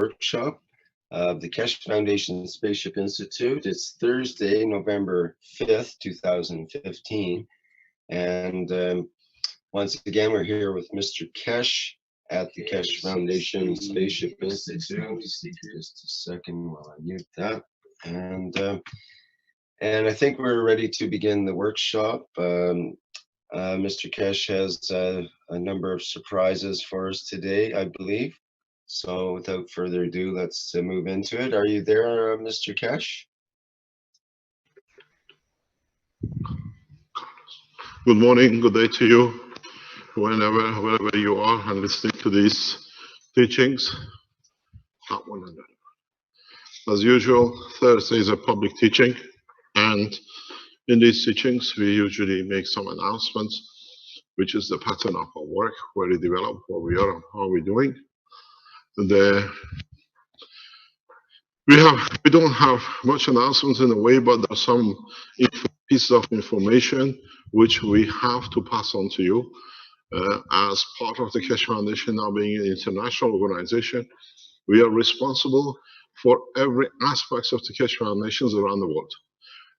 workshop of the Keshe Foundation Spaceship Institute. It's Thursday, November 5th, 2015. And once again, we're here with Mr. Keshe at the Keshe Foundation Spaceship Institute. Just a second while I mute that. And I think we're ready to begin the workshop. Mr. Keshe has a number of surprises for us today, I believe. So without further ado, let's move into it. Are you there, Mr. Keshe? Good morning, good day to you, wherever you are and listening to these teachings. As usual, Thursday is a public teaching, and in these teachings, we usually make some announcements, which is the pattern of our work, where we develop, where we are, and how we're doing. We don't have much announcements in a way, but there are some pieces of information which we have to pass on to you. As part of the Keshe Foundation now being an international organization, we are responsible for every aspect of the Keshe Foundations around the world.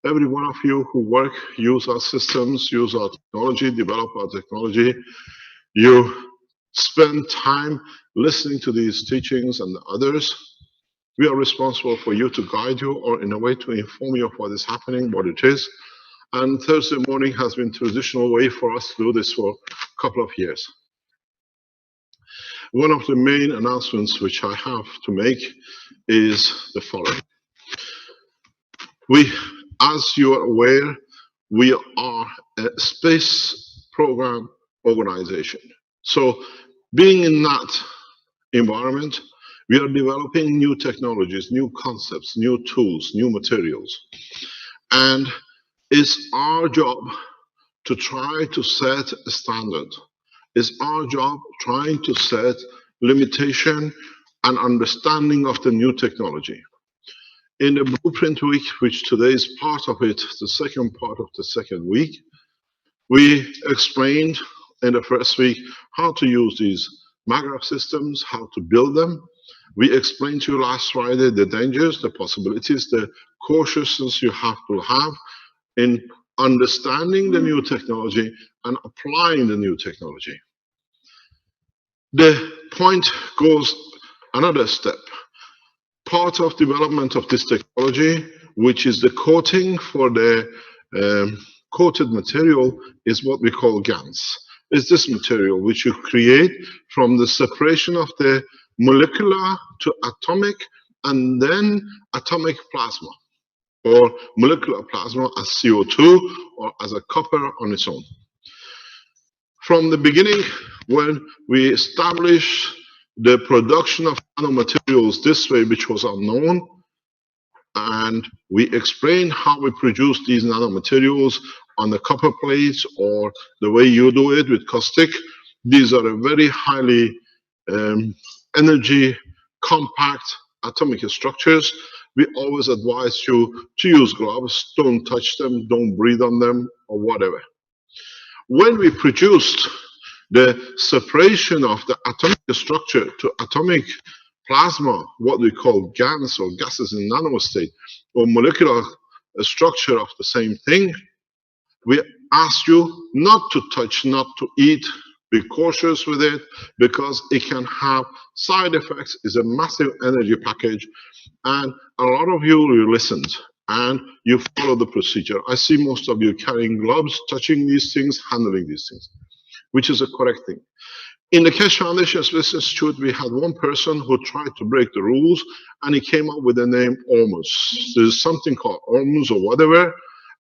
Every one of you who work, use our systems, use our technology, develop our technology, you spend time listening to these teachings and others. We are responsible for you to guide you, or in a way to inform you of what is happening, what it is. And Thursday morning has been a traditional way for us to do this for a couple of years. One of the main announcements which I have to make is the following. As you are aware, we are a space program organization. So being in that environment, we are developing new technologies, new concepts, new tools, new materials. And it's our job to try to set a standard. It's our job trying to set limitation and understanding of the new technology. In the Blueprint Week, which today is part of it, the second part of the second week, we explained in the first week how to use these MAGRAPH systems, how to build them. We explained to you last Friday the dangers, the possibilities, the cautiousness you have to have in understanding the new technology and applying the new technology. The point goes another step. Part of development of this technology, which is the coating for the coated material, is what we call GaNs. It's this material which you create from the separation of the molecular to atomic and then atomic plasma, or molecular plasma as CO2 or as a copper on its own. From the beginning, when we established the production of nanomaterials this way, which was unknown, and we explained how we produce these nanomaterials on the copper plates or the way you do it with caustic. These are a very highly energy compact atomic structures. We always advise you to use gloves, don't touch them, don't breathe on them, or whatever. When we produced the separation of the atomic structure to atomic plasma, what we call GaNs or gases in nanostate, or molecular structure of the same thing, we ask you not to touch, not to eat, be cautious with it, because it can have side effects. It's a massive energy package, and a lot of you listened and you follow the procedure. I see most of you carrying gloves, touching these things, handling these things, which is a correct thing. In the Keshe Foundation Space Institute, we had one person who tried to break the rules, and he came up with the name Ormus. There's something called Ormus or whatever,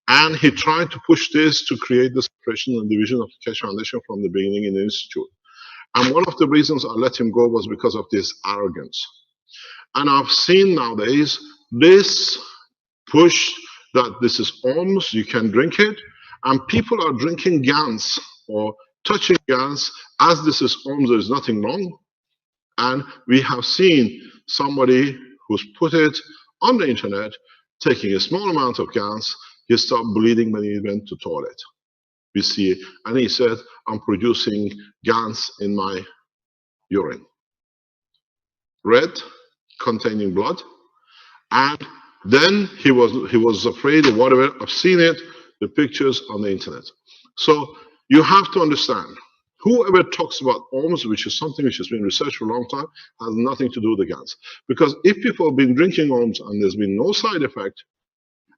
and he tried to push this to create the separation and division of the Keshe Foundation from the beginning in the Institute. And one of the reasons I let him go was because of this arrogance. And I've seen nowadays this push that this is Ormus, you can drink it, and people are drinking GaNs or touching GaNs as this is Ormus, there is nothing wrong. And we have seen somebody who's put it on the internet taking a small amount of GaNs, he stopped bleeding when he went to toilet. We see it, and he said, I'm producing GaNs in my urine. Red containing blood. And then he was afraid of whatever. I've seen it, the pictures on the internet. So you have to understand, whoever talks about OMS, which is something which has been researched for a long time, has nothing to do with the GANs. Because if people have been drinking OMS and there's been no side effect,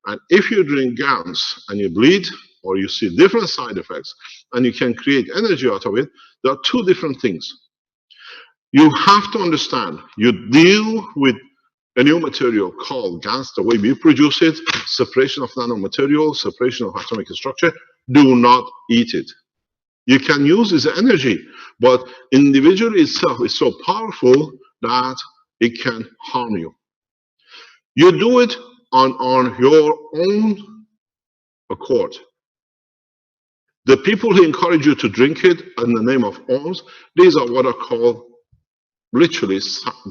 and if you drink GANs and you bleed, or you see different side effects, and you can create energy out of it, there are two different things. You have to understand, you deal with a new material called GANs, the way we produce it, separation of nanomaterial, separation of atomic structure. Do not eat it. You can use this energy, but individually itself is so powerful that it can harm you. You do it on your own accord. The people who encourage you to drink it in the name of OMS, these are what are called literally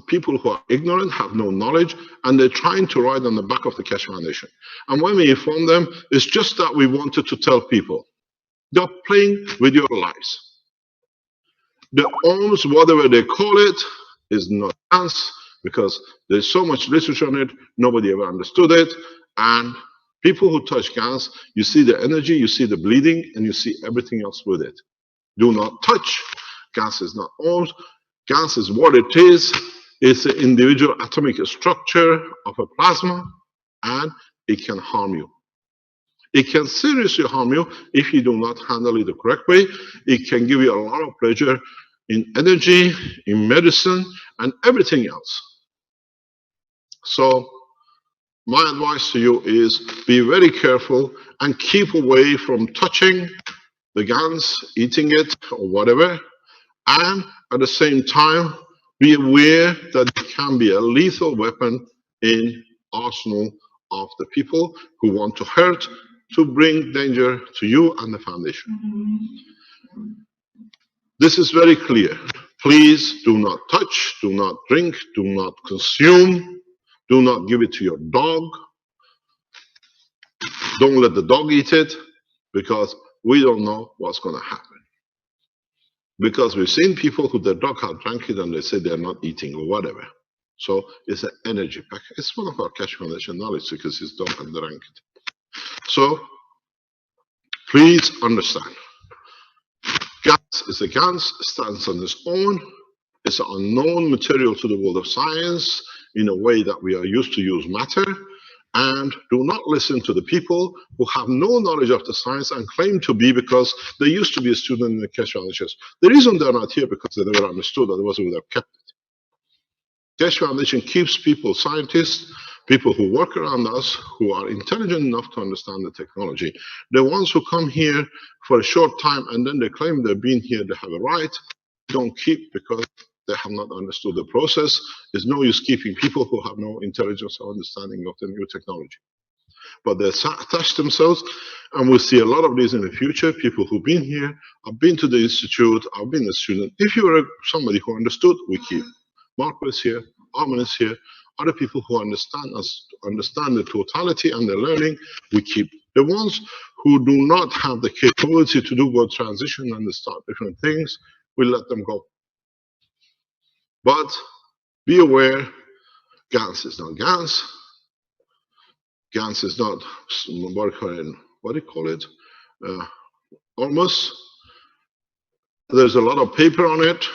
people who are ignorant, have no knowledge, and they're trying to ride on the back of the Keshe Foundation. And when we inform them, it's just that we wanted to tell people, they're playing with your lives. The OMS, whatever they call it, is not GANs, because there's so much literature on it, nobody ever understood it. And people who touch GANs, you see the energy, you see the bleeding, and you see everything else with it. Do not touch. GANs is not OMS. GANs is what it is. It's the individual atomic structure of a plasma, and it can harm you. It can seriously harm you if you do not handle it the correct way. It can give you a lot of pleasure in energy, in medicine, and everything else. So my advice to you is be very careful and keep away from touching the GANs, eating it, or whatever. And at the same time, be aware that it can be a lethal weapon in arsenal of the people who want to hurt, to bring danger to you and the foundation. This is very clear. Please do not touch, do not drink, do not consume, do not give it to your dog. Don't let the dog eat it, because we don't know what's going to happen. Because we've seen people who their dog have drank it and they say they're not eating or whatever. So it's an energy pack. It's one of our Keshe Foundation knowledge because his dog had drank it. So please understand. GANs is a GANs, stands on its own. It's an unknown material to the world of science in a way that we are used to use matter. And do not listen to the people who have no knowledge of the science and claim to be, because they used to be a student in the Keshe Foundation. The reason they're not here because they never understood, otherwise we would have kept it. Keshe Foundation keeps people, scientists, people who work around us, who are intelligent enough to understand the technology. The ones who come here for a short time and then they claim they've been here, they have a right, don't keep, because they have not understood the process. There's no use keeping people who have no intelligence or understanding of the new technology. But they attach themselves, and we'll see a lot of these in the future. People who've been here, I've been to the institute, I've been a student. If you're somebody who understood, we keep. Marco is here, Armin is here, other people who understand us, understand the totality and the learning, we keep. The ones who do not have the capability to do world transition and start different things, we let them go. But be aware, GANs is not GANs. GANs is not, what do you call it? OMS. There's a lot of paper on it.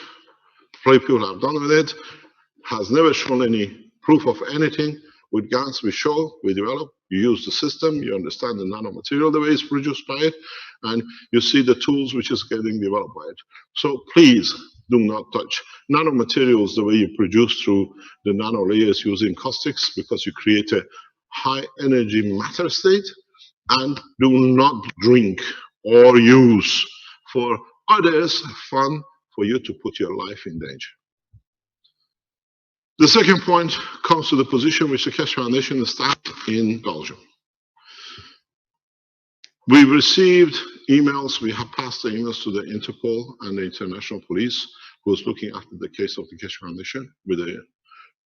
People have done with it. Has never shown any proof of anything. With GANs, we show, we develop. You use the system, you understand the nanomaterial, the way it's produced by it, and you see the tools which is getting developed by it. So please do not touch nanomaterials the way you produce through the nano layers using caustics, because you create a high energy matter state. And do not drink or use for others fun for you to put your life in danger. The second point comes to the position which the Keshe Foundation stands in Belgium. We've received emails, we have passed the emails to the Interpol and the International Police, who's looking after the case of the Keshe Foundation with the,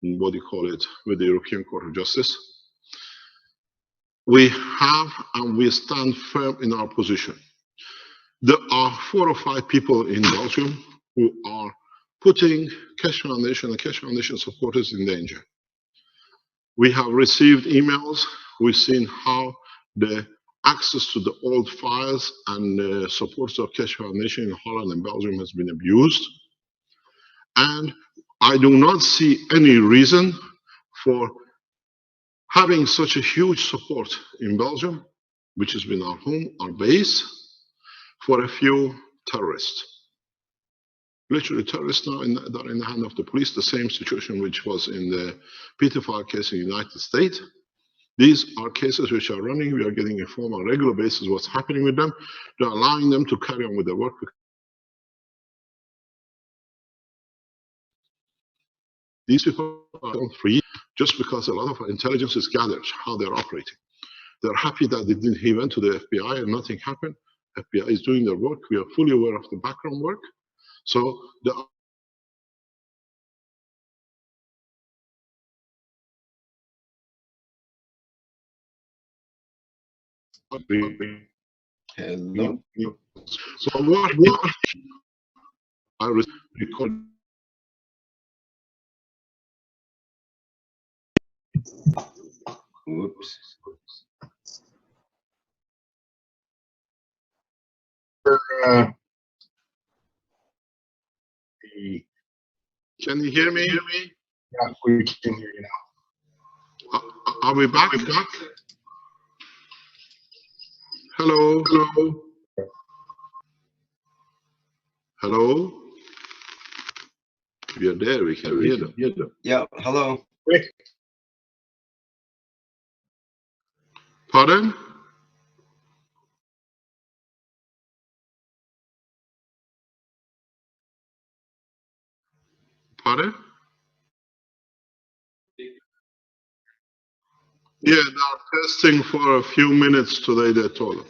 what do you call it, with the European Court of Justice. We have and we stand firm in our position. There are 4 or 5 people in Belgium who are putting Keshe Foundation and Keshe Foundation supporters in danger. We have received emails. We've seen how the access to the old files and support of Keshe Foundation in Holland and Belgium has been abused. And I do not see any reason for having such a huge support in Belgium, which has been our home, our base, for a few terrorists. Literally terrorists now that are in the hand of the police, the same situation which was in the pedophile case in the United States. These are cases which are running. We are getting informed on a regular basis what's happening with them. They're allowing them to carry on with their work. These people are free just because a lot of intelligence is gathered, how they're operating. They're happy that he went to the FBI and nothing happened. FBI is doing their work. We are fully aware of the background work. So the Hello. so what I record. Whoops. Can you hear me? Yeah, we can hear you now. Are we back? Hello? Hello? Hello? We are there, we can hear them. Yeah, hello. Pardon? Pardon? Yeah, they're testing for a few minutes today, they told us.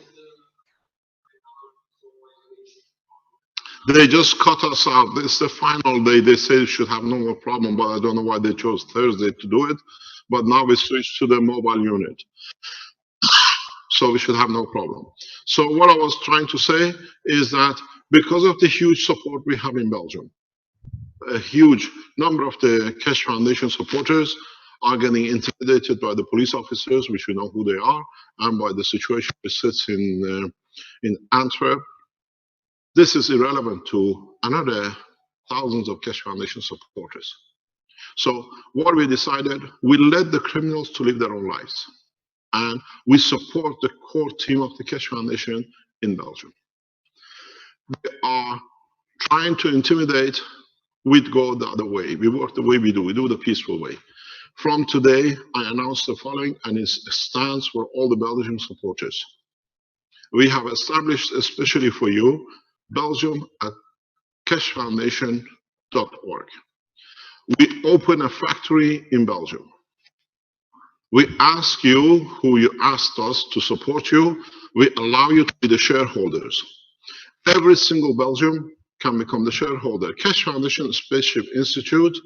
They just cut us out. This is the final day. They say it should have no more problem, but I don't know why they chose Thursday to do it. But now we switched to the mobile unit. So we should have no problem. So what I was trying to say is that because of the huge support we have in Belgium, a huge number of the Keshe Foundation supporters are getting intimidated by the police officers, which we know who they are, and by the situation which sits in Antwerp. This is irrelevant to another thousands of Keshe Foundation supporters. So what we decided, we let the criminals to live their own lives. And we support the core team of the Keshe Foundation in Belgium. We are trying to intimidate, we'd go the other way. We work the way we do the peaceful way. From today, I announced the following, and it stands for all the Belgian supporters. We have established, especially for you, Belgium at keshefoundation.org. We open a factory in Belgium. We ask you, who you asked us to support you, we allow you to be the shareholders. Every single Belgian can become the shareholder. Keshe Foundation Spaceship Institute,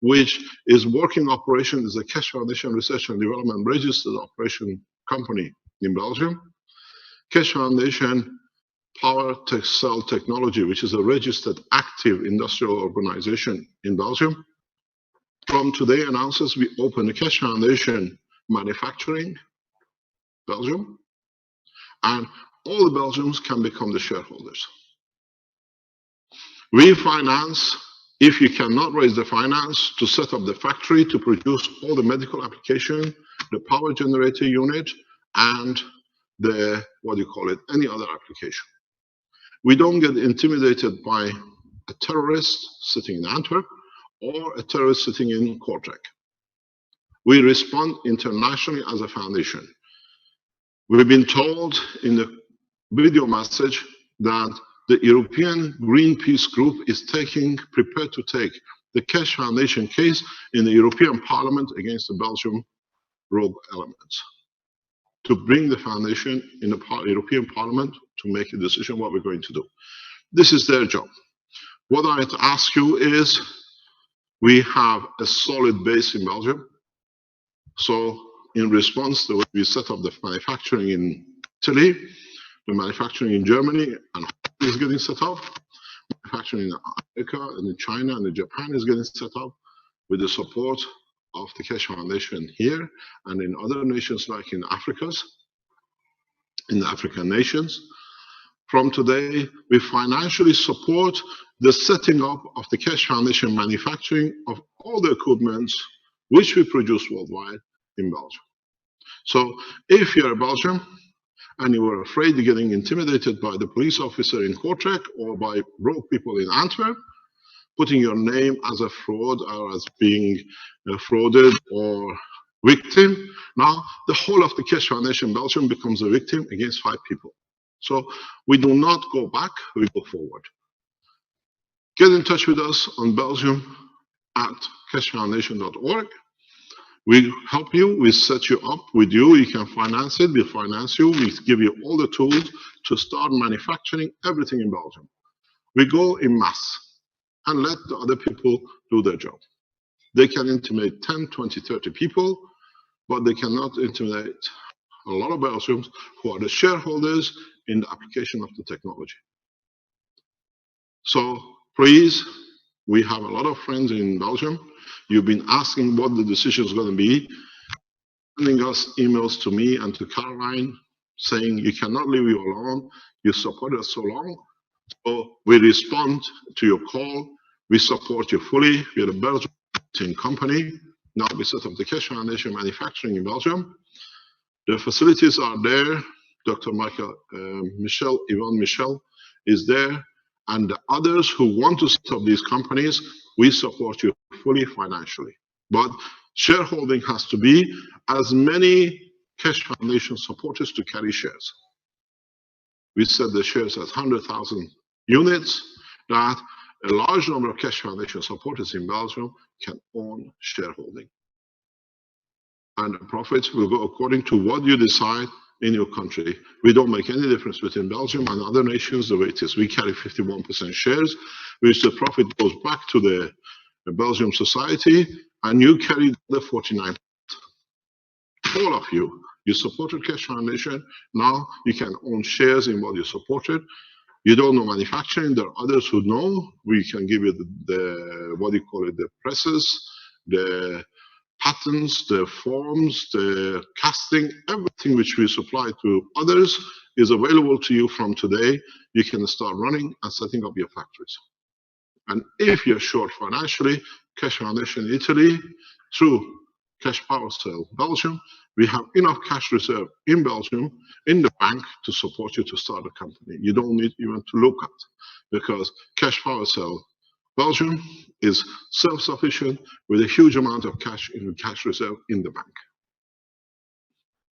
which is working operation, is a Keshe Foundation Research and Development registered operation company in Belgium. Keshe Foundation Power Cell Technology, which is a registered active industrial organization in Belgium. From today announces we open the Keshe Foundation Manufacturing, Belgium, and all the Belgians can become the shareholders. We finance, if you cannot raise the finance, to set up the factory to produce all the medical application, the power generator unit, and the, any other application. We don't get intimidated by a terrorist sitting in Antwerp or a terrorist sitting in Kortrijk. We respond internationally as a foundation. We've been told in the video message that the European Greenpeace group is prepared to take the Keshe Foundation case in the European Parliament against the Belgian rogue elements, to bring the foundation in the European Parliament to make a decision what we're going to do. This is their job. What I'd ask you is, we have a solid base in Belgium. So in response to it, we set up the manufacturing in Italy, the manufacturing in Germany, and is getting set up. Manufacturing in America and in China and in Japan is getting set up with the support of the Cash Foundation here and in other nations like in the African nations. From today, we financially support the setting up of the Cash Foundation manufacturing of all the equipment which we produce worldwide in Belgium. So if you're a Belgian and you were afraid of getting intimidated by the police officer in Kortrijk or by broke people in Antwerp, putting your name as a fraud or as being frauded or victim, now the whole of the Cash Foundation Belgium becomes a victim against 5 people. So we do not go back, we go forward. Get in touch with us on belgium@cashfoundation.org. We help you, we set you up with you, you can finance it, we finance you, we give you all the tools to start manufacturing everything in Belgium. We go in mass and let the other people do their job. They can intimidate 10, 20, 30 people, but they cannot intimidate a lot of Belgians who are the shareholders in the application of the technology. So please, we have a lot of friends in Belgium. You've been asking what the decision is going to be, sending us emails to me and to Caroline saying you cannot leave you alone, you support us so long. So we respond to your call, we support you fully. We are a Belgian company. Now we set up the Cash Foundation manufacturing in Belgium. The facilities are there. Dr. Yvonne Michel is there. And the others who want to set up these companies, we support you fully financially. But shareholding has to be as many Cash Foundation supporters to carry shares. We set the shares at 100,000 units, that a large number of Cash Foundation supporters in Belgium can own shareholding. And the profits will go according to what you decide in your country. We don't make any difference between Belgium and other nations the way it is. We carry 51% shares, which the profit goes back to the Belgium society, and you carry the 49%. All of you supported Cash Foundation. Now you can own shares in what you supported. You don't know manufacturing, there are others who know. We can give you the what do you call it, the presses, the patents, the forms, the casting, everything which we supply to others is available to you from today. You can start running and setting up your factories. And if you're short financially, Cash Foundation Italy, through Cash Power Cell Belgium, we have enough cash reserve in Belgium, in the bank, to support you to start a company. You don't need even to look at, because Cash Power Cell Belgium is self-sufficient with a huge amount of cash in cash reserve in the bank.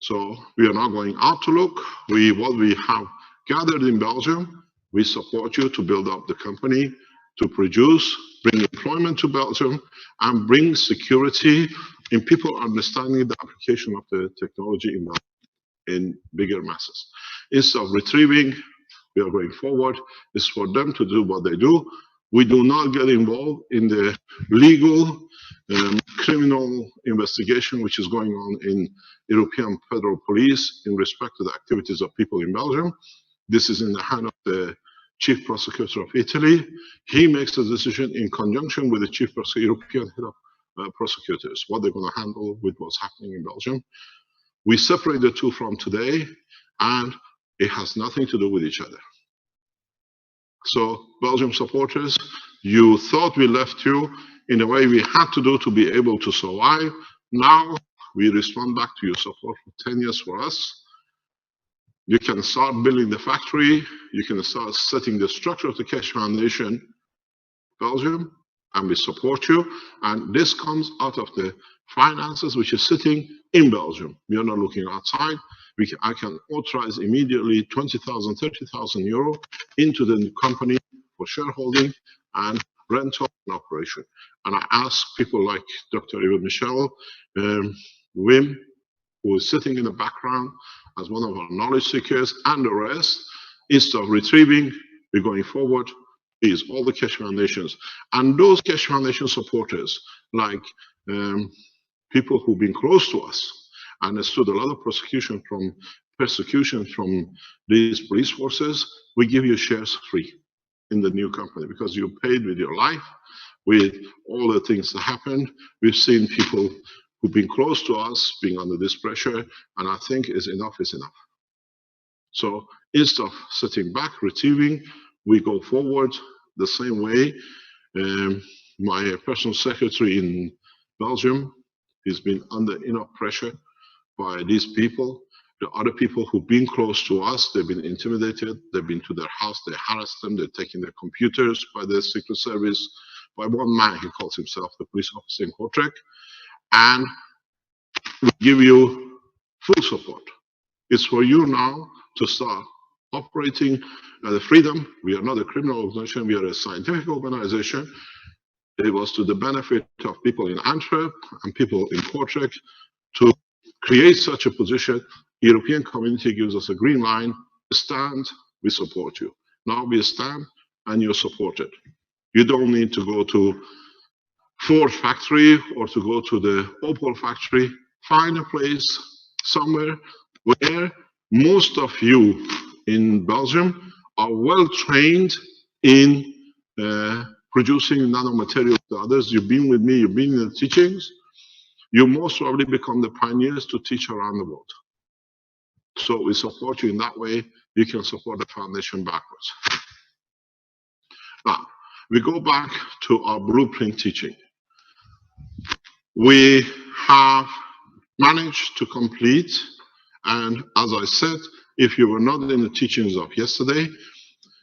So we are not going out to look. What we have gathered in Belgium, we support you to build up the company, to produce, bring employment to Belgium, and bring security in people understanding the application of the technology in Belgium in bigger masses. Instead of retrieving, we are going forward. It's for them to do what they do. We do not get involved in the legal criminal investigation which is going on in European Federal Police in respect to the activities of people in Belgium. This is in the hand of the Chief Prosecutor of Italy. He makes a decision in conjunction with the Chief Prosecutor, European Head of Prosecutors, what they're going to handle with what's happening in Belgium. We separate the two from today, and it has nothing to do with each other. So, Belgium supporters, you thought we left you in the way we had to do to be able to survive. Now, we respond back to your support for 10 years for us. You can start building the factory. You can start setting the structure of the Cash Foundation Belgium, and we support you. And this comes out of the finances which is sitting in Belgium. We are not looking outside. I can authorize immediately 20,000, 30,000 euro into the company for shareholding and rental and operation. And I ask people like Dr. Yvonne Michel, Wim, who is sitting in the background as one of our knowledge seekers, and the rest, instead of retrieving, we're going forward. Is all the Cash Foundations. And those Cash Foundation supporters, like people who've been close to us, understood a lot of persecution from these police forces, we give you shares free in the new company because you paid with your life. with all the things that happened. We've seen people who've been close to us being under this pressure, and I think enough is enough. So instead of sitting back, retrieving, we go forward the same way. My personal secretary in Belgium, he's been under enough pressure by these people. The other people who've been close to us, they've been intimidated, they've been to their house, they harassed them, they're taking their computers by the Secret Service, by one man, he calls himself the police officer in Kortrijk, and we give you full support. It's for you now to start operating the freedom. We are not a criminal organization, we are a scientific organization. It was to the benefit of people in Antwerp and people in Kortrijk to create such a position. European community gives us a green line, stand, we support you. Now we stand and you're supported. You don't need to go to Ford factory or to go to the Opel factory. Find a place somewhere where most of you in Belgium are well trained in producing nanomaterials to others. You've been with me, you've been in the teachings. You most probably become the pioneers to teach around the world. So we support you in that way. You can support the foundation backwards. Now, we go back to our blueprint teaching. We have managed to complete, and as I said, if you were not in the teachings of yesterday,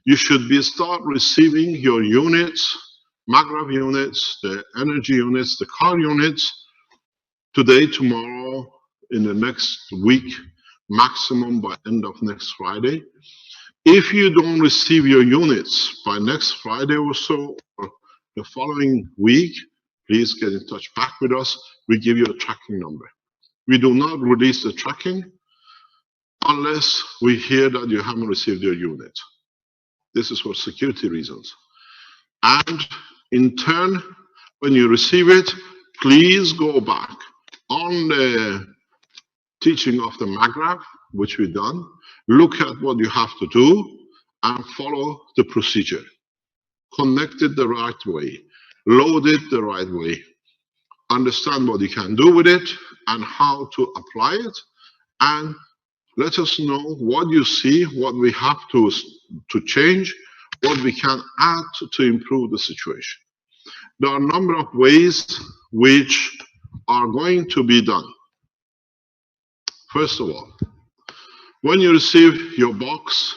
you should start receiving your units, MAGRAV units, the energy units, the car units, today, tomorrow, in the next week, maximum by end of next Friday. If you don't receive your units by next Friday or so, or the following week, please get in touch back with us. We give you a tracking number. We do not release the tracking unless we hear that you haven't received your unit. This is for security reasons. And in turn, when you receive it, please go back on the teaching of the MAGRAV, which we've done, look at what you have to do and follow the procedure. Connect it the right way, load it the right way, understand what you can do with it and how to apply it, and let us know what you see, what we have to change, what we can add to improve the situation. There are a number of ways which are going to be done. First of all, when you receive your box,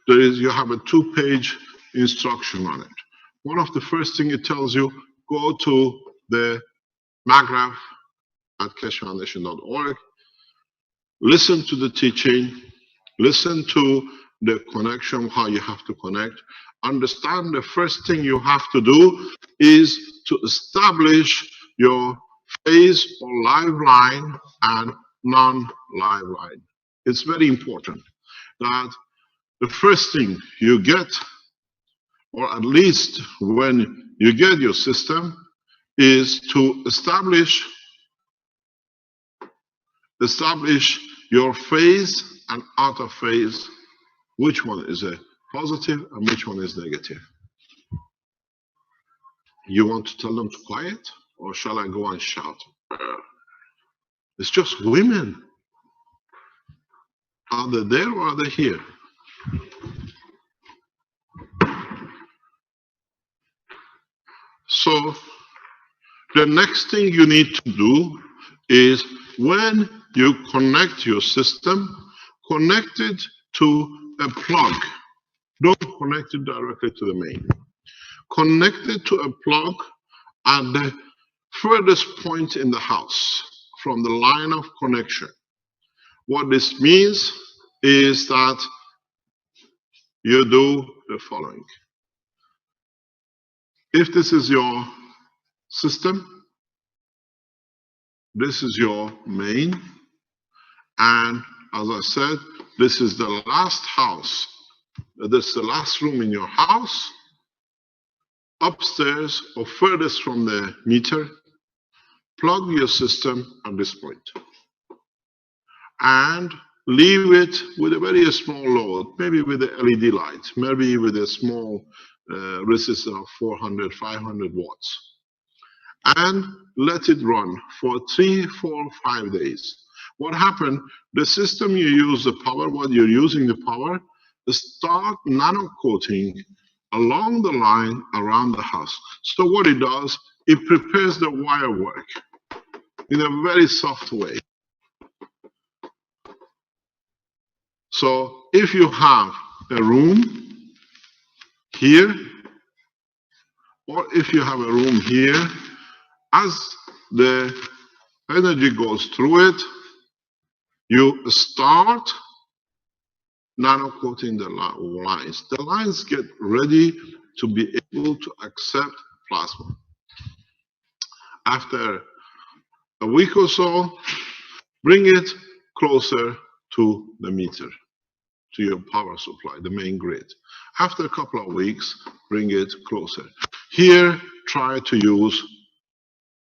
you have a 2-page instruction on it. One of the first things it tells you, go to the MAGRAV at keshfoundation.org, listen to the teaching, listen to the connection, how you have to connect. Understand the first thing you have to do is to establish your phase or live line and non-live line. It's very important that the first thing you get, or at least when you get your system, is to establish your phase and out of phase, which one is a positive and which one is negative. You want to tell them to quiet, or shall I go and shout? It's just women. Are they there or are they here? So the next thing you need to do is, when you connect your system, connect it to a plug. Don't connect it directly to the main. Connect it to a plug at the furthest point in the house from the line of connection. What this means is that you do the following. If this is your system, this is your main, and as I said, this is the last house. This is the last room in your house, upstairs or furthest from the meter. Plug your system at this point and leave it with a very small load, maybe with an LED light, maybe with a small resistor of 400, 500 watts. and let it run for 3, 4, 5 days. What happened? The system you use the power, what you're using the power, start nano coating along the line around the house. So what it does, it prepares the wire work in a very soft way. So if you have a room here, or if you have a room here, as the energy goes through it, you start nano coating the lines. The lines get ready to be able to accept plasma. After a week or so, bring it closer to the meter, to your power supply, the main grid. After a couple of weeks, bring it closer. Here, try to use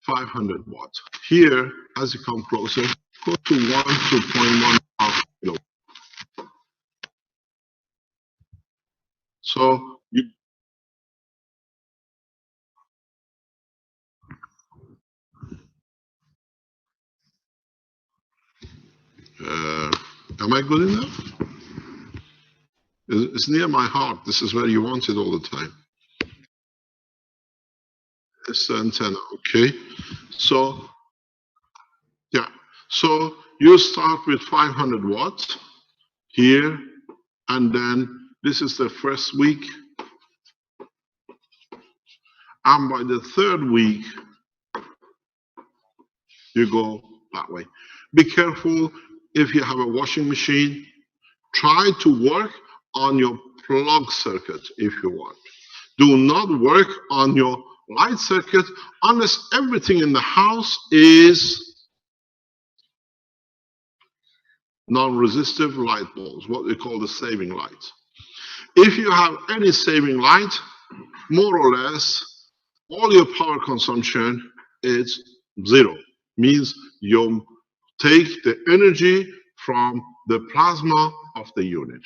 500 watts. Here, as you come closer, go to 1 to 0.1 kilo. So you am I good enough? It's near my heart. This is where you want it all the time. It's the antenna, okay? So, yeah. So you start with 500 watts here, and then this is the first week. And by the third week, you go that way. Be careful if you have a washing machine. Try to work on your plug circuit if you want. Do not work on your light circuit unless everything in the house is non-resistive light bulbs, what we call the saving lights. If you have any saving light, more or less, all your power consumption is zero. Means you take the energy from the plasma of the unit.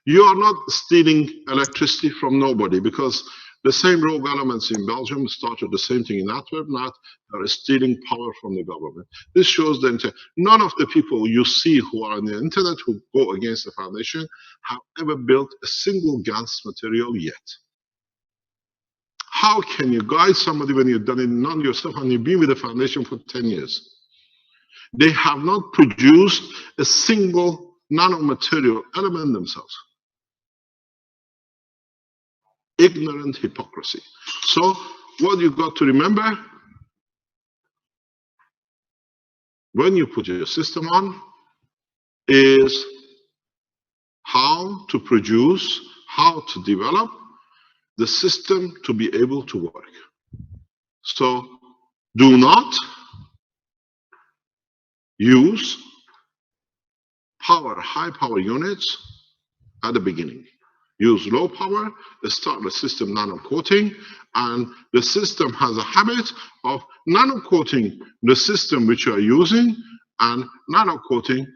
You are not stealing electricity from nobody, because the same rogue elements in Belgium started the same thing in Antwerp. Now they are stealing power from the government. This shows that none of the people you see who are on the internet who go against the foundation have ever built a single GaNs material yet. How can you guide somebody when you've done it none yourself and you've been with the foundation for 10 years? They have not produced a single nanomaterial element themselves. Ignorant hypocrisy. So what you've got to remember, when you put your system on, is how to produce, how to develop the system to be able to work. So do not use high power units at the beginning. Use low power, start the system nano coating, and the system has a habit of nano coating the system which you are using and nano coating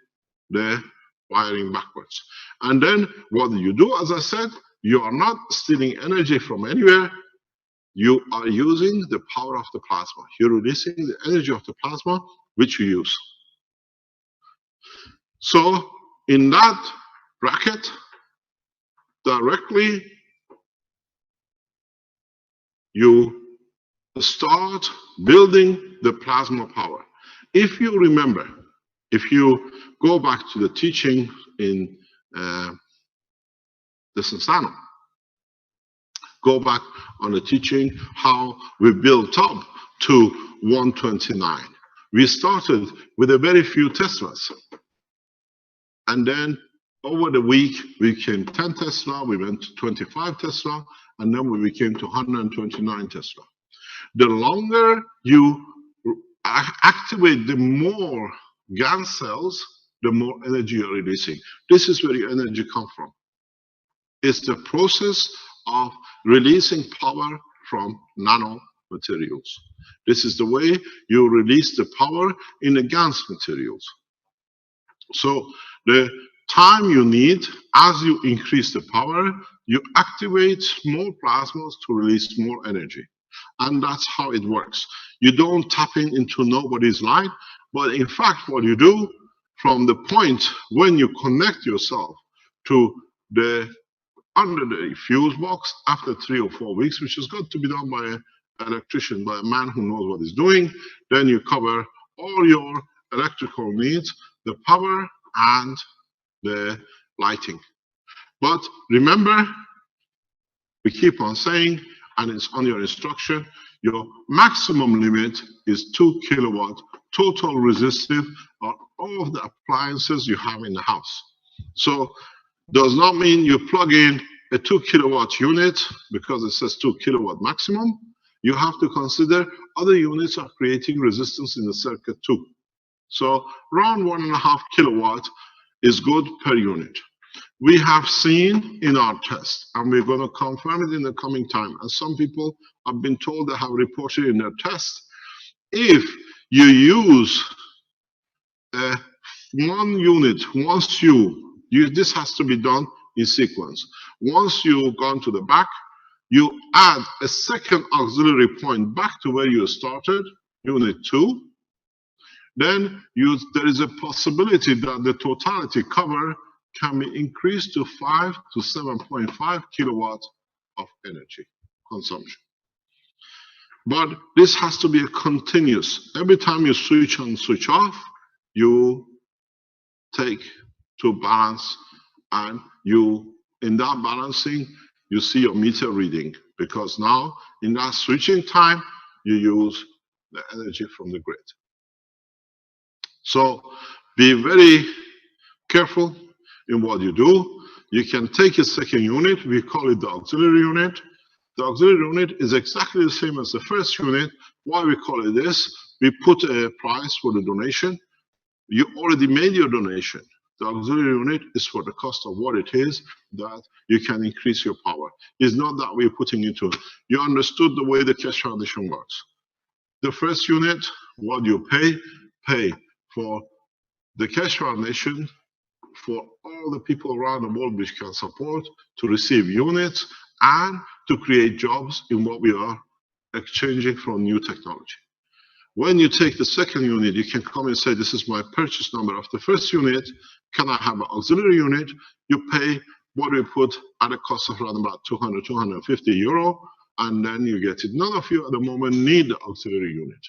the wiring backwards. And then what you do, as I said, you are not stealing energy from anywhere. You are using the power of the plasma. You're releasing the energy of the plasma which you use. So in that bracket, directly you start building the plasma power. If you remember, if you go back to the teaching in the Sensano, go back on the teaching how we built up to 129. We started with a very few Teslas. And then over the week, we became 10 Tesla, we went to 25 Tesla, and then we became to 129 Tesla. The longer you activate, the more GaN cells, the more energy you're releasing. This is where your energy comes from. It's the process of releasing power from nano materials. This is the way you release the power in the GaNs materials. So the time you need, as you increase the power, you activate more plasmas to release more energy. And that's how it works. You don't tap into nobody's light, but in fact, what you do from the point when you connect yourself to the under the fuse box after 3 or 4 weeks, which has got to be done by an electrician, by a man who knows what he's doing, then you cover all your electrical needs, the power and the lighting. But remember, we keep on saying, and it's on your instruction, your maximum limit is 2 kilowatt total resistive on all of the appliances you have in the house. So does not mean you plug in a 2 kilowatt unit because it says 2 kilowatt maximum. You have to consider other units are creating resistance in the circuit too. So around 1.5 kilowatt is good per unit. We have seen in our test, and we're going to confirm it in the coming time, and some people have been told they have reported in their test, if you use one unit, once this has to be done in sequence. Once you've gone to the back, you add a second auxiliary point back to where you started, unit 2. Then there is a possibility that the totality cover can be increased to 5 to 7.5 kilowatts of energy consumption. But this has to be a continuous. Every time you switch on, switch off, you take to balance, and in that balancing, you see your meter reading, because now in that switching time, you use the energy from the grid. So be very careful in what you do. You can take a second unit, we call it the auxiliary unit. The auxiliary unit is exactly the same as the first unit. Why we call it this? We put a price for the donation. You already made your donation. The auxiliary unit is for the cost of what it is, that you can increase your power. It's not that we're putting into it. You understood the way the Keshe Foundation works. The first unit, what you pay for the Keshe Foundation, for all the people around the world which can support to receive units and to create jobs in what we are exchanging from new technology. When you take the second unit, you can come and say, this is my purchase number of the first unit. Can I have an auxiliary unit? You pay what we put at a cost of around about 200, 250 euro, and then you get it. None of you at the moment need the auxiliary unit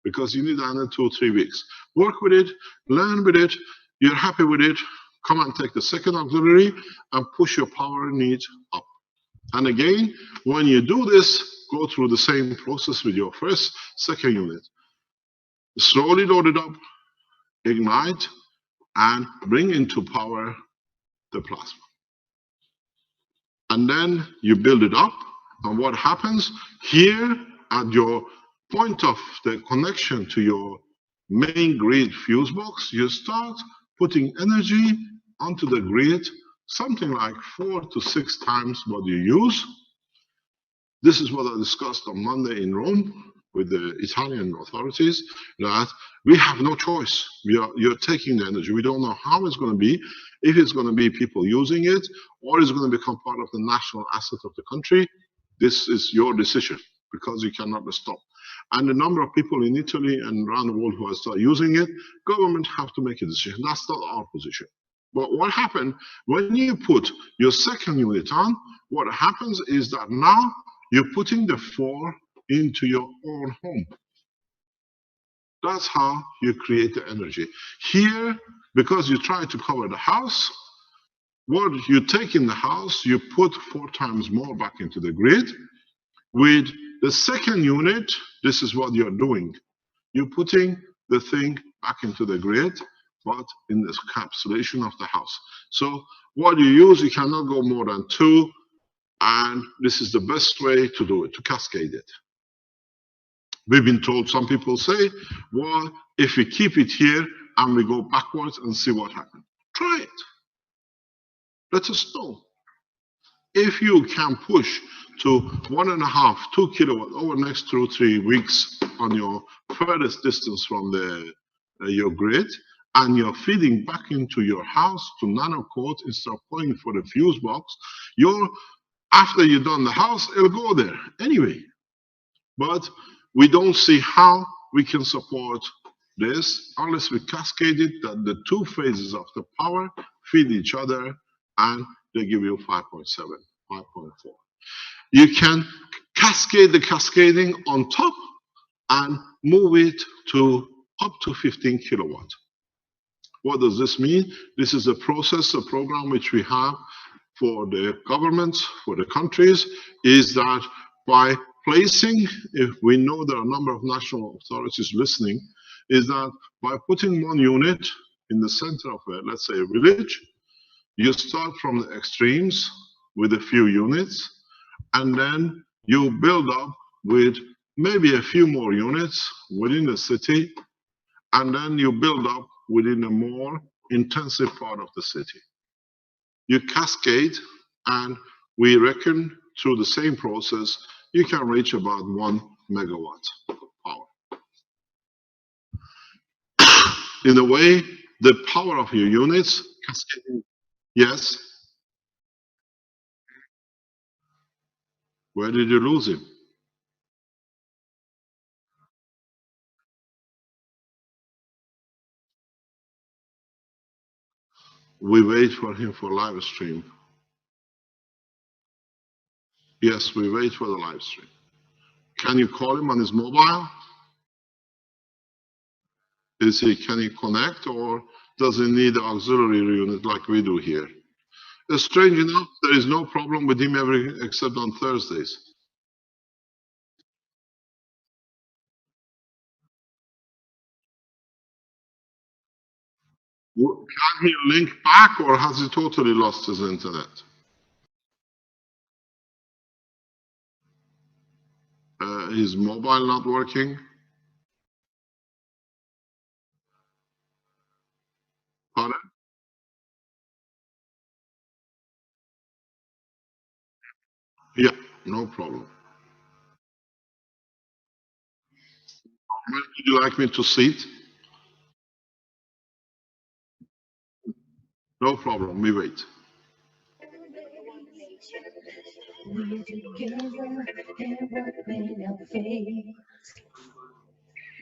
because you need that in 2 or 3 weeks. Work with it, learn with it. You're happy with it, come and take the second auxiliary and push your power needs up. And again, when you do this, go through the same process with your second unit. Slowly load it up, ignite, and bring into power the plasma. And then you build it up, and what happens here at your point of the connection to your main grid fuse box, you start putting energy onto the grid, something like 4 to 6 times what you use. This is what I discussed on Monday in Rome with the Italian authorities, that we have no choice. You're taking the energy. We don't know how it's going to be, if it's going to be people using it, or it's going to become part of the national asset of the country. This is your decision, because you cannot stop. And the number of people in Italy and around the world who are still using it, government have to make a decision. That's not our position. But what happened when you put your second unit on, what happens is that now you're putting the 4 into your own home. That's how you create the energy. Here, because you try to cover the house, what you take in the house, you put 4 times more back into the grid. With the second unit, this is what you're doing. You're putting the thing back into the grid, but in this encapsulation of the house. So what you use, you cannot go more than 2, and this is the best way to do it, to cascade it. We've been told, some people say, well, if we keep it here and we go backwards and see what happens. Try it. Let us know. If you can push to 1.5, 2 kilowatt over the next 2 or 3 weeks on your furthest distance from your grid, and you're feeding back into your house to nanocoat instead of going for the fuse box, after you've done the house, it'll go there anyway. But we don't see how we can support this unless we cascade it that the two phases of the power feed each other and they give you 5.7, 5.4. You can cascade the cascading on top and move it to up to 15 kilowatt. What does this mean? This is a process, a program which we have for the governments, for the countries, is that by placing, if we know there are a number of national authorities listening, is that by putting one unit in the center of a, let's say, a village, you start from the extremes with a few units, and then you build up with maybe a few more units within the city, and then you build up within a more intensive part of the city. You cascade, and we reckon through the same process, you can reach about 1 megawatt power. In a way, the power of your units cascading. Yes. Where did you lose him? We wait for him for live stream. Yes, we wait for the live stream. Can you call him on his mobile? Can he connect, or does he need an auxiliary unit like we do here? Strange enough, there is no problem with him except on Thursdays. Can he link back, or has he totally lost his internet? His mobile not working? Pardon? Yeah, no problem. Where would you like me to sit? No problem, we wait. We're together and working our faith.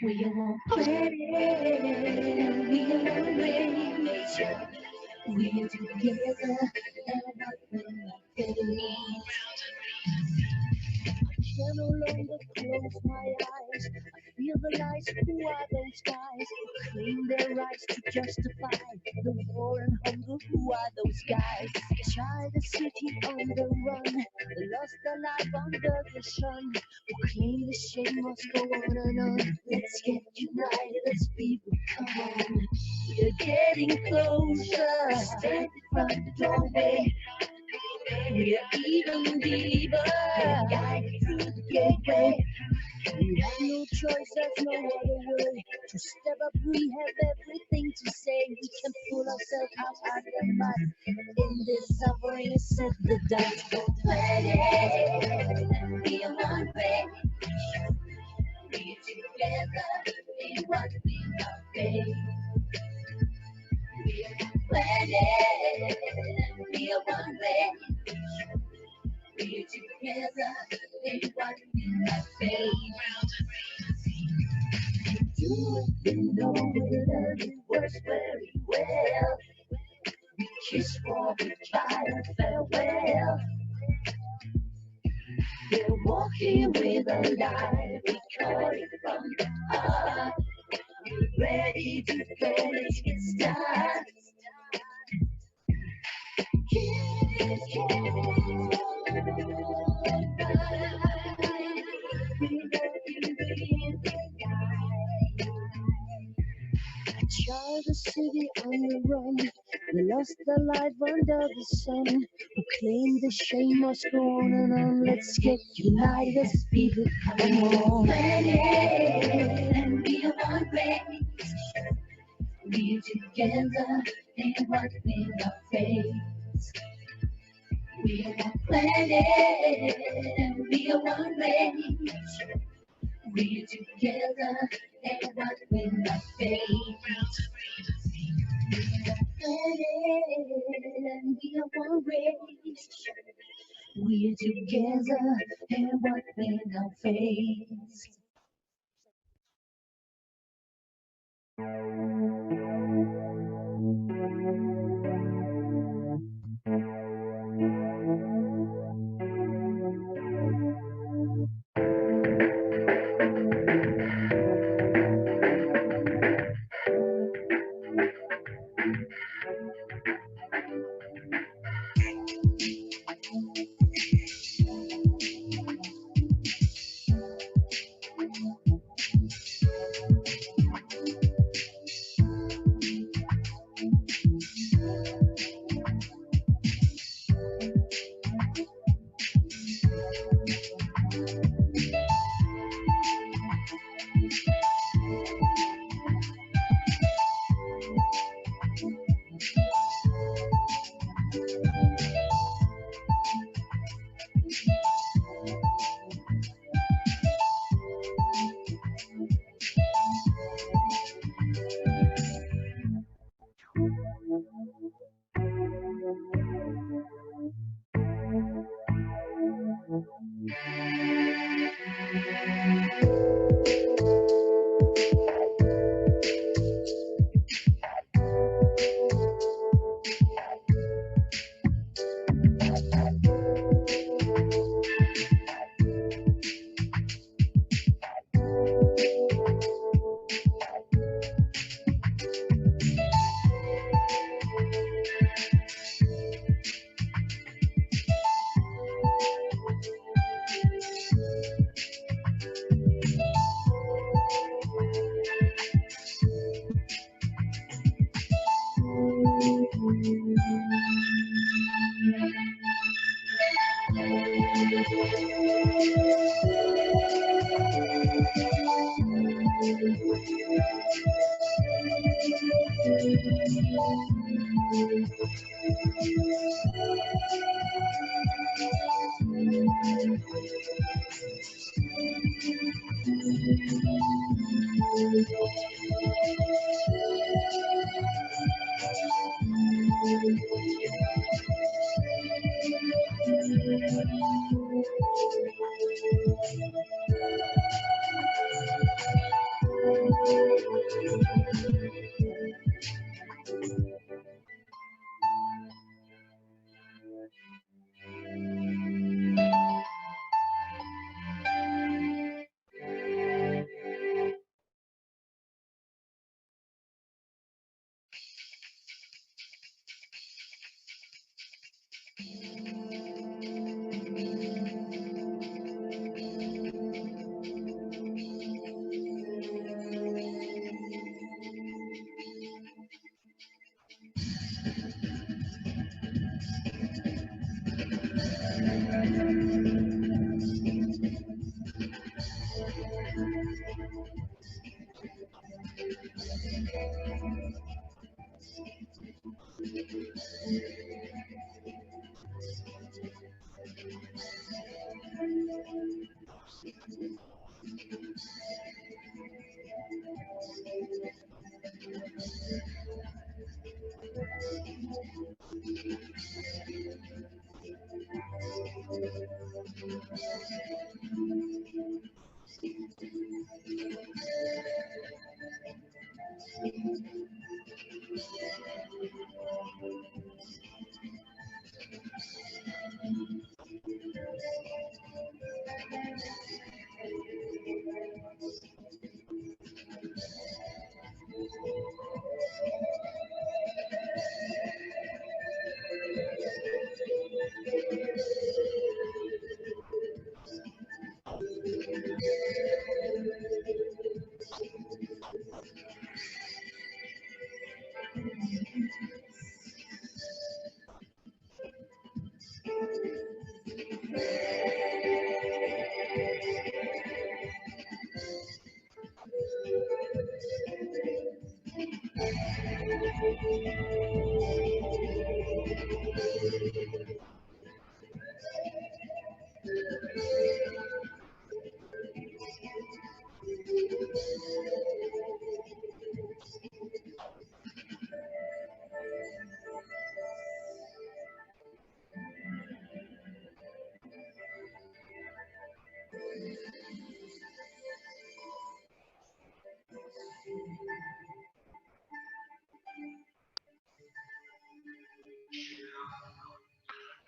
We won't play it, we won't raise. We're together and working our faith. I can no longer close my eyes. I feel the lies. Who are those guys who claim their rights to justify the war and hunger? Who are those guys? Child, the city on the run, they lost their life under the sun. Who claim the shame must go on and on. Let's get united as people, come on. We're getting closer. Stand in front of the doorway. We're even deeper, guided through the gateway. We have no choice, there's no other way to step up. We have everything to say. We can pull ourselves out of the mud. In this suffering, set the dust. Go planet, be a one way. Be together in what we are faith. Be a planet, be a one way. We're together in what we have faith. Do it, you know it works very well. We kiss for goodbye and farewell. We're walking with a light, we call it from the heart. We're ready to go, let's get started. Child, the city on the run, they lost their life under the sun. Who claim the shame must go on and on. Let's get united as people, come on. Planet and be a one race. We're together in what we are face. We are one planet and we are one race. We're together in what we are face. We are one planet and we are one race. We're together and what may now face.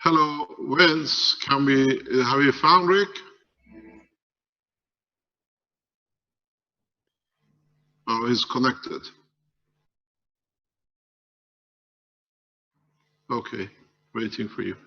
Hello, Vince. Have you found Rick? Oh, he's connected. Okay, waiting for you.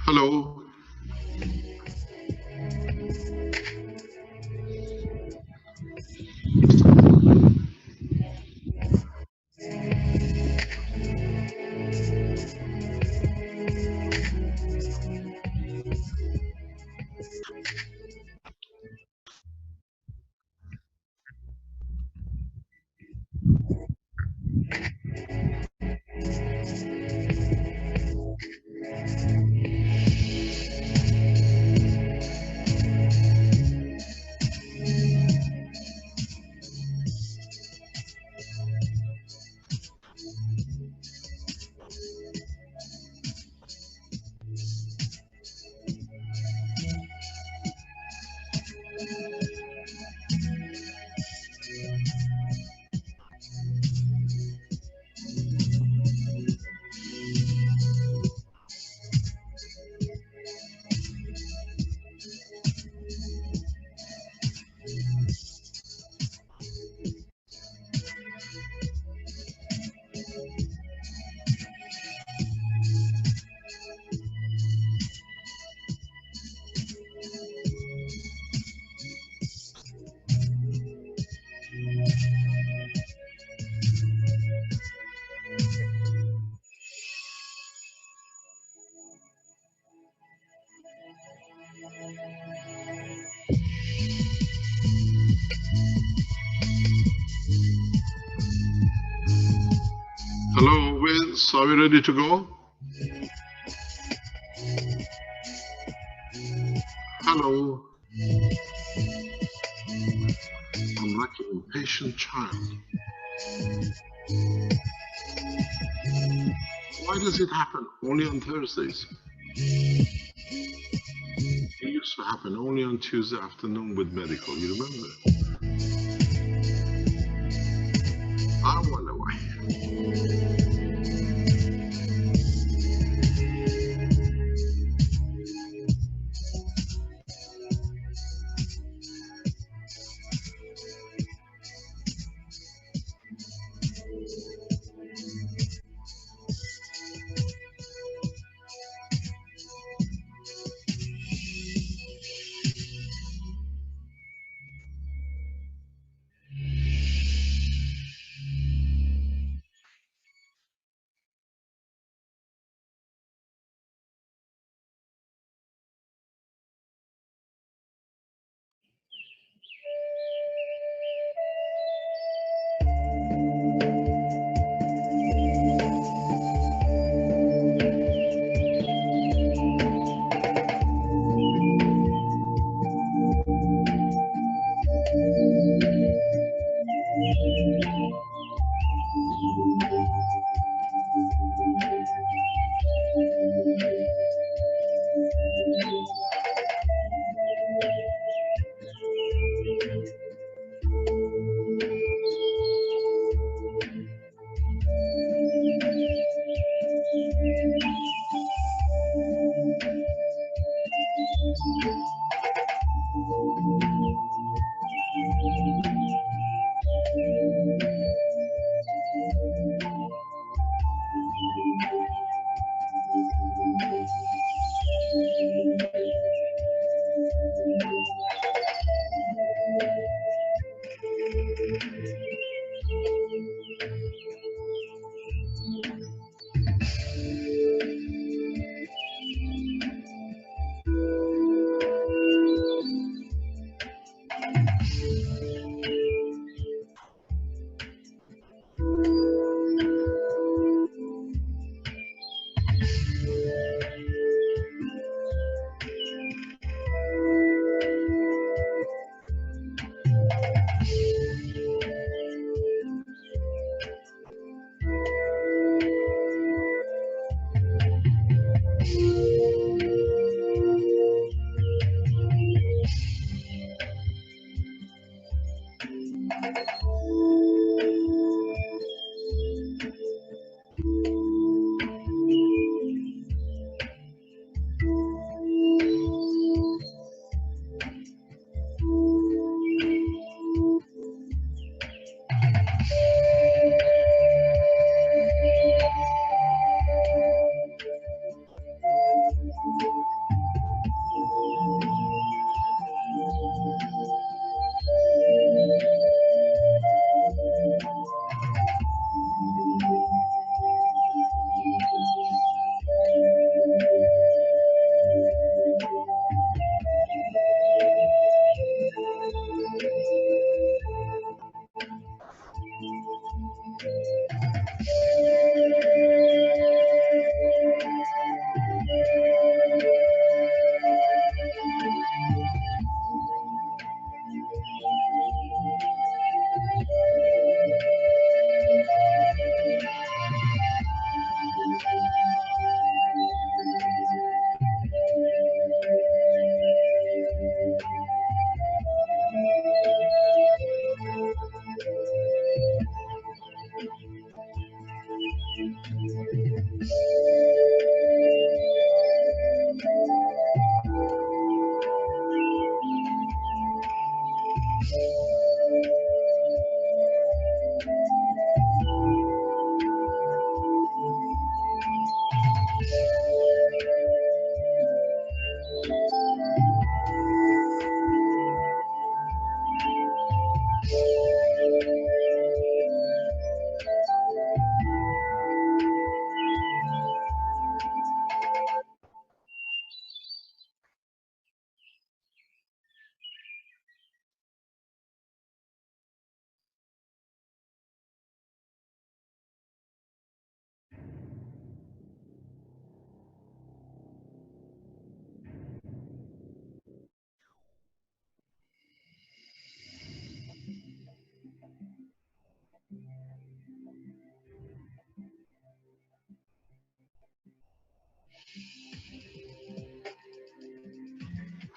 Hello. Hello, Vince. Are we ready to go? Hello. I'm like an impatient child. Why does it happen only on Thursdays? It used to happen only on Tuesday afternoon with medical, you remember? I wonder why.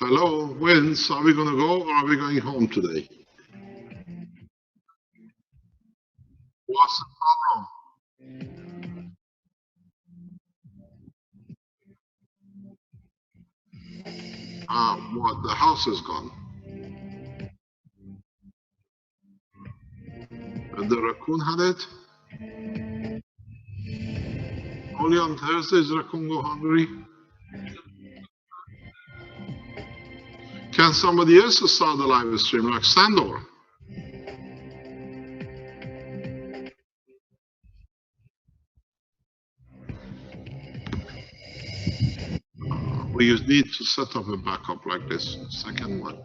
Hello, Vince, are we going to go or are we going home today? What's the problem? What, the house is gone? And the raccoon had it? Only on Thursdays raccoon go hungry? Can somebody else start the live stream like Sandor? We need to set up a backup like this, second one.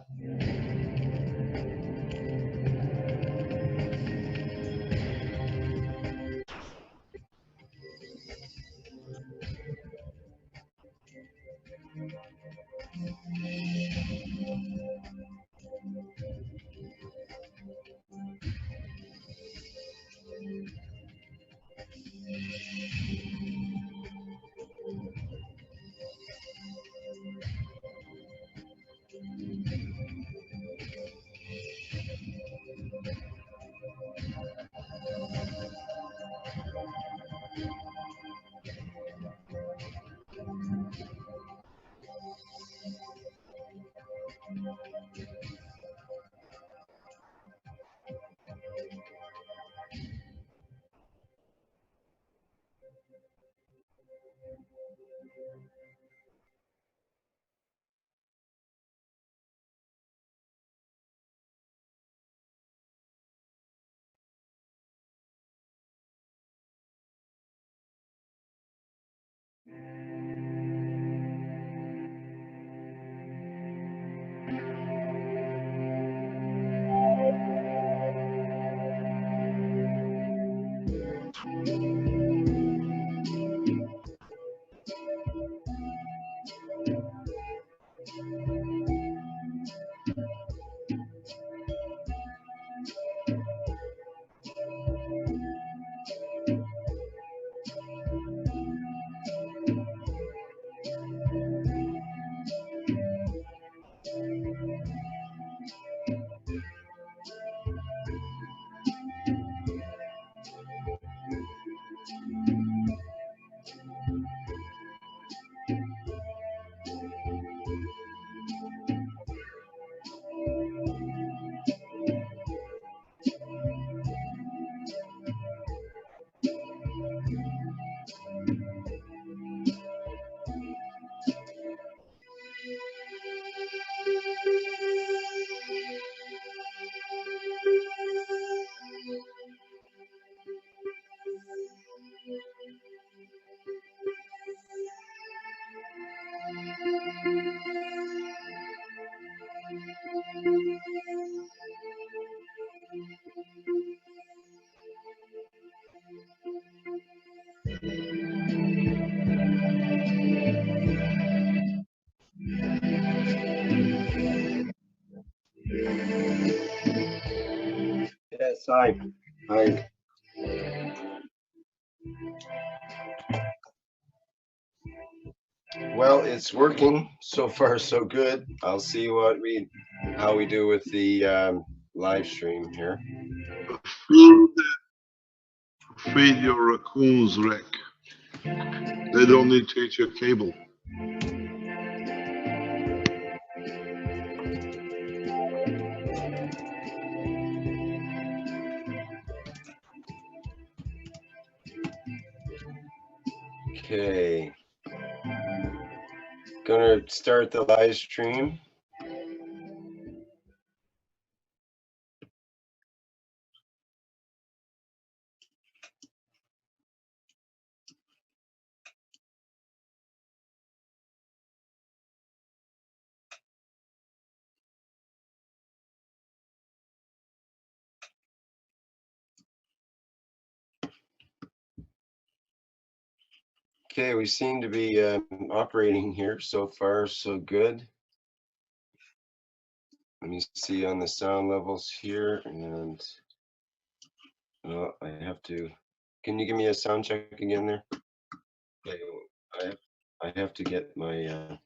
Yes, hi. Hi. Well, it's working so far, so good. I'll see how we do with the live stream here. Feed your raccoons, Rick. They don't need to eat your cable. Okay. Gonna start the live stream. Okay, we seem to be operating here so far, so good. Let me see on the sound levels here, and I have to. Can you give me a sound check again there? Okay, I have to get my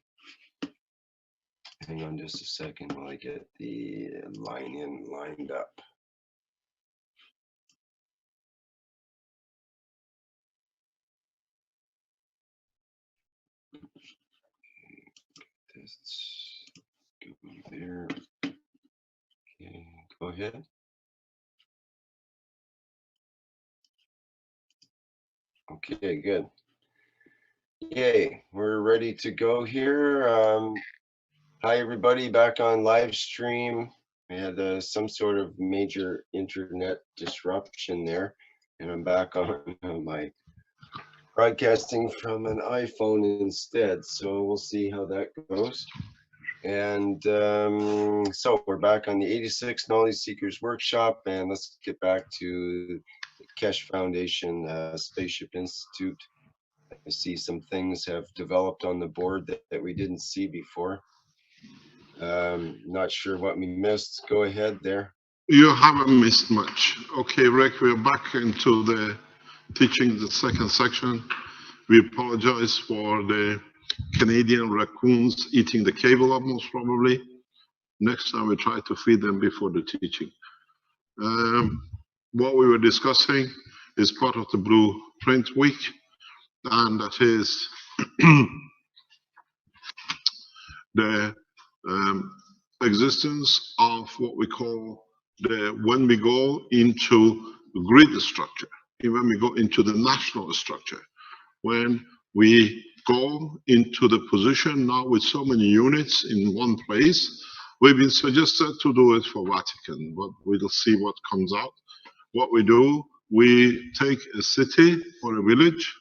Hang on just a second while I get the line lined up. Let's go there. Okay, go ahead. Okay, good. Yay, we're ready to go here. Hi, everybody, back on live stream. We had some sort of major internet disruption there, and I'm back on my broadcasting from an iPhone instead. So we'll see how that goes. And so we're back on the 86 Knowledge Seekers Workshop, and let's get back to the Keshe Foundation Spaceship Institute. I see some things have developed on the board that we didn't see before. Not sure what we missed. Go ahead there. You haven't missed much. Okay, Rick, we're back into the teaching, the second section. We apologize for the Canadian raccoons eating the cable up, most probably. Next time we try to feed them before the teaching. What we were discussing is part of the Blueprint Week, and that is the existence of what we call when we go into grid structure, when we go into the national structure, when we go into the position now with so many units in one place. We've been suggested to do it for Vatican, but we'll see what comes out. What we do, we take a city or a village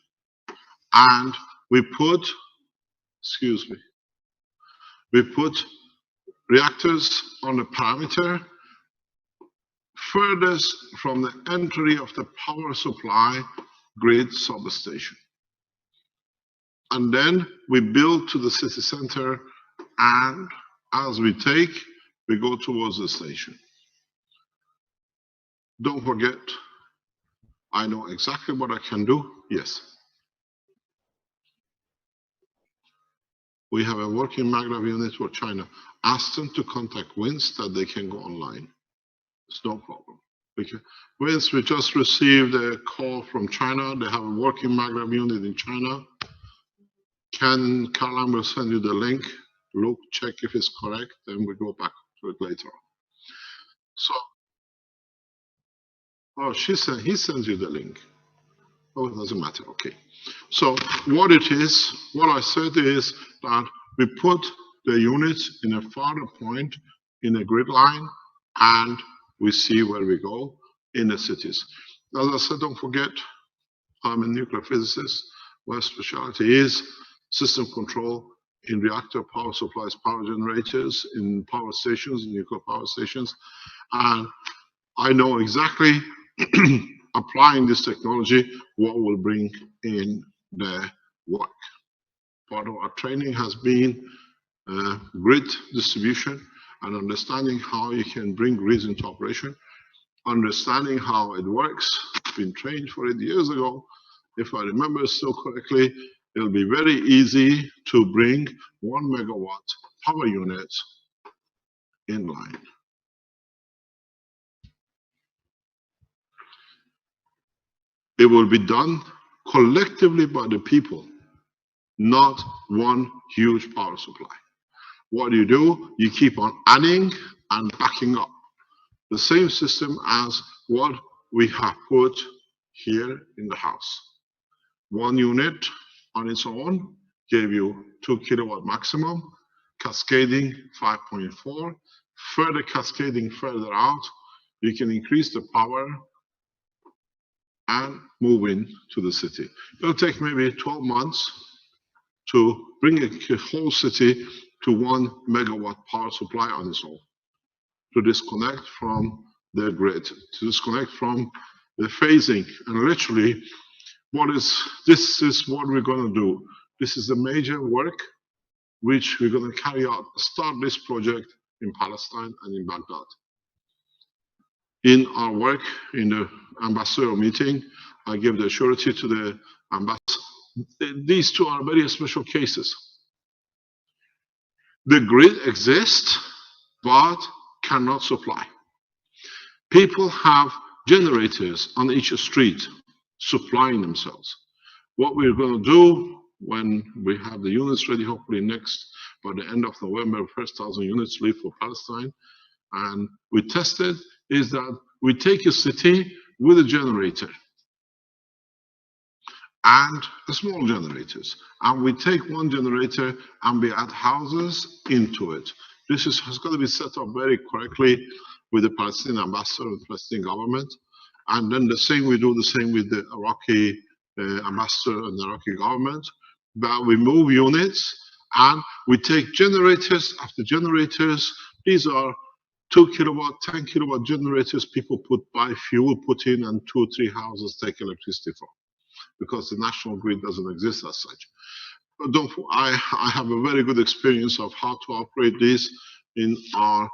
and we put, we put reactors on the parameter furthest from the entry of the power supply grid substation. And then we build to the city center, and as we take, we go towards the station. Don't forget, I know exactly what I can do. Yes. We have a working maglev unit for China. Ask them to contact WINS that they can go online. It's no problem. WINS, we just received a call from China. They have a working maglev unit in China. Caroline will send you the link. Look, check if it's correct, then we go back to it later on. So, oh, he sends you the link. Oh, it doesn't matter. Okay. So what it is, what I said is that we put the units in a farther point in a grid line, and we see where we go in the cities. As I said, don't forget, I'm a nuclear physicist. My specialty is system control in reactor power supplies, power generators, in power stations, in nuclear power stations. And I know exactly, applying this technology, what will bring in the work. Part of our training has been grid distribution and understanding how you can bring grids into operation, understanding how it works. Been trained for it years ago. If I remember still correctly, it'll be very easy to bring 1 megawatt power unit in line. It will be done collectively by the people, not one huge power supply. What do? You keep on adding and backing up. The same system as what we have put here in the house. One unit on its own gave you 2 kilowatt maximum, cascading 5.4, further cascading further out, you can increase the power and move into the city. It'll take maybe 12 months to bring a whole city to 1 megawatt power supply on its own, to disconnect from the grid, to disconnect from the phasing. And literally, this is what we're going to do. This is the major work which we're going to carry out, start this project in Palestine and in Baghdad. In our work in the ambassador meeting, I gave the surety to the ambassador. These two are very special cases. The grid exists, but cannot supply. People have generators on each street supplying themselves. What we're going to do when we have the units ready, hopefully by the end of November, first 1,000 units leave for Palestine, and we tested, is that we take a city with a generator and the small generators, and we take one generator and we add houses into it. This has got to be set up very correctly with the Palestinian ambassador and the Palestinian government, and then we do the same with the Iraqi ambassador and the Iraqi government. But we move units and we take generators after generators. These are 2 kilowatt, 10 kilowatt generators people buy fuel, put in, and 2 or 3 houses take electricity from, because the national grid doesn't exist as such. But I have a very good experience of how to operate this in our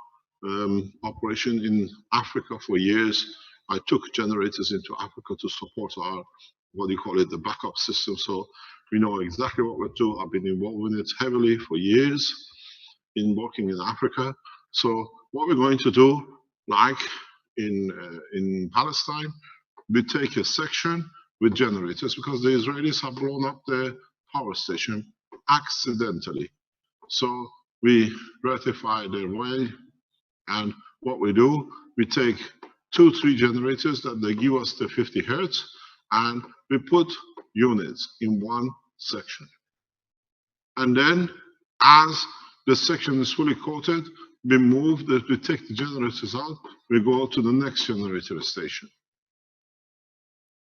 operation in Africa for years. I took generators into Africa to support our, the backup system. So we know exactly what we're doing. I've been involved in it heavily for years in working in Africa. So what we're going to do, like in Palestine, we take a section with generators, because the Israelis have blown up the power station accidentally. So we rectify their way, and what we do, we take 2 or 3 generators that they give us the 50 hertz, and we put units in one section. And then as the section is fully coated, we take the generators out, we go to the next generator station.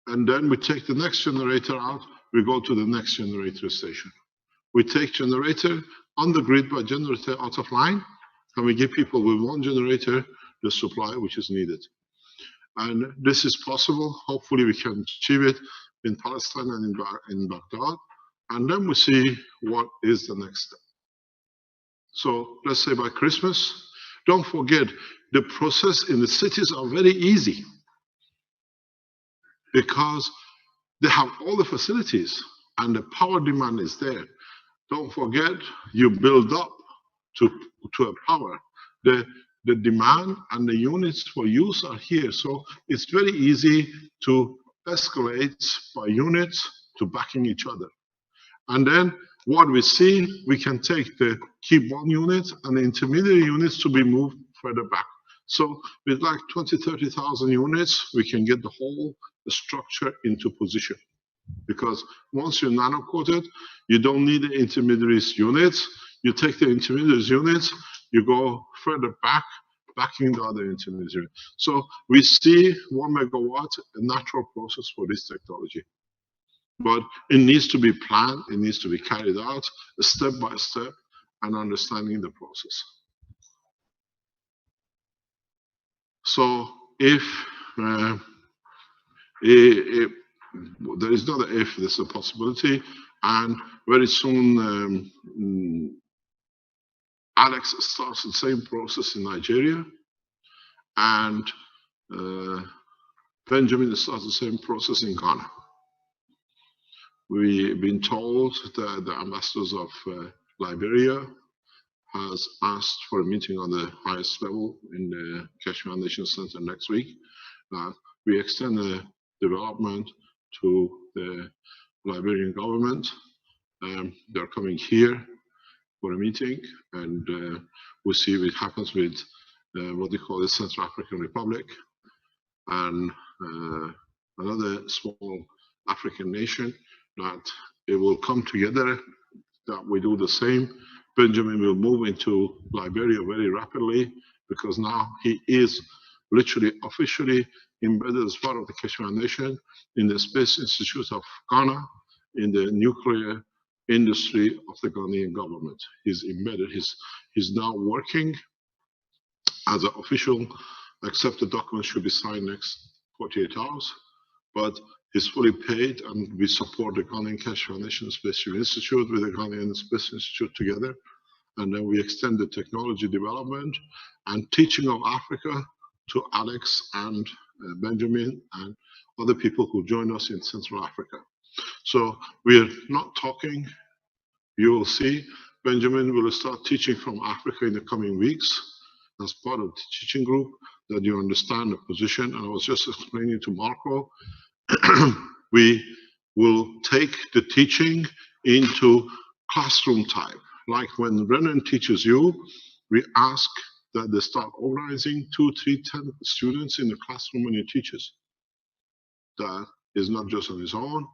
And then we take the next generator out, we go to the next generator station. We take generator on the grid by generator out of line, and we give people with one generator the supply which is needed. And this is possible. Hopefully we can achieve it in Palestine and in Baghdad. And then we see what is the next step. So let's say by Christmas, don't forget, the process in the cities are very easy, because they have all the facilities and the power demand is there. Don't forget, you build up to a power. The demand and the units for use are here. So it's very easy to escalate by units to backing each other. And then what we see, we can take the key one units and the intermediate units to be moved further back. So with like 20, 30,000 units, we can get the whole structure into position. Because once you're nano-coated, you don't need the intermediaries units. You take the intermediaries units, you go further back, backing the other intermediary. So we see 1 megawatt, a natural process for this technology. But it needs to be planned, it needs to be carried out step by step, and understanding the process. So if there is not an if, there's a possibility, and very soon Alex starts the same process in Nigeria, and Benjamin starts the same process in Ghana. We've been told that the ambassadors of Liberia has asked for a meeting on the highest level in the Keshe Foundation Center next week. We extend the development to the Liberian government. They're coming here for a meeting, and we'll see what happens with what they call the Central African Republic, and another small African nation, that it will come together, that we do the same. Benjamin will move into Liberia very rapidly, because now he is literally officially embedded as part of the Keshe Foundation in the Space Institute of Ghana, in the nuclear industry of the Ghanaian government. He's embedded, he's now working as an official, except the document should be signed next 48 hours, but he's fully paid, and we support the Ghanaian Keshe Foundation Space Institute with the Ghanaian Space Institute together. And then we extend the technology development and teaching of Africa to Alex and Benjamin and other people who join us in Central Africa. So we're not talking, you will see, Benjamin will start teaching from Africa in the coming weeks as part of the teaching group, that you understand the position. And I was just explaining to Marco, we will take the teaching into classroom type. Like when Brennan teaches you, we ask that they start organizing 2, 3, 10 students in the classroom when he teaches. That is not just on his own.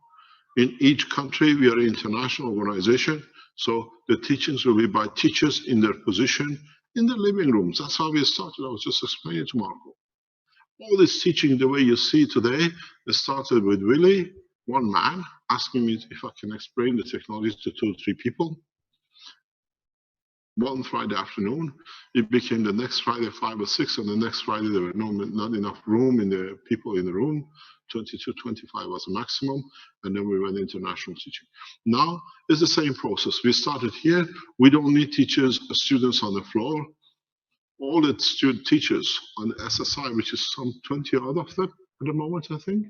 In each country, we are an international organization, so the teachings will be by teachers in their position in the living rooms. That's how we started. I was just explaining to Marco. All this teaching, the way you see today, it started with Willie, one man, asking me if I can explain the technology to 2 or 3 people. One Friday afternoon, it became the next Friday 5 or 6, and the next Friday there were not enough room in the people in the room. 22, 25 was the maximum, and then we went international teaching. Now it's the same process. We started here. We don't need teachers, students on the floor. All the teachers on the SSI, which is some 20 odd of them at the moment, I think.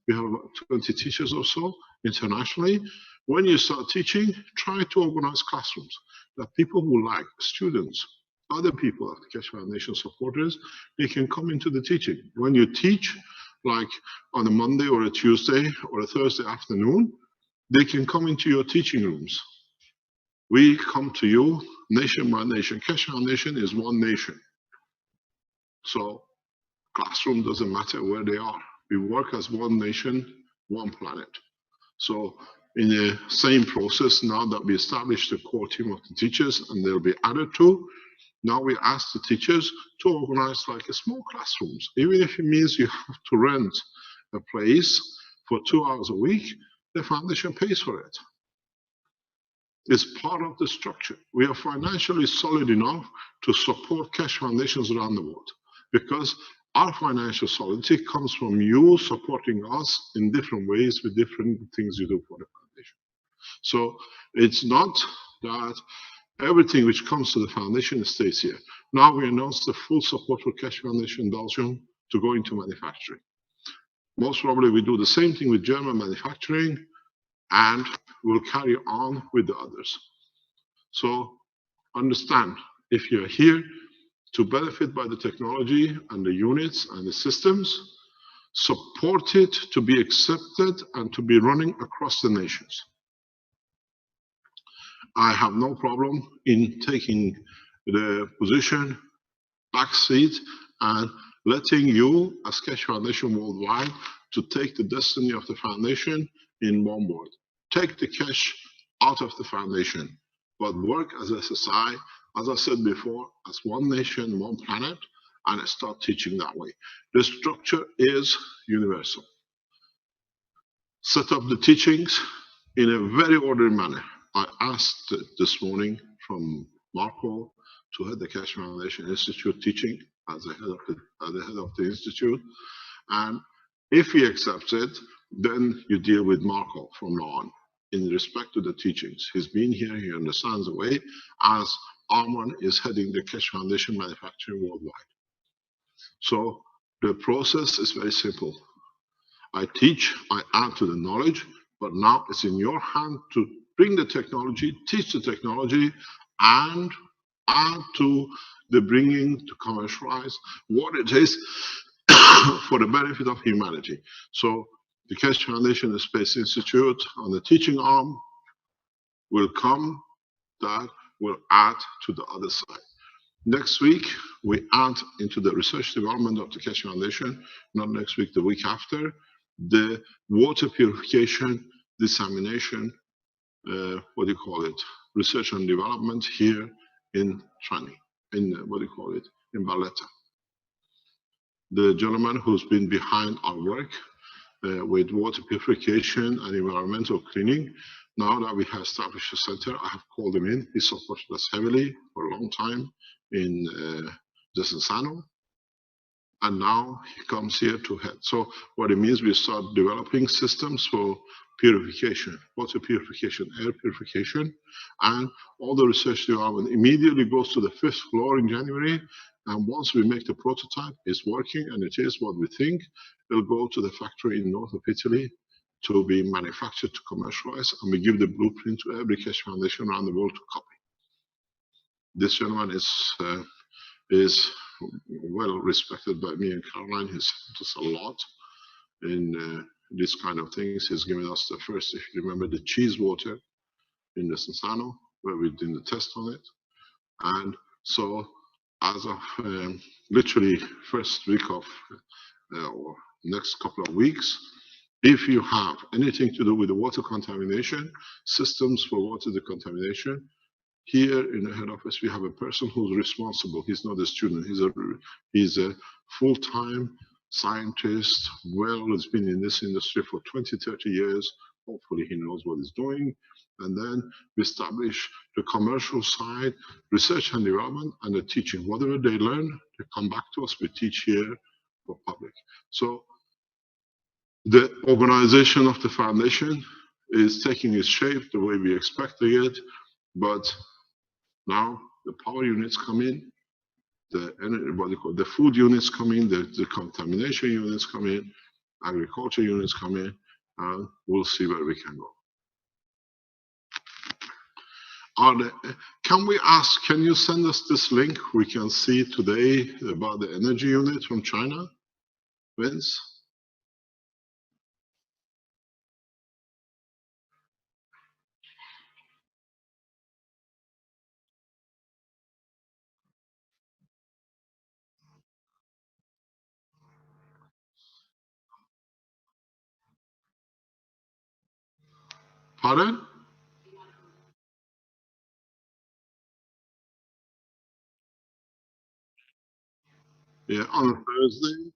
We have about 20 teachers or so internationally. When you start teaching, try to organize classrooms that people who like, students, other people at the Keshe Foundation supporters, they can come into the teaching. When you teach, like on a Monday or a Tuesday or a Thursday afternoon, they can come into your teaching rooms. We come to you nation by nation. Keshe Foundation is one nation. So classroom doesn't matter where they are. We work as one nation, one planet. So in the same process, now that we established the core team of the teachers, and they'll be added to, now we ask the teachers to organize like a small classrooms. Even if it means you have to rent a place for 2 hours a week, the foundation pays for it. It's part of the structure. We are financially solid enough to support Keshe Foundations around the world, because our financial solidity comes from you supporting us in different ways with different things you do for the foundation. So it's not that everything which comes to the foundation stays here. Now we announced the full support for Keshe Foundation Belgium to go into manufacturing. Most probably we do the same thing with German manufacturing, and we'll carry on with the others. So understand, if you're here to benefit by the technology and the units and the systems, support it to be accepted and to be running across the nations. I have no problem in taking the position, backseat, and letting you, as Keshe Foundation Worldwide, to take the destiny of the foundation in one word. Take the cash out of the foundation, but work as SSI, as I said before, as one nation, one planet, and start teaching that way. The structure is universal. Set up the teachings in a very orderly manner. I asked this morning from Marco to head the Keshe Foundation Institute teaching as the head of the institute, and if he accepts it, then you deal with Marco from now on in respect to the teachings. He's been here, he understands the way, as Arman is heading the Keshe Foundation Manufacturing Worldwide. So the process is very simple. I teach, I add to the knowledge, but now it's in your hand to bring the technology, teach the technology, and add to the bringing to commercialize what it is for the benefit of humanity. So the Keshe Foundation and Space Institute on the teaching arm will come, that will add to the other side. Next week, we add into the research development of the Keshe Foundation, not next week, the week after, the water purification, dissemination, research and development here in Trani, in in Valletta. The gentleman who's been behind our work with water purification and environmental cleaning, now that we have established a center, I have called him in. He supported us heavily for a long time in Desenzano, and now he comes here to head. So what it means, we start developing systems for purification, water purification, air purification, and all the research development immediately goes to the 5th floor in January. And once we make the prototype, it's working and it is what we think, it'll go to the factory in north of Italy to be manufactured, to commercialize, and we give the blueprint to every Keshe Foundation around the world to copy. This gentleman is well respected by me and Caroline. He's helped us a lot in this kind of things. He's given us the first, if you remember, the cheese water in the Sansano, where we did the test on it. And so as of literally first week of or next couple of weeks, if you have anything to do with the water contamination, systems for water decontamination, here in the head office, we have a person who's responsible. He's not a student. He's a full-time scientist. Well, has been in this industry for 20, 30 years. Hopefully he knows what he's doing. And then we establish the commercial side, research and development, and the teaching. Whatever they learn, they come back to us. We teach here for public. So the organization of the foundation is taking its shape the way we expected it, but now the power units come in, the food units come in, the contamination units come in, agriculture units come in, and we'll see where we can go. Can we ask, can you send us this link we can see today about the energy unit from China, Vince? Pardon? Yeah, on Thursday.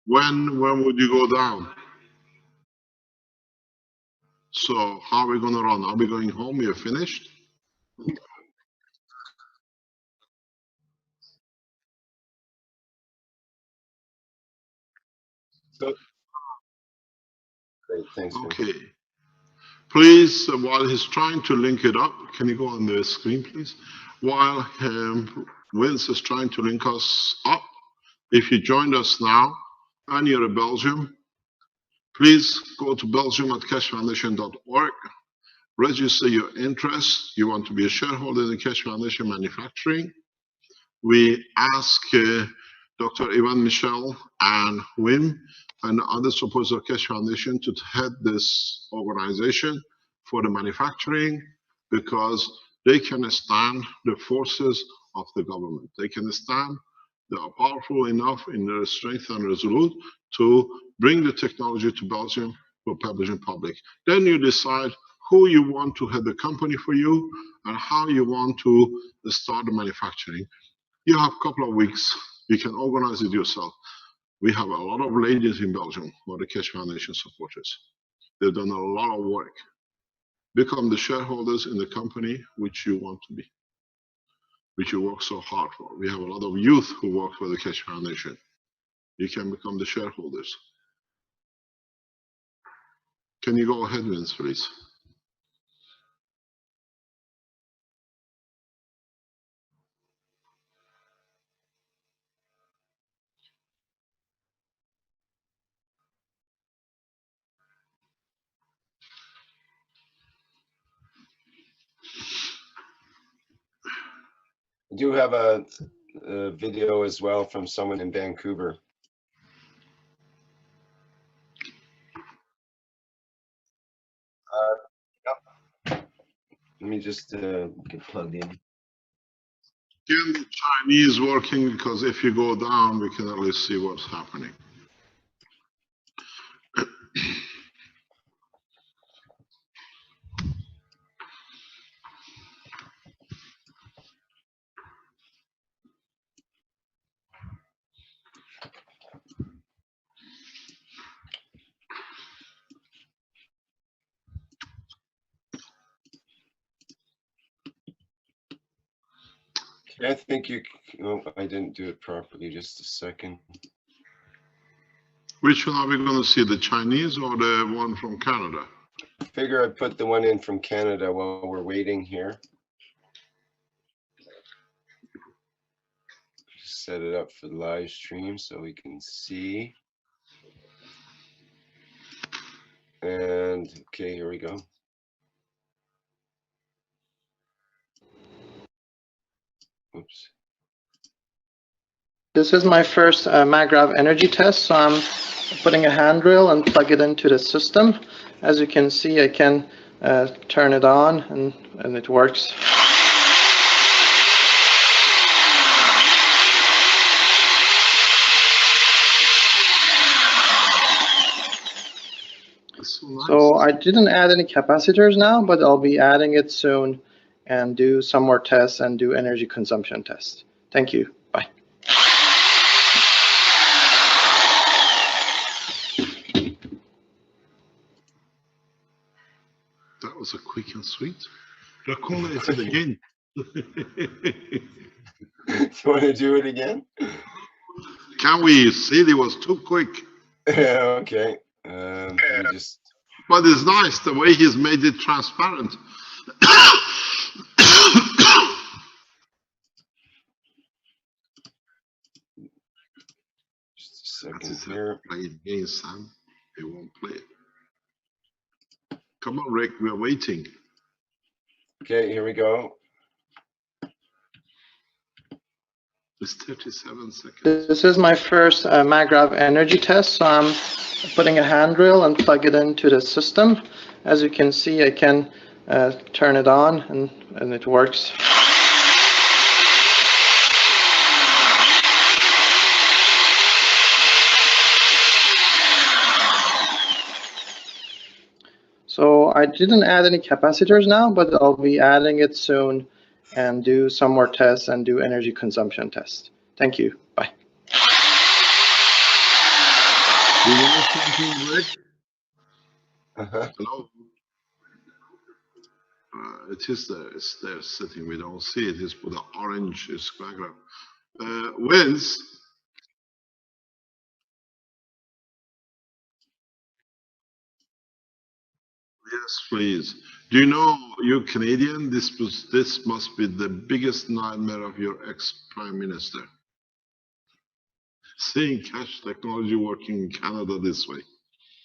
When would you go down? So how are we going to run? Are we going home? We are finished? So, great, thanks. Okay. Please, while he's trying to link it up, can you go on the screen, please? While Vince is trying to link us up, if you joined us now and you're in Belgium, please go to belgium@cashfoundation.org. Register your interest. You want to be a shareholder in the Cash Foundation Manufacturing. We ask Dr. Ivan Michel and Wim and other supporters of Cash Foundation to head this organization for the manufacturing, because they can stand the forces of the government. They can stand, they are powerful enough in their strength and resolute to bring the technology to Belgium for publishing public. Then you decide who you want to head the company for you and how you want to start the manufacturing. You have a couple of weeks. You can organize it yourself. We have a lot of ladies in Belgium who are the Cash Foundation supporters. They've done a lot of work. Become the shareholders in the company which you want to be, which you work so hard for. We have a lot of youth who work for the Cash Foundation. You can become the shareholders. Can you go ahead, Vince, please? I do have a video as well from someone in Vancouver. Yep. Let me just get plugged in. Can the Chinese working? Because if you go down, we can at least see what's happening. I think you, oh, I didn't do it properly, just a second. Which one are we going to see, the Chinese or the one from Canada? I figure I'd put the one in from Canada while we're waiting here. Just set it up for the live stream so we can see. And okay, here we go. Oops. This is my first MagRav energy test, so I'm putting a handrail and plug it into the system. As you can see, I can turn it on and it works. So, nice. So I didn't add any capacitors now, but I'll be adding it soon and do some more tests and do energy consumption tests. Thank you. Bye. That was a quick and sweet. Recall it again. You want to do it again? Can we see it was too quick? Yeah, okay. Let me just. But it's nice the way he's made it transparent. Just a second here. Play it again, Sam. He won't play it. Come on, Rick, we're waiting. Okay, here we go. It's 37 seconds. This is my first MagRav energy test, so I'm putting a handrail and plug it into the system. As you can see, I can turn it on and it works. So I didn't add any capacitors now, but I'll be adding it soon and do some more tests and do energy consumption tests. Thank you. Bye. Do you know something, Rick? Hello? It is there. It's there sitting. We don't see it. It's with the orange diagram. Vince, yes, please. Do you know, you Canadian, this must be the biggest nightmare of your ex-prime minister. Seeing cash technology working in Canada this way.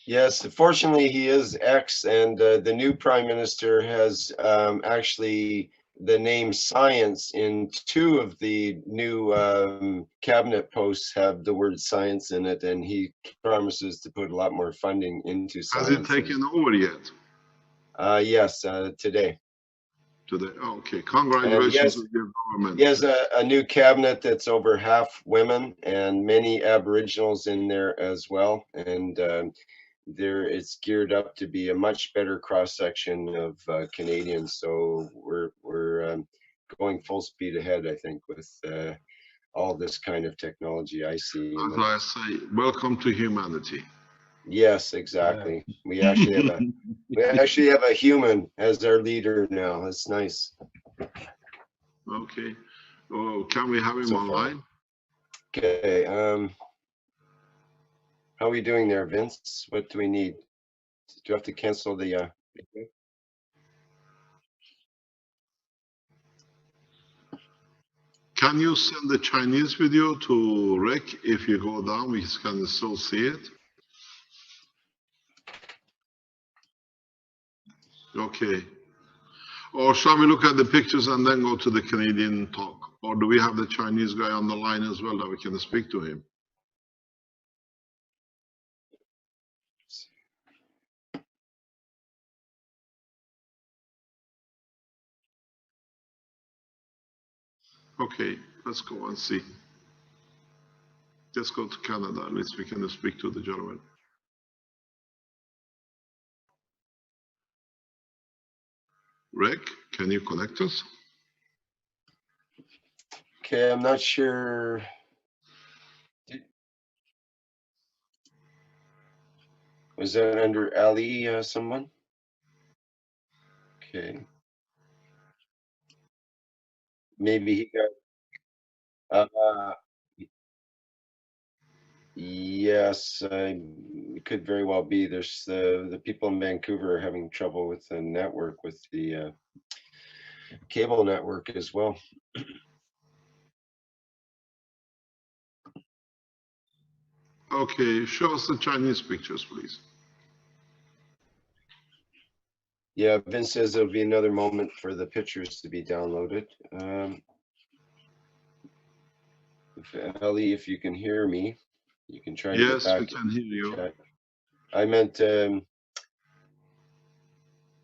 Yes, fortunately he is ex, and the new prime minister has actually the name science in 2 of the new cabinet posts have the word science in it, and he promises to put a lot more funding into science. Has it taken over yet? Yes, today. Today, okay. Congratulations to your government. He has a new cabinet that's over half women and many Aboriginals in there as well, and it's geared up to be a much better cross section of Canadians. So we're going full speed ahead, I think, with all this kind of technology I see. As I say, welcome to humanity. Yes, exactly. Yeah. We actually have a human as our leader now. That's nice. Okay. Oh, can we have him online? Okay. How are we doing there, Vince? What do we need? Do you have to cancel the video? Can you send the Chinese video to Rick? If you go down, we can still see it. Okay. Or shall we look at the pictures and then go to the Canadian talk? Or do we have the Chinese guy on the line as well that we can speak to him? Okay, let's go and see. Let's go to Canada. At least we can speak to the gentleman. Rick, can you connect us? Okay, I'm not sure. Was that under Ali someone? Okay. Maybe he got. Yes, it could very well be. There's the people in Vancouver are having trouble with the network, with the cable network as well. Okay, show us the Chinese pictures, please. Yeah, Vince says there'll be another moment for the pictures to be downloaded. Ali, if you can hear me, you can try to get Yes, back. we can hear you. Chat. I meant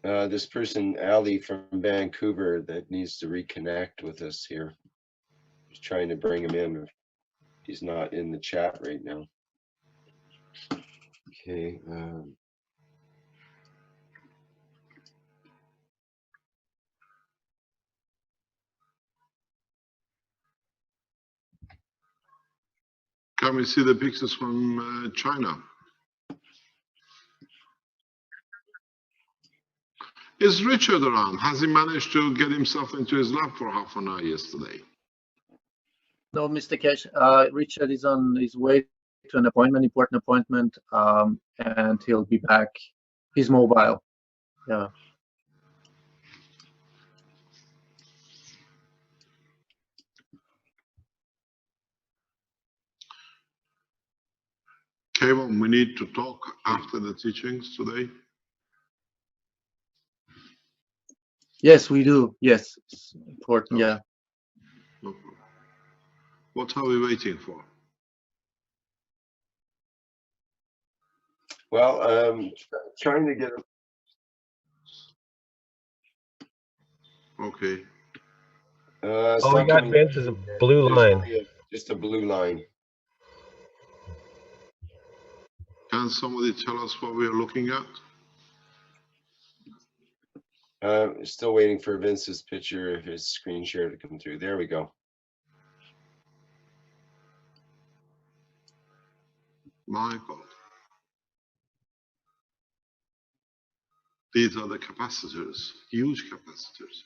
this person, Ali from Vancouver, that needs to reconnect with us here. Just trying to bring him in. He's not in the chat right now. Okay. Can we see the pictures from China? Is Richard around? Has he managed to get himself into his lab for half an hour yesterday? No, Mr. Cash. Richard is on his way to an appointment, important appointment, and he'll be back. He's mobile. Yeah. Kevin, we need to talk after the teachings today. Yes, we do. Yes, it's important. Yeah. No problem. What are we waiting for? Well, trying to get. Okay. All we got, Vince, is a blue line. Just a blue line. Can somebody tell us what we are looking at? Still waiting for Vince's picture of his screen share to come through. There we go. My God. These are the capacitors, huge capacitors.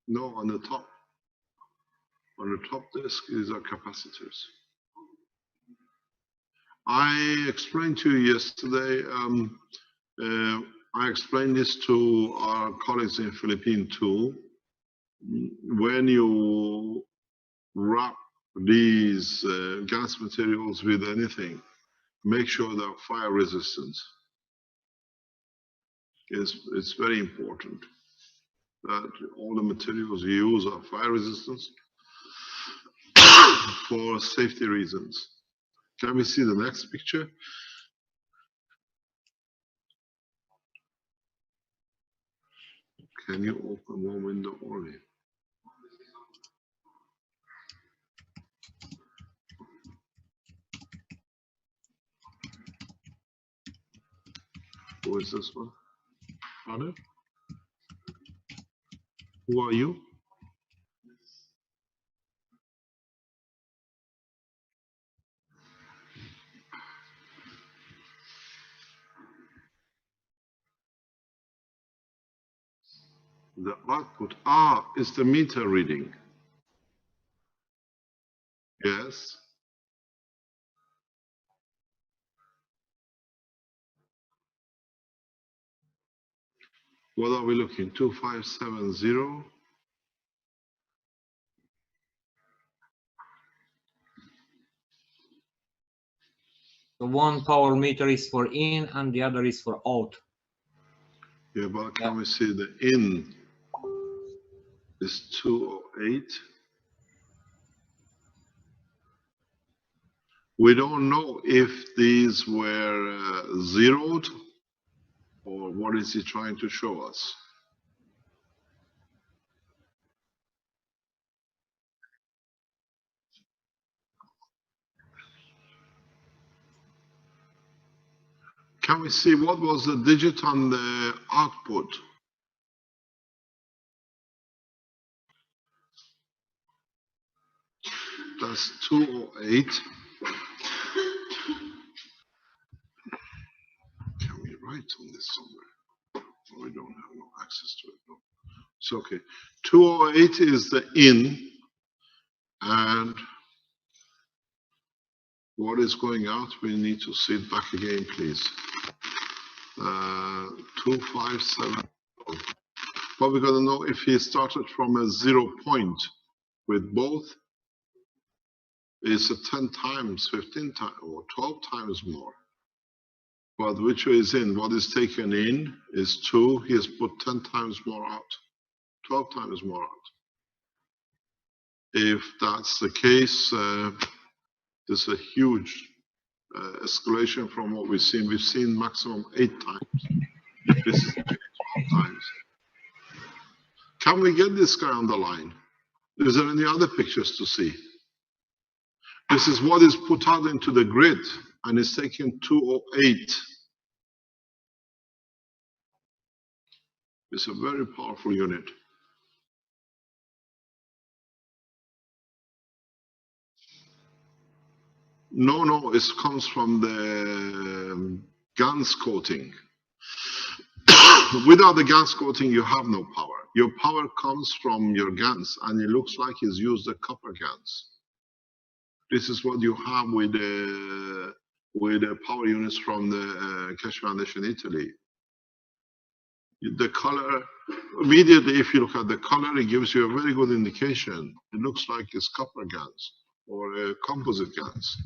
No, on the top. On the top disk, these are capacitors. I explained to you yesterday, I explained this to our colleagues in Philippines too. When you wrap these gas materials with anything, make sure they're fire resistant. It's very important that all the materials you use are fire resistant for safety reasons. Can we see the next picture? Can you open one window only? Who is this one? Pardon? Who are you? The output is the meter reading. Yes. What are we looking? 2570. The one power meter is for in and the other is for out. Yeah, but can we see the in is 208? We don't know if these were zeroed or what is he trying to show us. Can we see what was the digit on the output? That's 208. Can we write on this somewhere? Oh, we don't have no access to it. No. It's okay. 208 is the in, and what is going out? We need to see it back again, please. 257. But we're going to know if he started from a 0 point with both. It's a 10 times, 15 times, or 12 times more. But which way is in? What is taken in is 2. He has put 10 times more out, 12 times more out. If that's the case, there's a huge escalation from what we've seen. We've seen maximum 8 times. This is 12 times. Can we get this guy on the line? Is there any other pictures to see? This is what is put out into the grid, and it's taken 208. It's a very powerful unit. No, it comes from the GaNs coating. Without the GaNs coating, you have no power. Your power comes from your GaNs, and it looks like it's used the copper GaNs. This is what you have with the power units from the Keshe Foundation Italy. The color, immediately if you look at the color, it gives you a very good indication. It looks like it's copper GaNs or composite GaNs.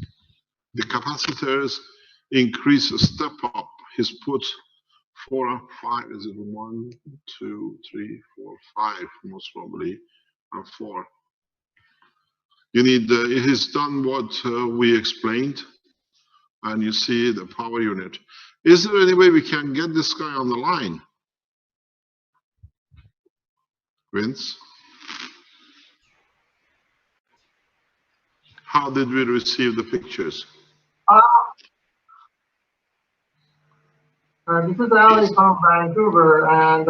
The capacitors increase a step up. He's put 4 or 5, is it 1, 2, 3, 4, 5 most probably, and 4. You need, it is done what we explained, and you see the power unit. Is there any way we can get this guy on the line? Vince? How did we receive the pictures? This is Ali from Vancouver, and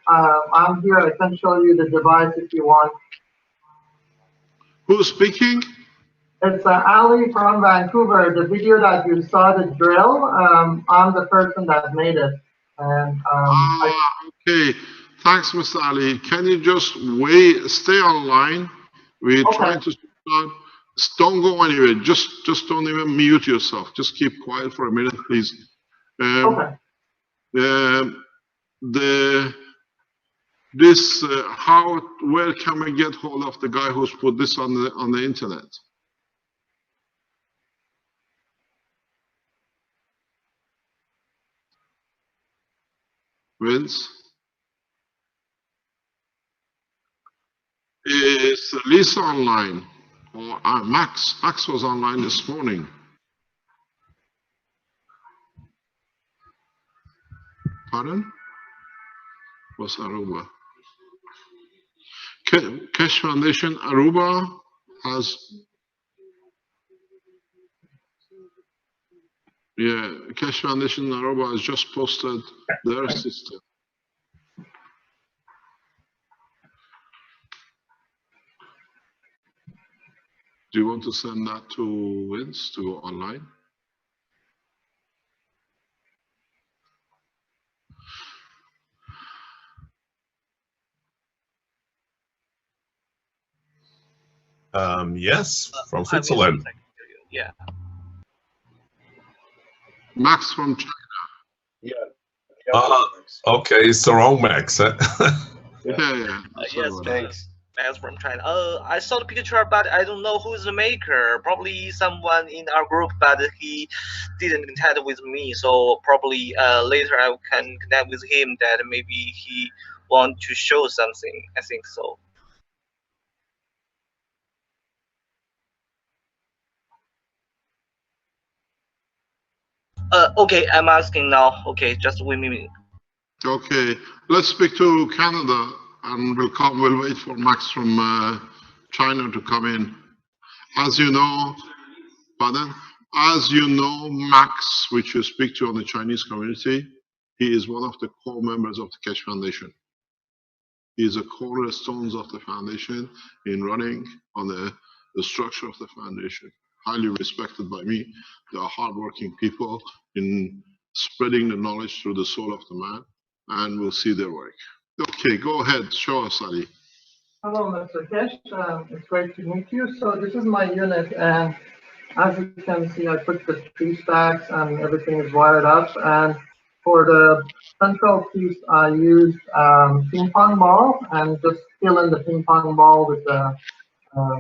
I'm here. I can show you the device if you want. Who's speaking? It's Ali from Vancouver. The video that you saw, the drill, I'm the person that made it. And okay. Thanks, Mr. Ali. Can you just stay online? We're trying to start. Don't go anywhere. Just don't even mute yourself. Just keep quiet for a minute, please. Okay. Where can we get hold of the guy who's put this on the internet? Vince? Is Lisa online? Or Max? Max was online this morning. Pardon? Was Aruba. Keshe Foundation Aruba has, Keshe Foundation Aruba has just posted their system. Do you want to send that to Vince to go online? Yes, from Switzerland. Yeah. Max from China. Yeah. Okay, it's the wrong Max. Yeah. Yes, thanks. Max from China. I saw the picture, but I don't know who's the maker. Probably someone in our group, but he didn't contact with me. So probably later I can connect with him. That maybe he want to show something. I think so. Okay, I'm asking now. Okay, just wait a minute. Okay, let's speak to Canada, and we'll wait for Max from China to come in. As you know, Max, which you speak to on the Chinese community, he is one of the core members of the Keshe Foundation. He is a cornerstones of the foundation in running on the structure of the foundation. Highly respected by me. They are hardworking people in spreading the knowledge through the soul of the man, and we'll see their work. Okay, go ahead, show us, Ali. Hello, Mr. Keshe. It's great to meet you. So this is my unit, and as you can see, I put the 3 stacks and everything is wired up. And for the central piece, I used ping pong ball and just fill in the ping pong ball with the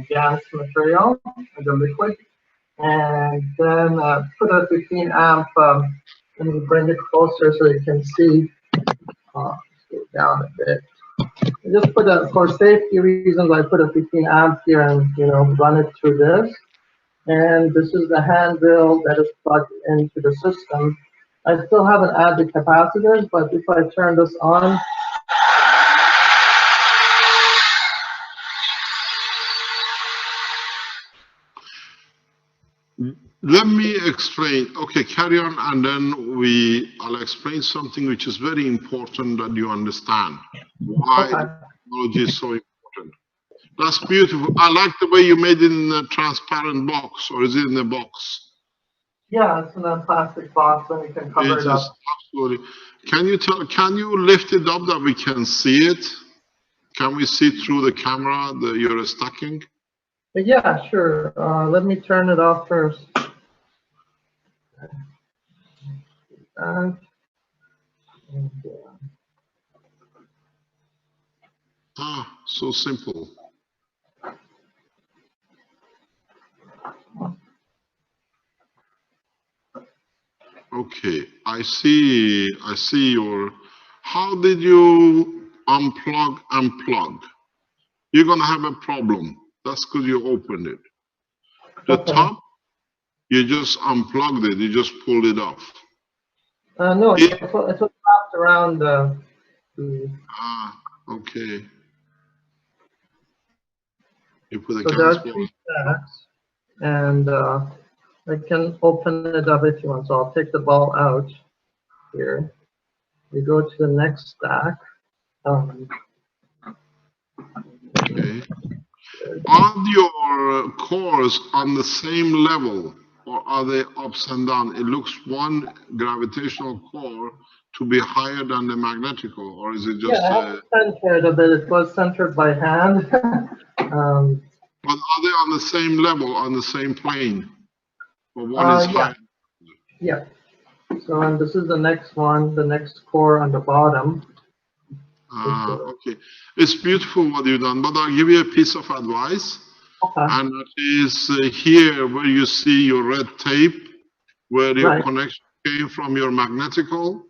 GaNs material, the liquid, and then put a 15 amp. Let me bring it closer so you can see. Go down a bit. just put for safety reasons, I put a 15 amp here and, run it through this. And this is the handrail that is plugged into the system. I still haven't added the capacitors, but if I turn this on, let me explain. Okay, carry on, and then I'll explain something which is very important that you understand why technology is so important. That's beautiful. I like the way you made it in a transparent box, or is it in a box? Yeah, it's in a plastic box, and you can cover it up. Absolutely. Can you lift it up that we can see it? Can we see through the camera that you're stacking? Yeah, sure. Let me turn it off first. So simple. Okay, I see your, how did you unplug and plug? You're gonna have a problem. That's because you opened it. The top, you just unplugged it, you just pulled it off. No, it's wrapped around the... Okay. You put a So there are 3 stacks, and I can open it up if you want. So I'll take the ball out here. We go to the next stack. Okay. Are your cores on the same level, or are they ups and down? It looks one gravitational core to be higher than the magnetical, or is it just? Yeah, I have centered a bit. It was centered by hand. But are they on the same level, on the same plane? Or one is higher? Yeah. So, and this is the next one, the next core on the bottom. Okay. It's beautiful what you've done, but I'll give you a piece of advice. Okay. And it is here where you see your red tape, where your connection came from your magnetical.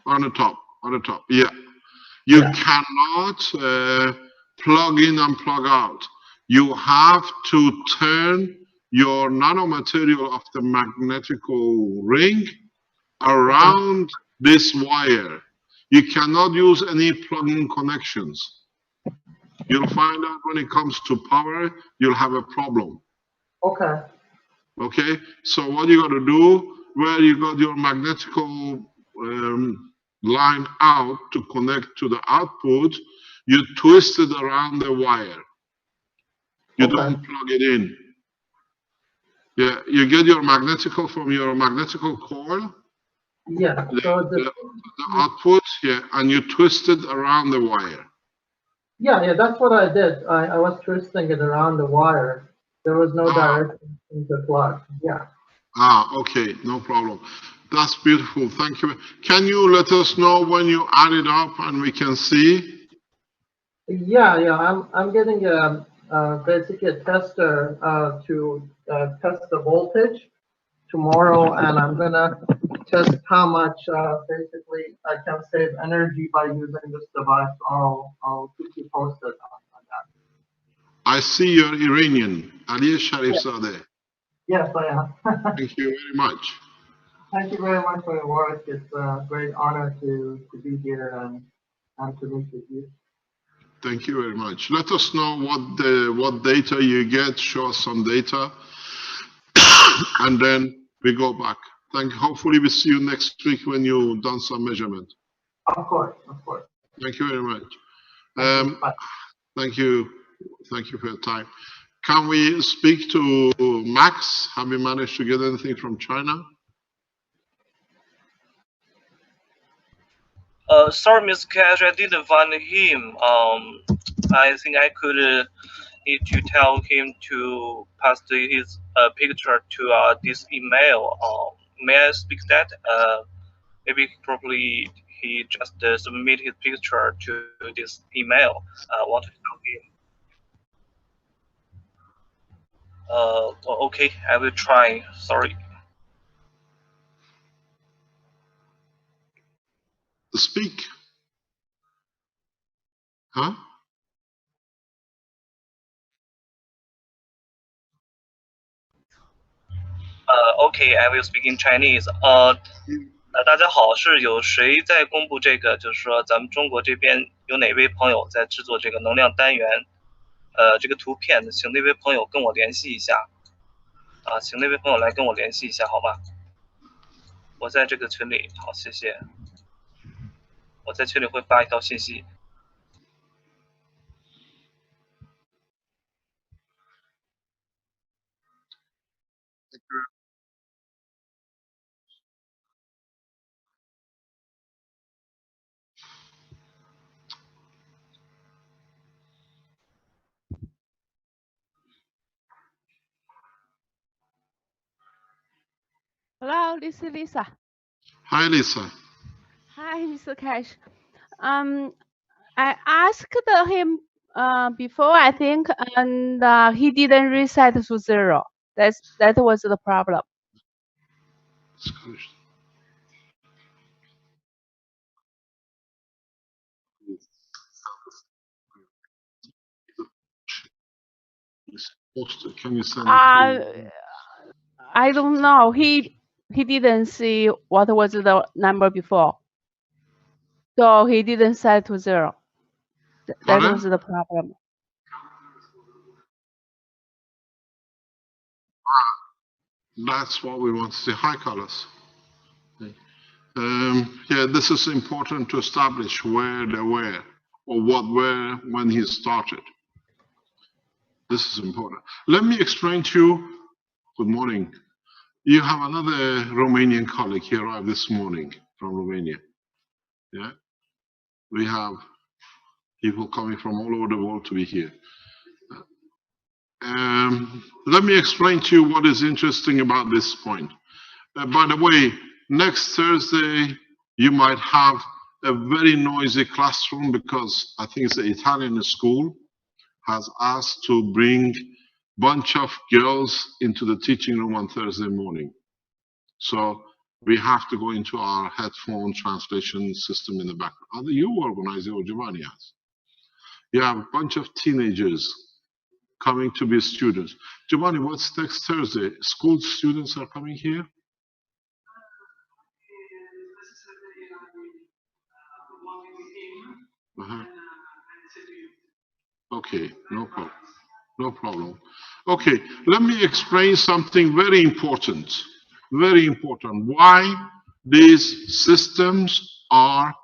On the top, yeah. You cannot plug in and plug out. You have to turn your nanomaterial of the magnetical ring around this wire. You cannot use any plug-in connections. You'll find out when it comes to power, you'll have a problem. Okay. Okay, so what you got to do, where you got your magnetical line out to connect to the output, you twist it around the wire. You don't plug it in. Yeah, you get your magnetical from your magnetical coil. Yeah. So the output, yeah, and you twist it around the wire. Yeah, that's what I did. I was twisting it around the wire. There was no direction in the plug. Yeah. Okay, no problem. That's beautiful. Thank you. Can you let us know when you add it up and we can see? Yeah. I'm getting basically a tester to test the voltage tomorrow, and I'm gonna test how much basically I can save energy by using this device. I'll keep you posted on that. I see you're Iranian, Ali Sharifzadeh. Yes, I am. Thank you very much. Thank you very much for your work. It's a great honor to be here and to meet with you. Thank you very much. Let us know what data you get. Show us some data, and then we go back. Hopefully we see you next week when you've done some measurement. Of course. Thank you very much. Thank you for your time. Can we speak to Max? Have you managed to get anything from China? Sorry, Mr. Cash, I didn't find him. I think I could need to tell him to pass his picture to this email. May I speak that? Maybe probably he just submit his picture to this email. Want to tell him. Okay, I will try. Sorry. Speak. Huh? OK, I will speak in Chinese. 大家好，是有谁在公布这个？就是说，咱们中国这边有哪位朋友在制作这个能量单元？这个图片，请那位朋友跟我联系一下。请那位朋友来跟我联系一下，好吗？我在这个群里，好，谢谢。我在群里会发一条信息。Hello, this is Lisa. Hi, Lisa. Hi, Mr. Cash. I asked him before, I think, and he didn't reset to 0. That was the problem. Can you send I don't know. He didn't see what was the number before, so he didn't set to 0. That was the problem. That's what we want to see. Hi, Carlos. Yeah, this is important to establish where they were or what were when he started. This is important. Let me explain to you. Good morning. You have another Romanian colleague. He arrived this morning from Romania. Yeah, we have people coming from all over the world to be here. Let me explain to you what is interesting about this point. By the way, next Thursday, you might have a very noisy classroom because I think it's the Italian school has asked to bring a bunch of girls into the teaching room on Thursday morning. So we have to go into our headphone translation system in the back. Either you organize it or Giovanni has. You have a bunch of teenagers coming to be students. Giovanni, what's next Thursday? School students are coming here? Okay, no problem. No problem. Okay, let me explain something very important. Very important. Why these systems are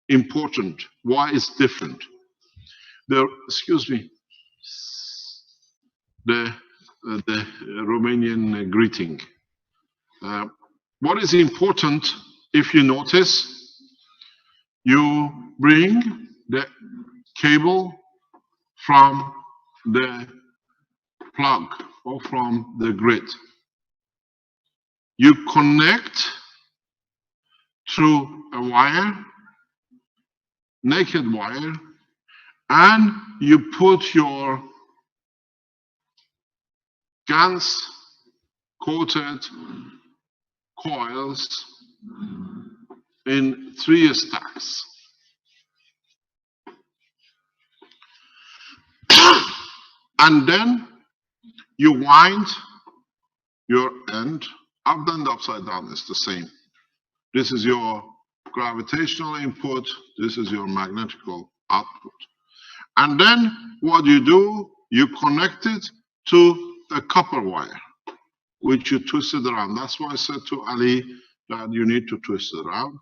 important. Why it's different. Excuse me. The Romanian greeting. What is important, if you notice, you bring the cable from the plug or from the grid. You connect through a wire, naked wire, and you put your GaNs coated coils in 3 stacks. And then you wind your end up and upside down. It's the same. This is your gravitational input. This is your magnetical output. And then what you do, you connect it to a copper wire, which you twist it around. That's why I said to Ali that you need to twist it around.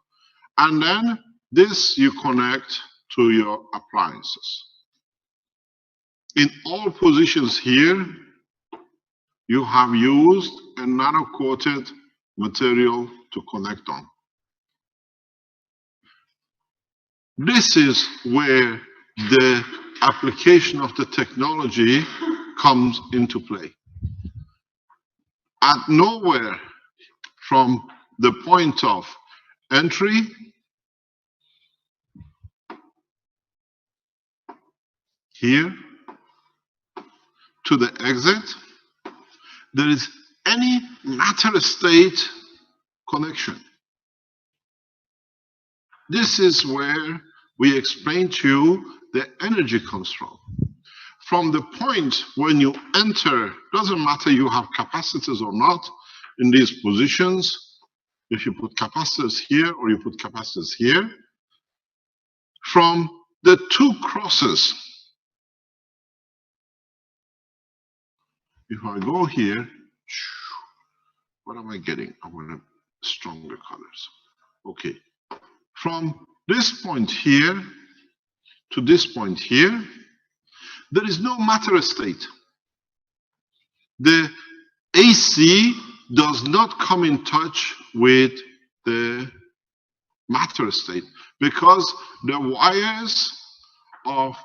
And then this you connect to your appliances. In all positions here, you have used a nano-coated material to connect on. This is where the application of the technology comes into play. At nowhere from the point of entry here to the exit, there is any matter state connection. This is where we explain to you the energy comes from. From the point when you enter, doesn't matter you have capacitors or not in these positions, if you put capacitors here or you put capacitors here, from the two crosses, if I go here, what am I getting? I want stronger colors. Okay. From this point here to this point here, there is no matter state. The AC does not come in touch with the matter state because the wires of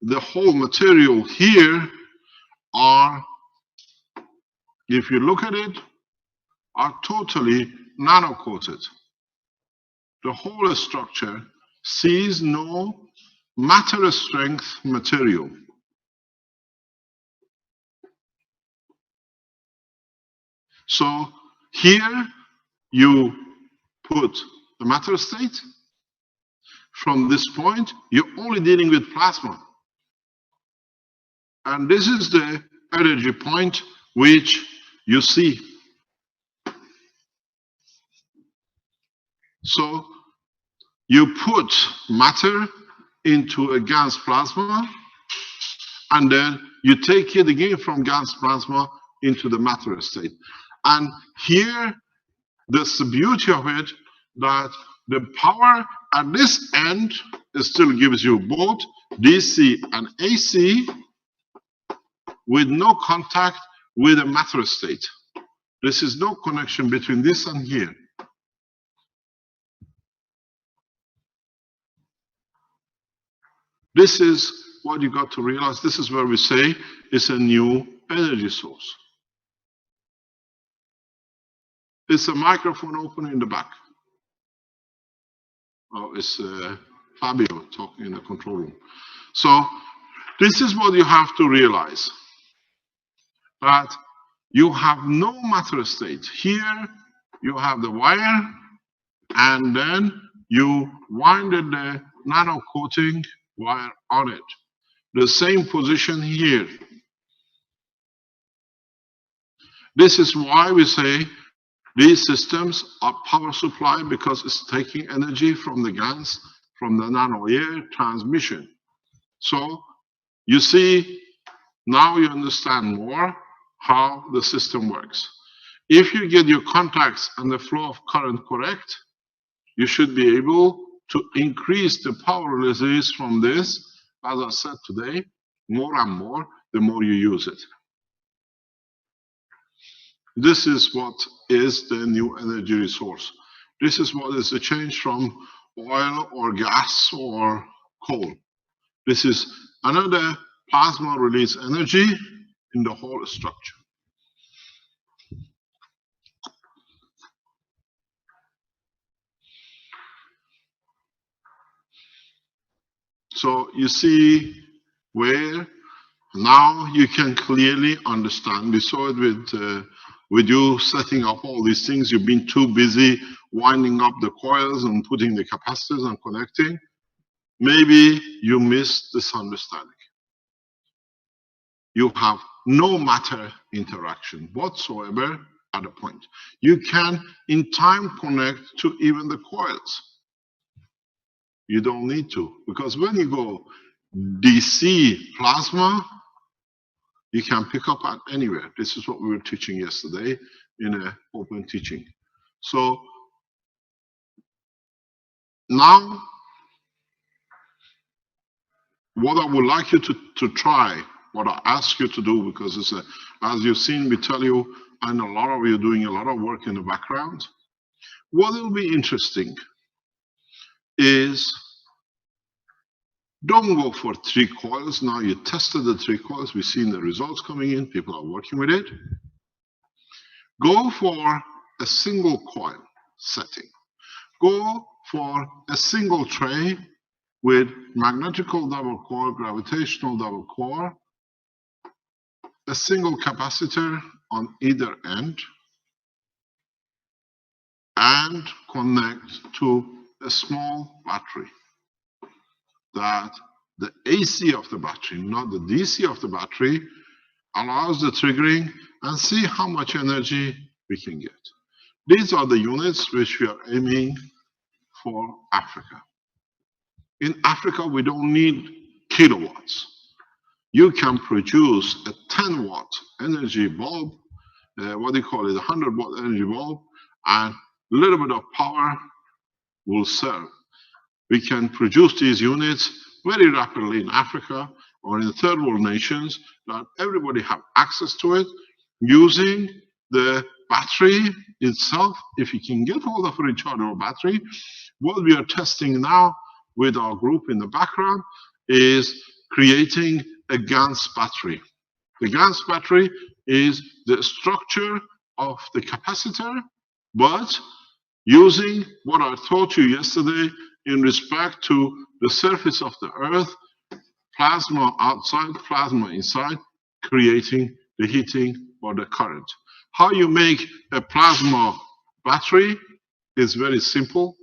the whole material here are, if you look at it, are totally nano-coated. The whole structure sees no matter strength material. So here you put the matter state. From this point, you're only dealing with plasma. And this is the energy point which you see. So you put matter into a gas plasma, and then you take it again from gas plasma into the matter state. And here, that's the beauty of it, that the power at this end still gives you both DC and AC with no contact with a matter state. This is no connection between this and here. This is what you got to realize. This is where we say it's a new energy source. It's a microphone open in the back. Oh, it's Fabio talking in the control room. So this is what you have to realize, that you have no matter state. Here you have the wire, and then you winded the nano coating wire on it. The same position here. This is why we say these systems are power supply, because it's taking energy from the gas, from the nano air transmission. So you see, now you understand more how the system works. If you get your contacts and the flow of current correct, you should be able to increase the power release from this, as I said today, more and more, the more you use it. This is what is the new energy resource. This is what is the change from oil or gas or coal. This is another plasma release energy in the whole structure. So you see where now you can clearly understand. We saw it with you setting up all these things. You've been too busy winding up the coils and putting the capacitors and connecting. Maybe you missed this understanding. You have no matter interaction whatsoever at a point. You can in time connect to even the coils. You don't need to, because when you go DC plasma, you can pick up at anywhere. This is what we were teaching yesterday in an open teaching. So now, what I would like you to try, what I ask you to do, because it's as you've seen me tell you, and a lot of you are doing a lot of work in the background. What will be interesting is, don't go for 3 coils. Now you tested the 3 coils. We've seen the results coming in. People are working with it. Go for a single coil setting. Go for a single tray with magnetical double core, gravitational double core, a single capacitor on either end, and connect to a small battery. That the AC of the battery, not the DC of the battery, allows the triggering, and see how much energy we can get. These are the units which we are aiming for Africa. In Africa, we don't need kilowatts. You can produce a 10-watt energy bulb, what do you call it, a 100-watt energy bulb, and a little bit of power will serve. We can produce these units very rapidly in Africa or in third world nations, that everybody have access to it, using the battery itself. If you can get hold of a rechargeable battery, what we are testing now with our group in the background is creating a GaNS battery. The GaNS battery is the structure of the capacitor, but using what I taught you yesterday in respect to the surface of the Earth, plasma outside, plasma inside, creating the heating or the current. How you make a plasma battery is very simple.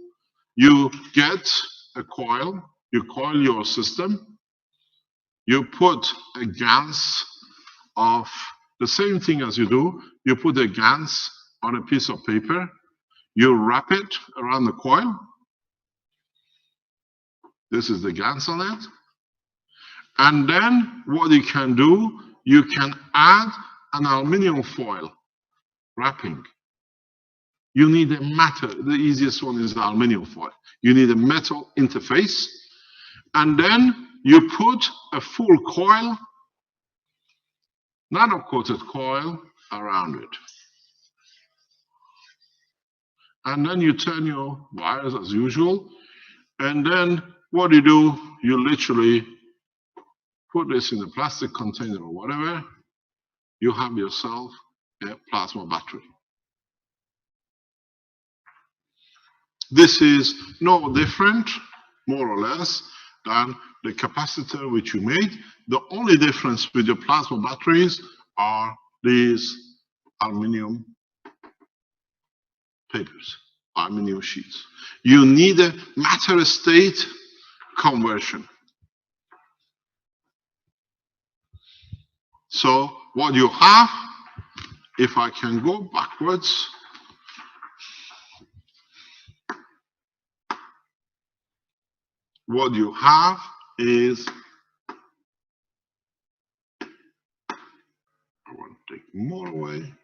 You get a coil, you coil your system, you put a GaNS of the same thing as you do, you put a GaNS on a piece of paper, you wrap it around the coil. This is the GaNS on it. And then what you can do, you can add an aluminum foil wrapping. You need a metal, the easiest one is the aluminum foil. You need a metal interface, and then you put a full coil, nano-coated coil around it. And then you turn your wires as usual, and then what you do, you literally put this in a plastic container or whatever, you have yourself a plasma battery. This is no different, more or less, than the capacitor which you made. The only difference with your plasma batteries are these aluminum papers, aluminum sheets. You need a matter state conversion. So what you have, if I can go backwards, what you have is, I want to take more away.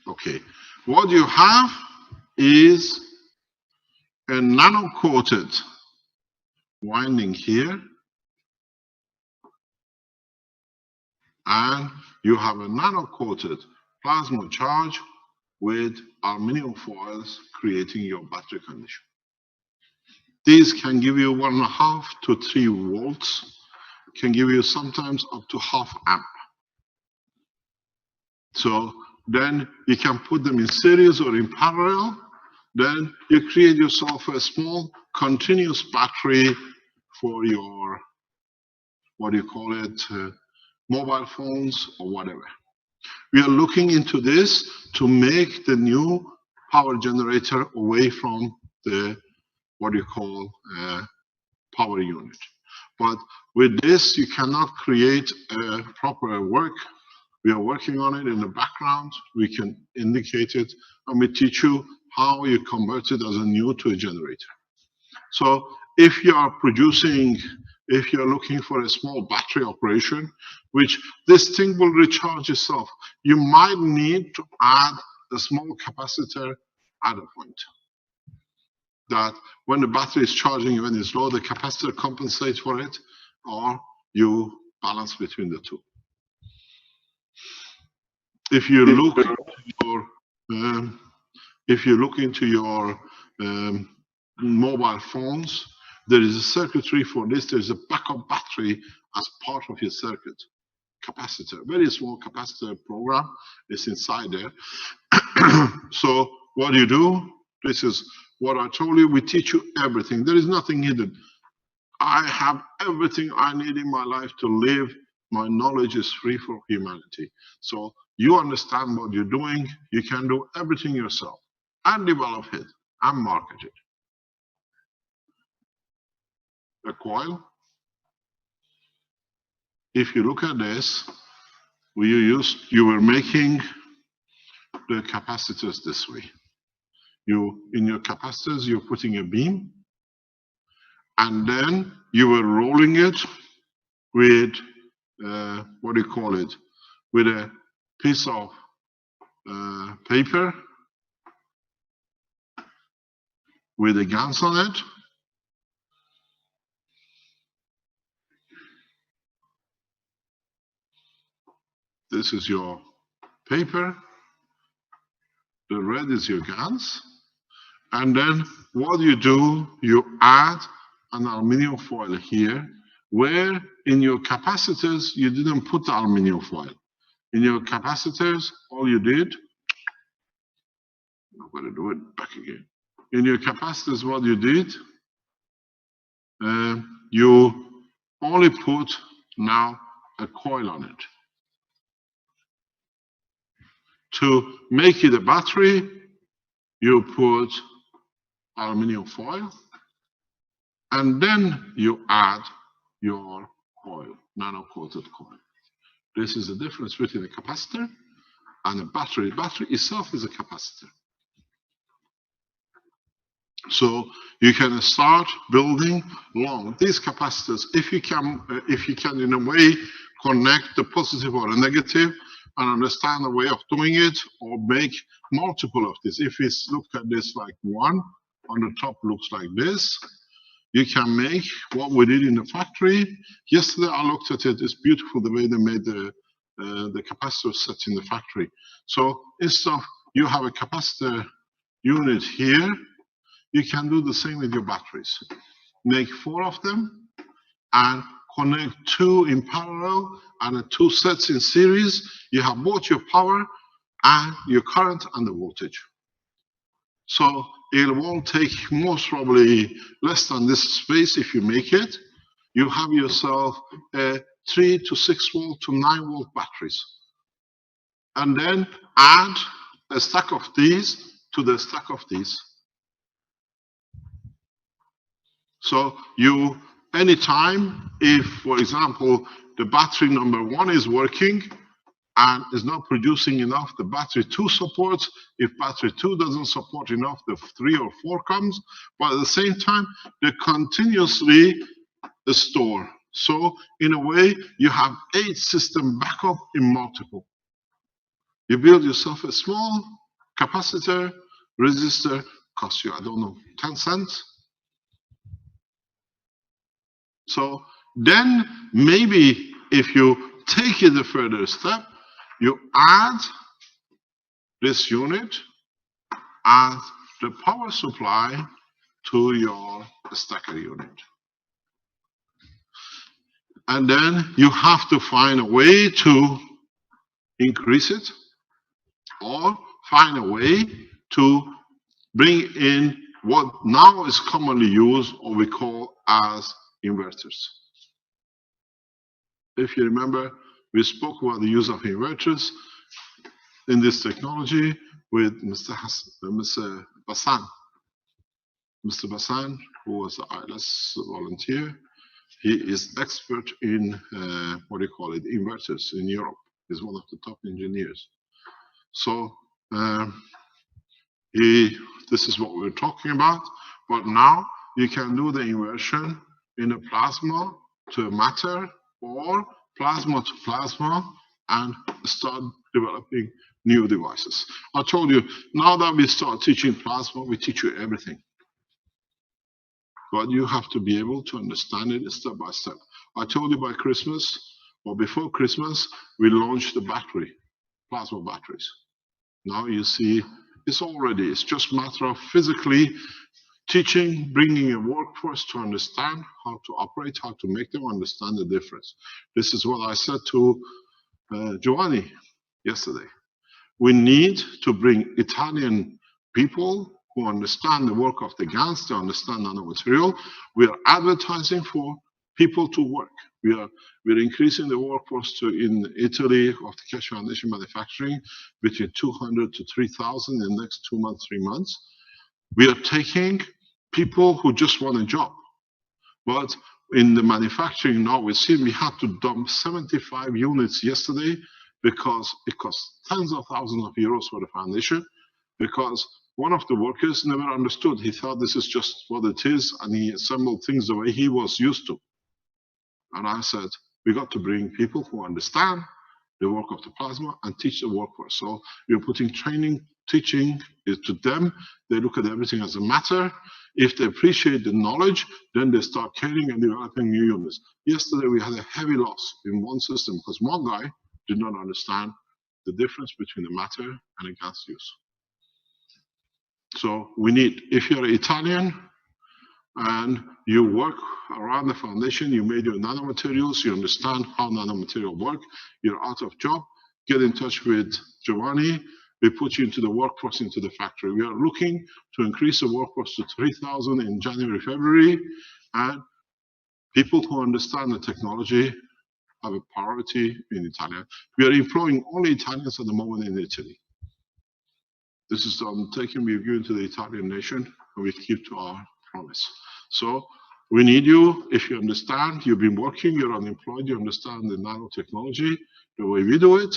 Okay, what you have is a nano-coated winding here, and you have a nano-coated plasma charge with aluminum foils creating your battery condition. These can give you 1.5 to 3 volts, can give you sometimes up to half amp. So then you can put them in series or in parallel. Then you create yourself a small continuous battery for your, what do you call it, mobile phones or whatever. We are looking into this to make the new power generator away from the, what you call, power unit. But with this, you cannot create a proper work. We are working on it in the background. We can indicate it, and we teach you how you convert it as a new to a generator. So if you are producing, if you're looking for a small battery operation, which this thing will recharge itself, you might need to add a small capacitor at a point. That when the battery is charging, when it's low, the capacitor compensates for it, or you balance between the two. If you look into your mobile phones, there is a circuitry for this. There's a backup battery as part of your circuit. Capacitor, very small capacitor program is inside there. So what you do, this is what I told you, we teach you everything. There is nothing hidden. I have everything I need in my life to live. My knowledge is free for humanity. So you understand what you're doing, you can do everything yourself and develop it and market it. A coil, if you look at this, you were making the capacitors this way. In your capacitors, you're putting a beam, and then you were rolling it with what do you call it? With a piece of paper with a GANs on it. This is your paper. The red is your GANs. And then what you do, you add an aluminum foil here, where in your capacitors, you didn't put the aluminum foil. In your capacitors, all you did, I'm going to do it back again. In your capacitors, what you did, you only put now a coil on it. To make it a battery, you put aluminum foil, and then you add your coil, nano-coated coil. This is the difference between a capacitor and a battery. Battery itself is a capacitor. So you can start building long these capacitors if you can in a way connect the positive or the negative and understand the way of doing it, or make multiple of this. If we look at this like one on the top looks like this, you can make what we did in the factory. Yesterday I looked at it. It's beautiful the way they made the capacitor sets in the factory. So instead of you have a capacitor unit here, you can do the same with your batteries. Make 4 of them and connect 2 in parallel and 2 sets in series. You have both your power and your current and the voltage. So it won't take most probably less than this space if you make it. You have yourself a 3 to 6 volt to 9 volt batteries. And then add a stack of these to the stack of these. So you, anytime, if, for example, the battery number 1 is working and is not producing enough, the battery 2 supports. If battery 2 doesn't support enough, the 3 or 4 comes. But at the same time, they continuously store. So in a way, you have 8 system backup in multiple. You build yourself a small capacitor, resistor, costs you, I don't know, 10 cents. So then maybe if you take it a further step, you add this unit as the power supply to your stacker unit. And then you have to find a way to increase it or find a way to bring in what now is commonly used or we call as inverters. If you remember, we spoke about the use of inverters in this technology with Mr. Bassan. Mr. Bassan, who was the ILS volunteer, he is expert in what do you call it, inverters in Europe. He's one of the top engineers. So this is what we're talking about. But now you can do the inversion in a plasma to a matter or plasma to plasma and start developing new devices. I told you, now that we start teaching plasma, we teach you everything. But you have to be able to understand it step by step. I told you by Christmas, or before Christmas, we launched the battery, plasma batteries. Now you see, it's just a matter of physically teaching, bringing a workforce to understand how to operate, how to make them understand the difference. This is what I said to Giovanni yesterday. We need to bring Italian people who understand the work of the GANs, to understand nanomaterial. We are advertising for people to work. We're increasing the workforce in Italy of the Keshe Foundation manufacturing between 200 to 3,000 in the next 2 months, 3 months. We are taking people who just want a job. But in the manufacturing now, we see we had to dump 75 units yesterday because it cost tens of thousands of euros for the foundation, because one of the workers never understood. He thought this is just what it is, and he assembled things the way he was used to. And I said, we got to bring people who understand the work of the plasma and teach the workforce. So we're putting training, teaching it to them. They look at everything as a matter. If they appreciate the knowledge, then they start caring and developing new units. Yesterday, we had a heavy loss in one system because one guy did not understand the difference between a matter and a gas use. So we need, if you're Italian and you work around the foundation, you made your nanomaterials, you understand how nanomaterial work, you're out of job, get in touch with Giovanni. We put you into the workforce, into the factory. We are looking to increase the workforce to 3,000 in January, February, and people who understand the technology have a priority in Italy. We are employing only Italians at the moment in Italy. This is the undertaking we've given to the Italian nation, and we keep to our promise. So we need you. If you understand, you've been working, you're unemployed, you understand the nanotechnology, the way we do it,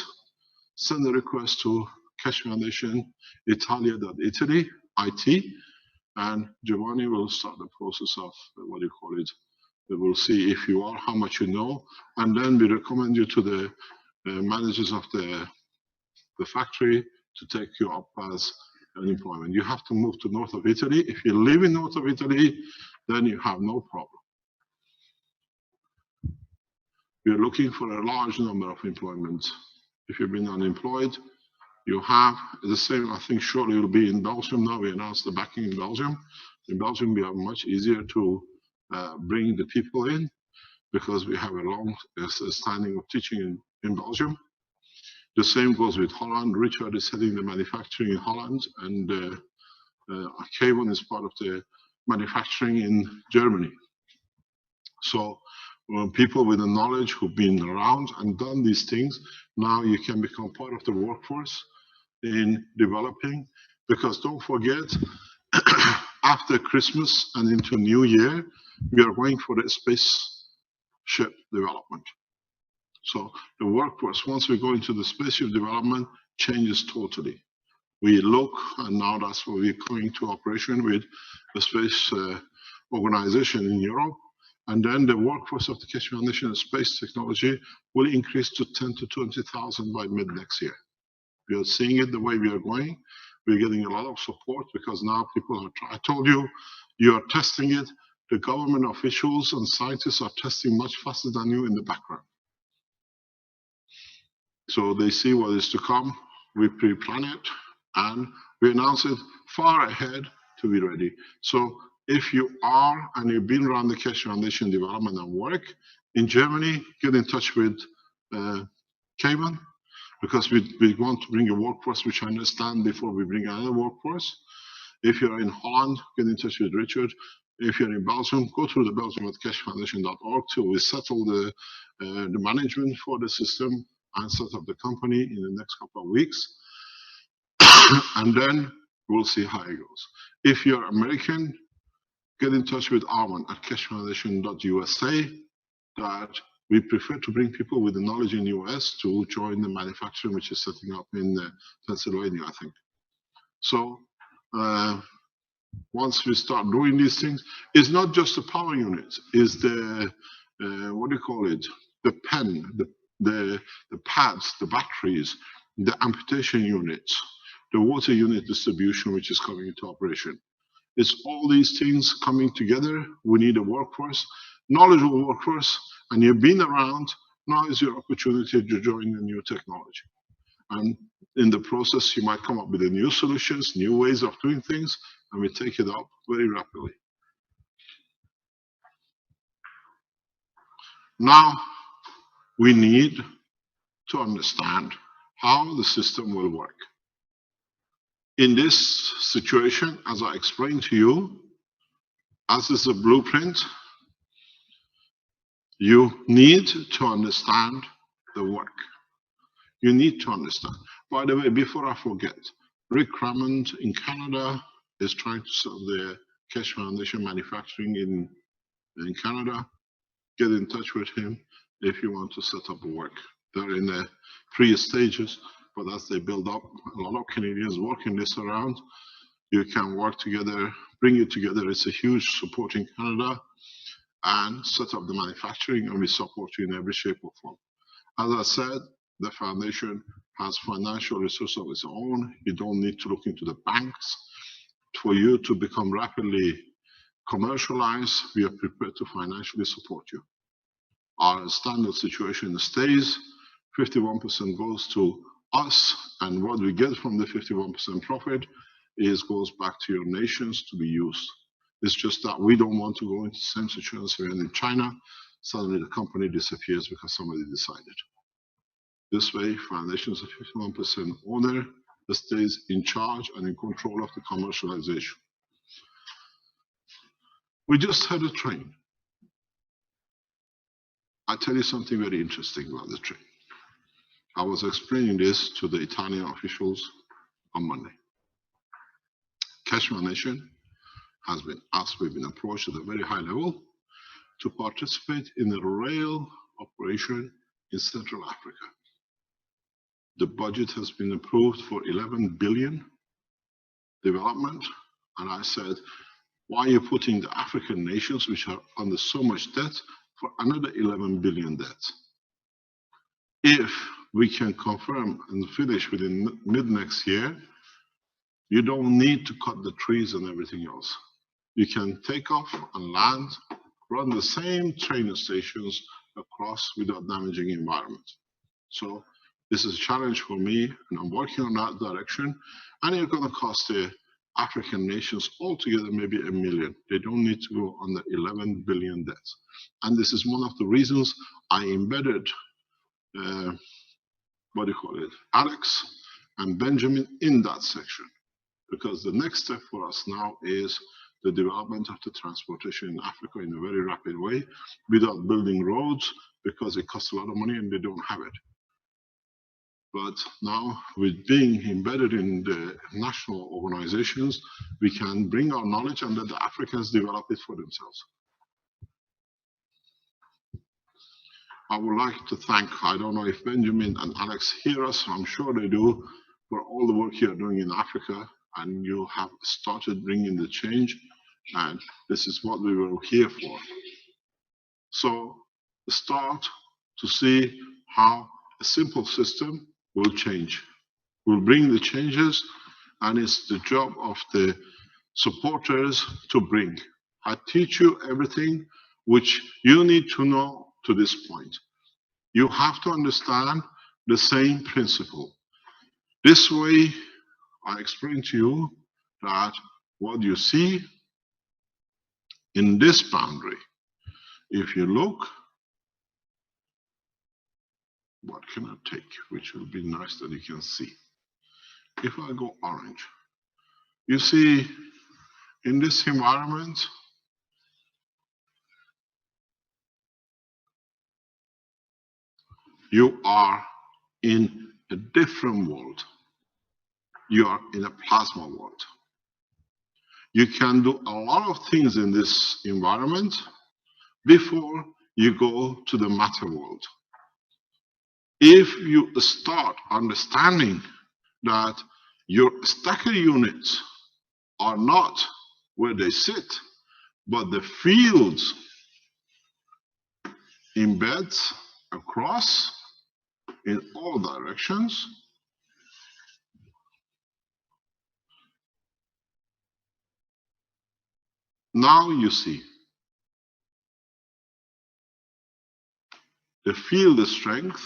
send a request to Keshe Foundation, Italia.Italy, IT, and Giovanni will start the process of what do you call it. We will see if you are, how much you know, and then we recommend you to the managers of the factory to take you up as an employment. You have to move to north of Italy. If you live in north of Italy, then you have no problem. We're looking for a large number of employments. If you've been unemployed, you have the same, I think surely will be in Belgium now. We announced the backing in Belgium. In Belgium, we are much easier to bring the people in because we have a long standing of teaching in Belgium. The same goes with Holland. Richard is heading the manufacturing in Holland, and Kevin is part of the manufacturing in Germany. So people with the knowledge who've been around and done these things, now you can become part of the workforce in developing, because don't forget, after Christmas and into New Year, we are going for the spaceship development. So the workforce, once we go into the spaceship development, changes totally. We look, and now that's where we're coming to operation with the space organization in Europe. And then the workforce of the Keshe Foundation of Space Technology will increase to 10 to 20,000 by mid next year. We are seeing it the way we are going. We're getting a lot of support because now people are, I told you, you are testing it. The government officials and scientists are testing much faster than you in the background. So they see what is to come. We pre-plan it and we announce it far ahead to be ready. So if you are and you've been around the Keshe Foundation development and work in Germany, get in touch with Kevin, because we want to bring a workforce which I understand before we bring another workforce. If you're in Holland, get in touch with Richard. If you're in Belgium, go through the Belgium at keshefoundation.org till we settle the management for the system and set up the company in the next couple of weeks. And then we'll see how it goes. If you're American, get in touch with Armand at keshefoundation.usa. That we prefer to bring people with the knowledge in the US to join the manufacturing, which is setting up in Pennsylvania, I think. So once we start doing these things, it's not just the power units, it's the, what do you call it? The pen, the pads, the batteries, the amputation units, the water unit distribution, which is coming into operation. It's all these things coming together. We need a workforce, knowledgeable workforce, and you've been around. Now is your opportunity to join the new technology. And in the process, you might come up with the new solutions, new ways of doing things, and we take it up very rapidly. Now, we need to understand how the system will work. In this situation, as I explained to you, as is a blueprint, you need to understand the work. You need to understand. By the way, before I forget, Rick Crammond in Canada is trying to set the Keshe Foundation manufacturing in Canada. get in touch with him if you want to set up work. They're in the pre-stages, but as they build up, a lot of Canadians working this around. You can work together, bring it together. It's a huge support in Canada, and set up the manufacturing, and we support you in every shape or form. As I said, the foundation has financial resources of its own. You don't need to look into the banks. For you to become rapidly commercialized, we are prepared to financially support you. Our standard situation stays, 51% goes to us, and what we get from the 51% profit goes back to your nations to be used. It's just that we don't want to go into the same situation as we're in China. Suddenly the company disappears because somebody decided. This way, foundation's a 51% owner that stays in charge and in control of the commercialization. We just had a train. I'll tell you something very interesting about the train. I was explaining this to the Italian officials on Monday. Cashman Nation has been asked, we've been approached at a very high level to participate in a rail operation in Central Africa. The budget has been approved for 11 billion development. And I said, why are you putting the African nations, which are under so much debt, for another 11 billion debt? If we can confirm and finish within mid next year, you don't need to cut the trees and everything else. You can take off and land, run the same train stations across without damaging the environment. So this is a challenge for me, and I'm working on that direction. And it's going to cost the African nations altogether maybe $1 million. They don't need to go under 11 billion debt. And this is one of the reasons I embedded, Alex and Benjamin in that section. Because the next step for us now is the development of the transportation in Africa in a very rapid way without building roads, because it costs a lot of money and they don't have it. But now, with being embedded in the national organizations, we can bring our knowledge and let the Africans develop it for themselves. I would like to thank, I don't know if Benjamin and Alex hear us, I'm sure they do, for all the work you're doing in Africa, and you have started bringing the change, and this is what we were here for. So start to see how a simple system will change. We'll bring the changes, and it's the job of the supporters to bring. I teach you everything which you need to know to this point. You have to understand the same principle. This way, I explain to you that what you see in this boundary, if you look, what can I take, which will be nice that you can see. If I go orange, you see in this environment, you are in a different world. You are in a plasma world. You can do a lot of things in this environment before you go to the matter world. If you start understanding that your stacker units are not where they sit, but the fields embeds across in all directions, now you see the field strength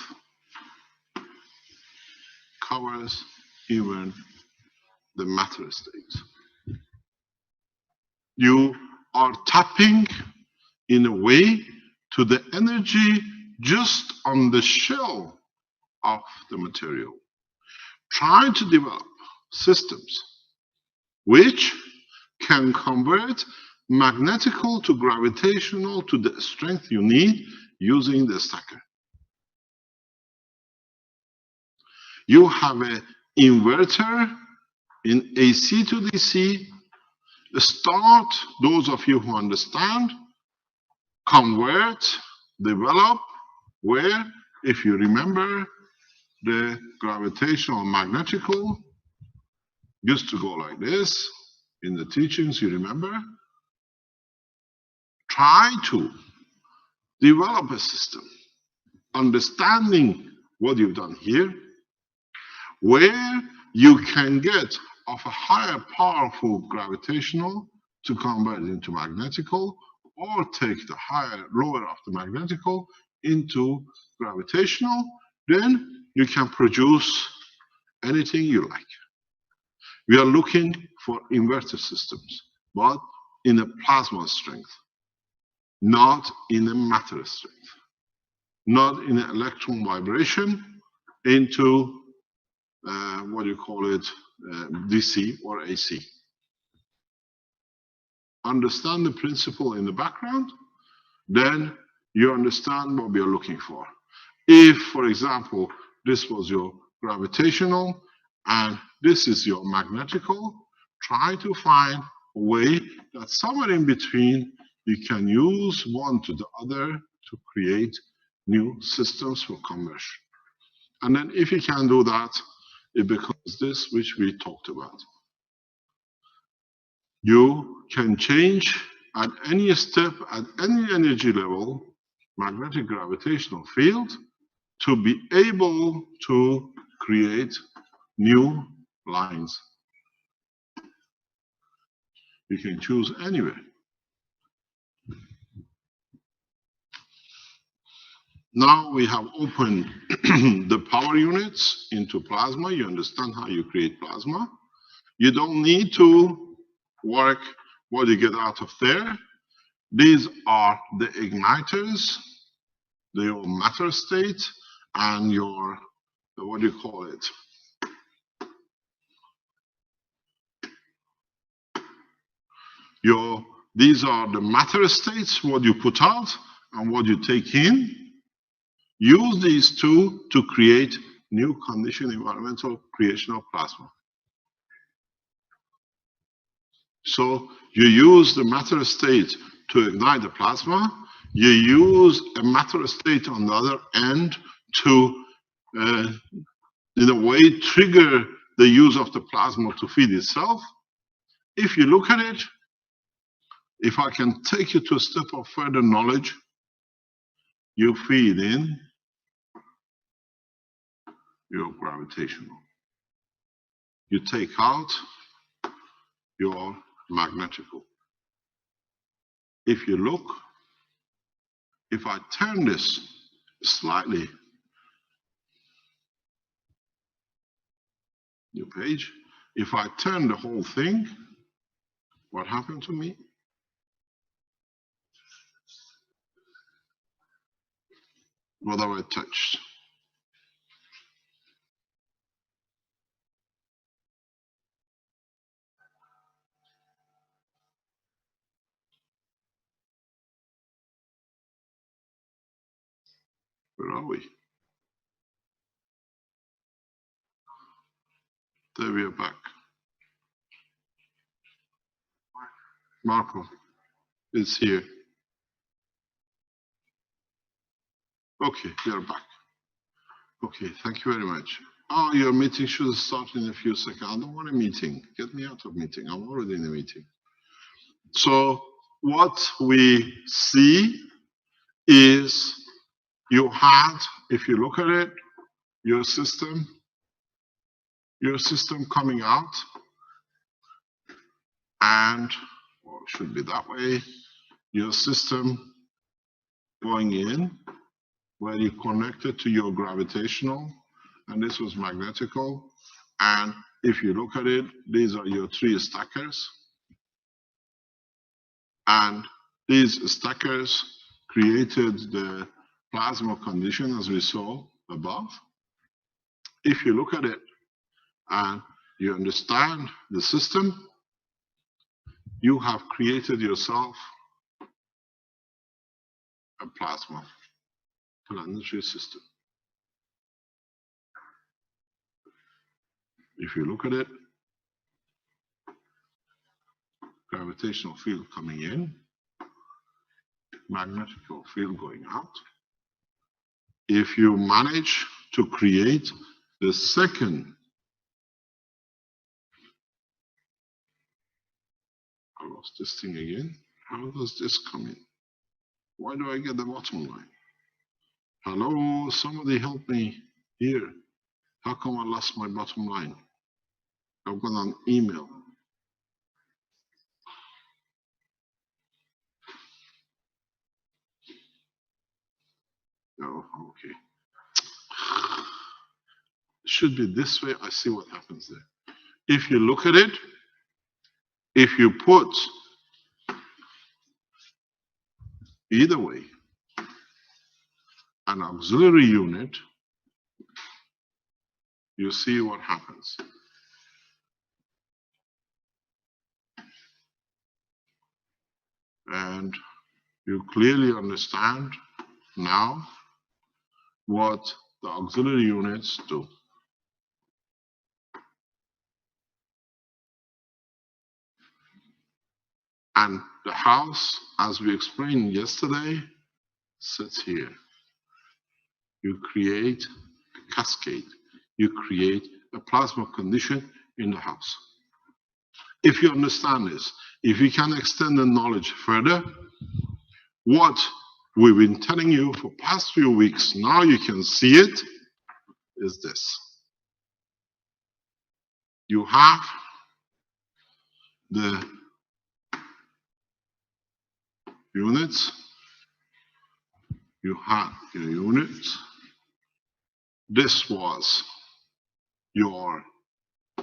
covers even the matter state. You are tapping in a way to the energy just on the shell of the material, trying to develop systems which can convert magnetical to gravitational to the strength you need using the stacker. You have an inverter in AC to DC. Start, those of you who understand, convert develop where, if you remember, the gravitational magnetical used to go like this. In the teachings, you remember? Try to develop a system, understanding what you've done here, where you can get of a higher powerful gravitational to convert it into magnetical, or take the higher, lower of the magnetical into gravitational, then you can produce anything you like. We are looking for inverter systems, but in a plasma strength, not in a matter strength, not in an electron vibration into what do you call it, DC or AC. Understand the principle in the background, then you understand what we are looking for. If, for example, this was your gravitational and this is your magnetical, try to find a way that somewhere in between you can use one to the other to create new systems for conversion. And then if you can do that, it becomes this which we talked about. You can change at any step, at any energy level, magnetic gravitational field to be able to create new lines. You can choose anywhere. Now we have opened the power units into plasma. You understand how you create plasma. You don't need to work what you get out of there. These are the igniters, your matter state, and your, what do you call it? These are the matter states, what you put out and what you take in. Use these two to create new condition environmental creation of plasma. So you use the matter state to ignite the plasma. You use a matter state on the other end to, in a way, trigger the use of the plasma to feed itself. If you look at it, if I can take you to a step of further knowledge, you feed in your gravitational. You take out your magnetical. If you look, if I turn this slightly, new page, if I turn the whole thing, what happened to me? What have I touched? Where are we? There we are back. Marco is here. Okay, you're back. Okay, thank you very much. Oh, your meeting should start in a few seconds. I don't want a meeting. Get me out of meeting. I'm already in a meeting. So what we see is you had, if you look at it, your system coming out, and well, it should be that way, your system going in, where you connected to your gravitational, and this was magnetical. And if you look at it, these are your three stackers. And these stackers created the plasma condition as we saw above. If you look at it and you understand the system, you have created yourself a plasma planetary system. If you look at it, gravitational field coming in, magnetical field going out. if you manage to create the second, I lost this thing again. How does this come in? Why do I get the bottom line? Hello, somebody help me here. How come I lost my bottom line? I've got an email. Oh, okay. It should be this way. I see what happens there. If you look at it, if you put either way an auxiliary unit, you see what happens. And you clearly understand now what the auxiliary units do. And the house, as we explained yesterday, sits here. You create a cascade. You create a plasma condition in the house. If you understand this, if you can extend the knowledge further, what we've been telling you for past few weeks, now you can see it, is this. You have the units, you have your units. This was your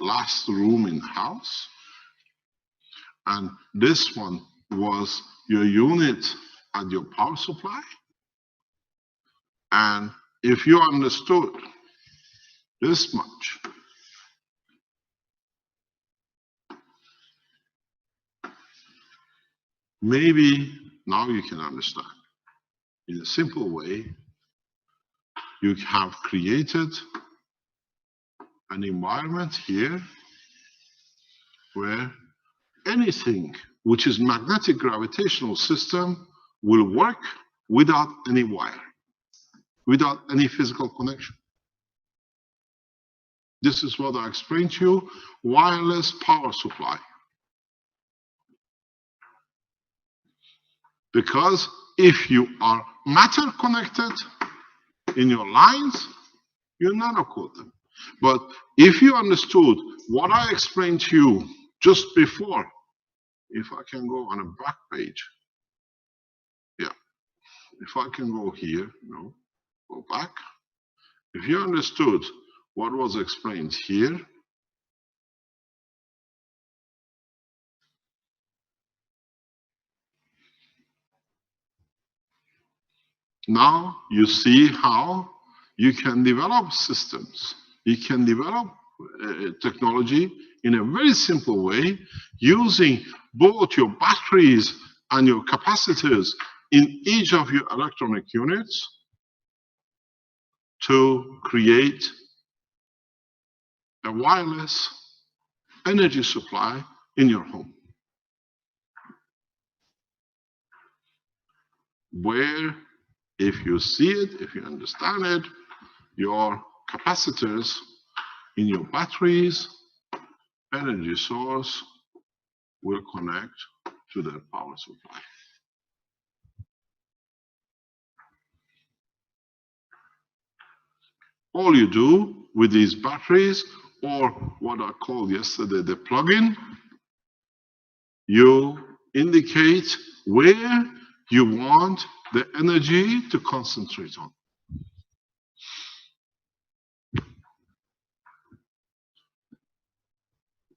last room in the house, and this one was your unit at your power supply. And if you understood this much, maybe now you can understand. In a simple way, you have created an environment here where anything which is magnetic gravitational system will work without any wire, without any physical connection. This is what I explained to you, wireless power supply. Because if you are matter connected in your lines, you never caught them. But if you understood what I explained to you just before, if I can go on a back page, yeah, if I can go here, no, go back. If you understood what was explained here, now you see how you can develop systems. You can develop technology in a very simple way using both your batteries and your capacitors in each of your electronic units to create a wireless energy supply in your home, where if you see it, if you understand it, your capacitors in your batteries, energy source will connect to the power supply. All you do with these batteries, or what I called yesterday the plug-in, you indicate where you want the energy to concentrate on.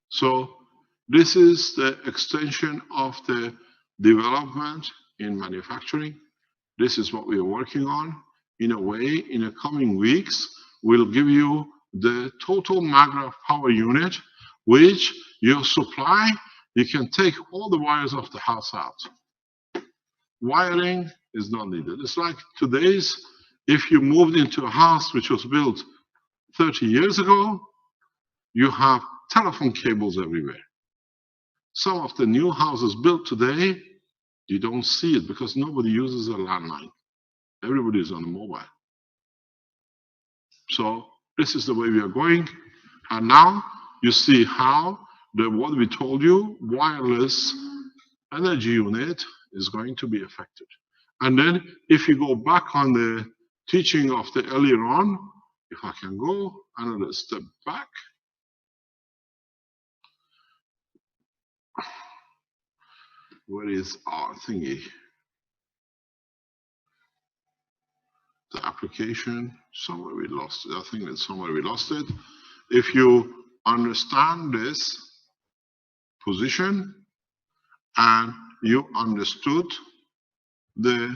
So this is the extension of the development in manufacturing. This is what we are working on. In a way, in the coming weeks, we'll give you the total maglev power unit, which your supply, you can take all the wires of the house out. Wiring is not needed. It's like today's, if you moved into a house which was built 30 years ago, you have telephone cables everywhere. Some of the new houses built today, you don't see it because nobody uses a landline. Everybody is on a mobile. So this is the way we are going. And now you see how what we told you, wireless energy unit is going to be affected. And then if you go back on the teaching of the earlier on, if I can go another step back. Where is our thingy? The application, somewhere we lost it. I think that somewhere we lost it. If you understand this position and you understood the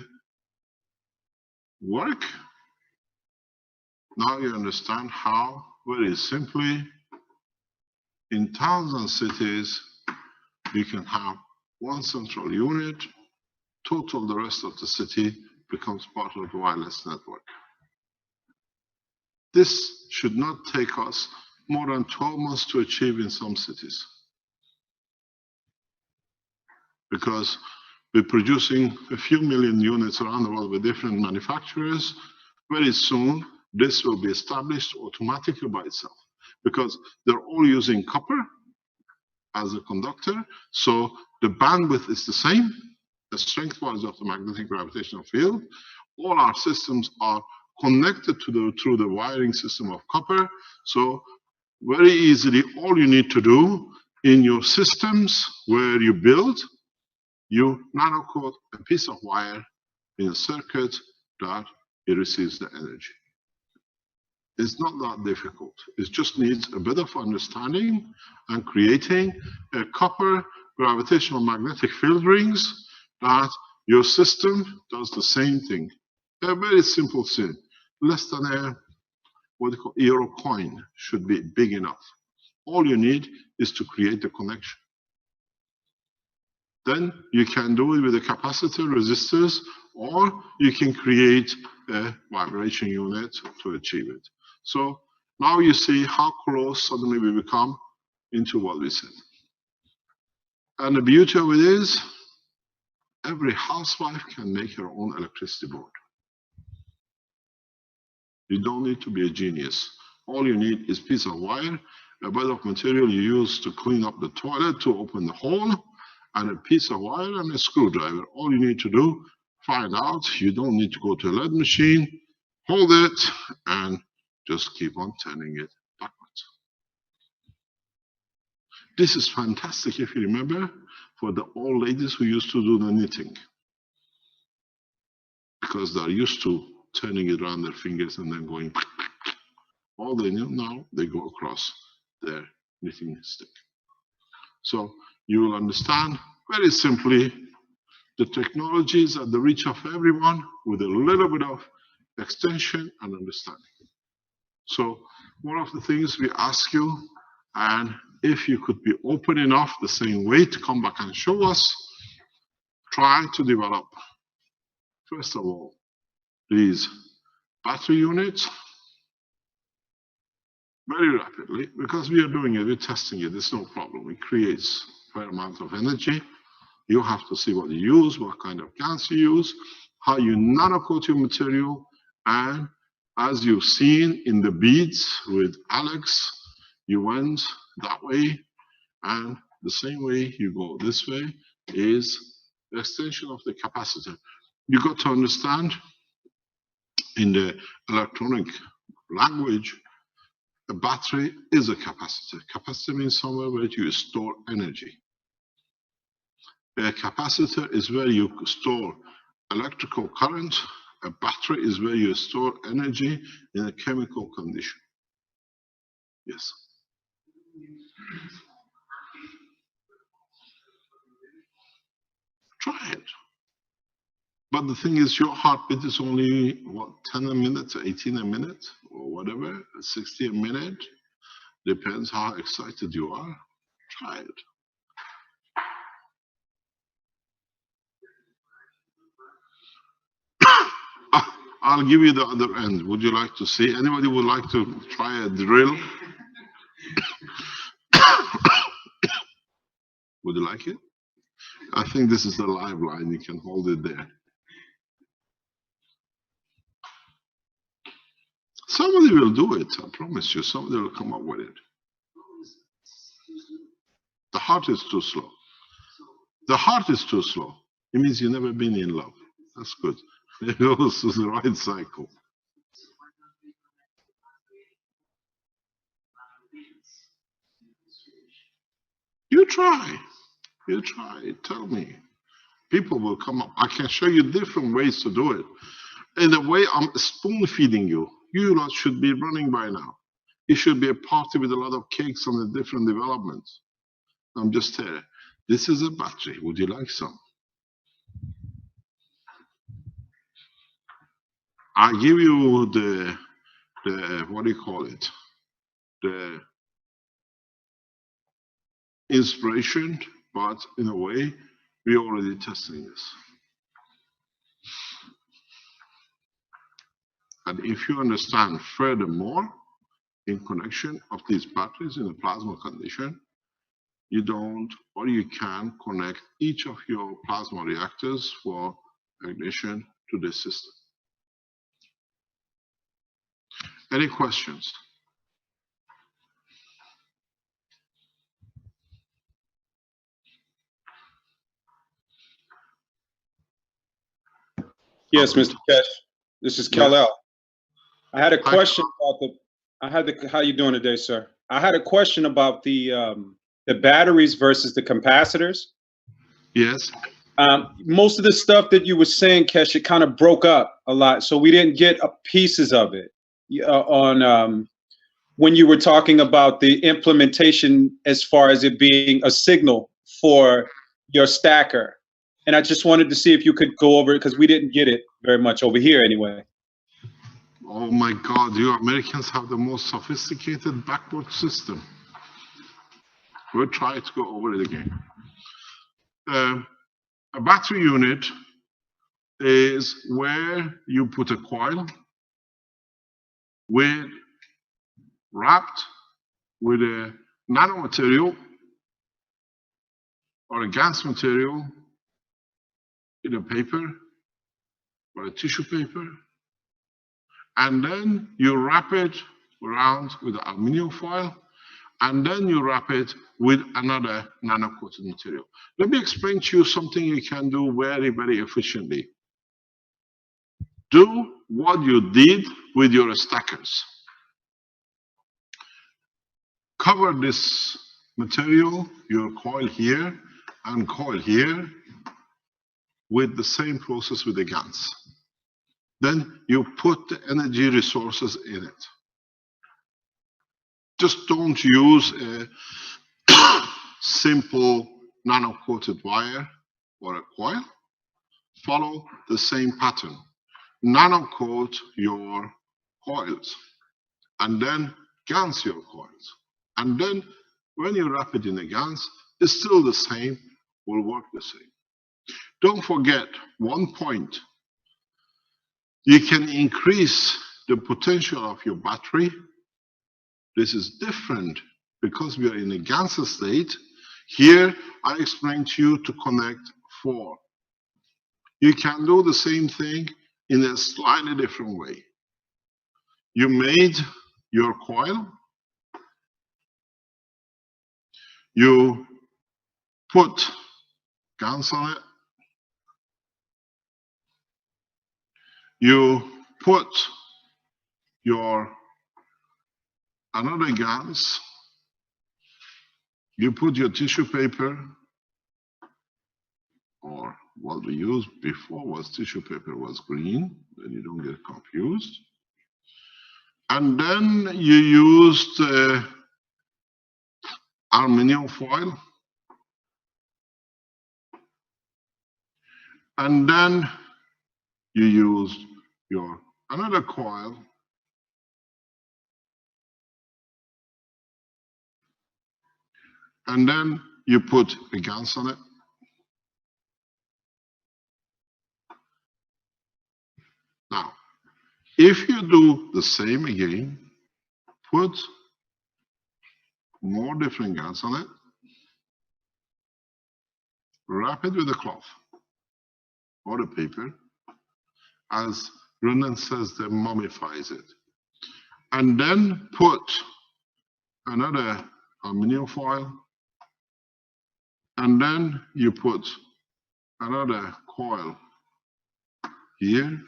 work, now you understand how very simply in towns and cities you can have one central unit, total the rest of the city becomes part of the wireless network. This should not take us more than 12 months to achieve in some cities, because we're producing a few million units around the world with different manufacturers. Very soon, this will be established automatically by itself, because they're all using copper as a conductor, so the bandwidth is the same, the strength-wise of the magnetic gravitational field. All our systems are connected to through the wiring system of copper, so very easily all you need to do in your systems where you build, you nanocoat a piece of wire in a circuit that it receives the energy. It's not that difficult. It just needs a bit of understanding and creating a copper gravitational magnetic field rings that your system does the same thing. A very simple thing. Less than a what you call euro coin should be big enough. All you need is to create the connection. Then you can do it with a capacitor, resistors, or you can create a vibration unit to achieve it. So now you see how close suddenly we become into what we said. And the beauty of it is, every housewife can make her own electricity board. You don't need to be a genius. All you need is a piece of wire, a bit of material you use to clean up the toilet to open the hole, and a piece of wire and a screwdriver. All you need to do, find out. You don't need to go to a lead machine, hold it, and just keep on turning it backwards. This is fantastic, if you remember, for the old ladies who used to do the knitting, because they're used to turning it around their fingers and then going. All they know now, they go across their knitting stick. So you will understand very simply the technology is at the reach of everyone with a little bit of extension and understanding. So one of the things we ask you, and if you could be open enough the same way to come back and show us, try to develop, first of all, these battery units very rapidly, because we are doing it, we're testing it, it's no problem. It creates a fair amount of energy. You have to see what you use, what kind of gas you use, how you nanocoat your material, and as you've seen in the beads with Alex, you went that way, and the same way you go this way is the extension of the capacitor. You got to understand, in the electronic language, a battery is a capacitor. Capacitor means somewhere where you store energy. A capacitor is where you store electrical current. A battery is where you store energy in a chemical condition. Yes. Try it. But the thing is, your heartbeat is only, what, 10 a minute, 18 a minute, or whatever, 60 a minute. Depends how excited you are. Try it. I'll give you the other end. Would you like to see? Anybody would like to try a drill? Would you like it? I think this is the live line. You can hold it there. Somebody will do it, I promise you. Somebody will come up with it. The heart is too slow. The heart is too slow. It means you've never been in love. That's good. It goes to the right cycle. You try. You try. Tell me. People will come up. I can show you different ways to do it. In the way I'm spoon feeding you, you lot should be running by now. It should be a party with a lot of cakes on the different developments. I'm just here. This is a battery. Would you like some? I give you the what do you call it? The inspiration, but in a way, we're already testing this. And if you understand furthermore, in connection of these batteries in a plasma condition, you don't or you can connect each of your plasma reactors for ignition to this system. Any questions? Yes, Mr. Kesh. This is Kal-El. I had a question about how you doing today, sir? I had a question about the batteries versus the capacitors. Yes. Most of the stuff that you were saying, Kesh, it kind of broke up a lot, so we didn't get pieces of it on when you were talking about the implementation as far as it being a signal for your stacker. And I just wanted to see if you could go over it because we didn't get it very much over here anyway. Oh my God, you Americans have the most sophisticated backward system. We'll try to go over it again. A battery unit is where you put a coil wrapped with a nanomaterial or a gas material in a paper or a tissue paper, and then you wrap it around with aluminum foil, and then you wrap it with another nano-coated material. Let me explain to you something you can do very, very efficiently. Do what you did with your stackers. Cover this material, your coil here and coil here, with the same process with the GaNs. Then you put the energy resources in it. Just don't use a simple nano-coated wire or a coil. Follow the same pattern. Nano-coat your coils, and then GaNs your coils. And then when you wrap it in the GaNs, it's still the same, will work the same. Don't forget one point. You can increase the potential of your battery. This is different because we are in a GaNs state. Here, I explained to you to connect 4. You can do the same thing in a slightly different way. You made your coil. You put GaNs on it. You put your another GaNs. You put your tissue paper, or what we used before was tissue paper was green, then you don't get confused. And then you used aluminum foil. And then you used your another coil. And then you put a GaNs on it. Now, if you do the same again, put more different GaNs on it, wrap it with a cloth or a paper. As Renan says, that mummifies it. and then put another aluminum foil, and then you put another coil here.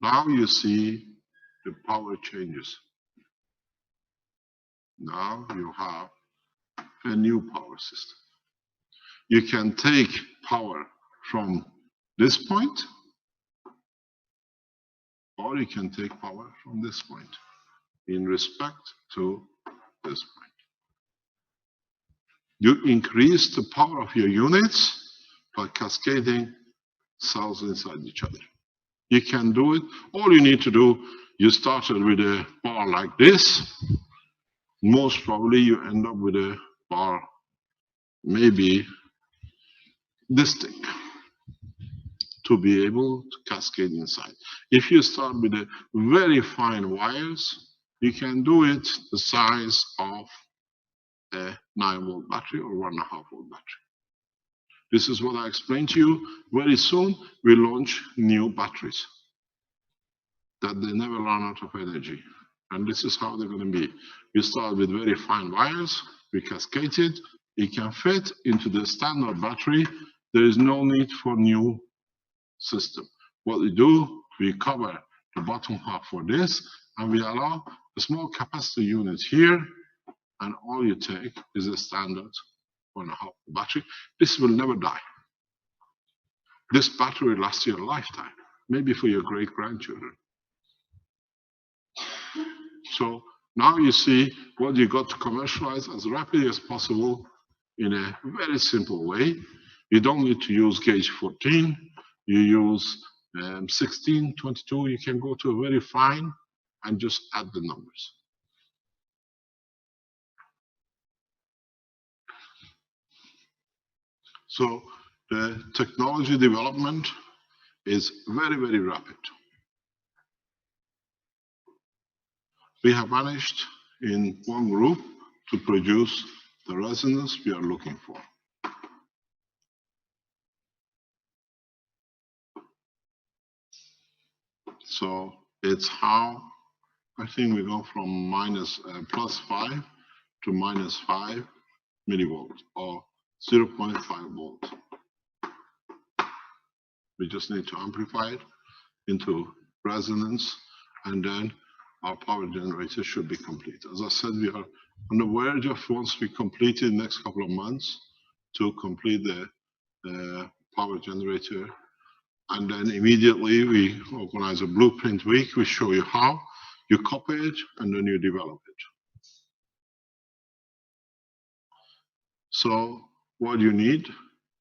Now you see the power changes. Now you have a new power system. You can take power from this point, or you can take power from this point in respect to this point. You increase the power of your units by cascading cells inside each other. You can do it. All you need to do, you started with a bar like this. Most probably you end up with a bar maybe this thick to be able to cascade inside. If you start with the very fine wires, you can do it the size of a 9-volt battery or 1.5-volt battery. This is what I explained to you. Very soon we launch new batteries that they never run out of energy. And this is how they're going to be. We start with very fine wires, we cascade it, it can fit into the standard battery. There is no need for new system. What we do, we cover the bottom half for this, and we allow a small capacitor unit here, and all you take is a standard 1.5 battery. This will never die. This battery will last you a lifetime, maybe for your great-grandchildren. So now you see what you got to commercialize as rapidly as possible in a very simple way. You don't need to use gauge 14. You use 16, 22. You can go to a very fine and just add the numbers. So the technology development is very, very rapid. We have managed in one group to produce the resonance we are looking for. So it's how, I think we go from +5 to -5 millivolts or 0.5 volts. We just need to amplify it into resonance, and then our power generator should be complete. As I said, we are on the verge of, once we complete it in the next couple of months, to complete the power generator. And then immediately we organize a blueprint week. We show you how you copy it and then you develop it. So what you need,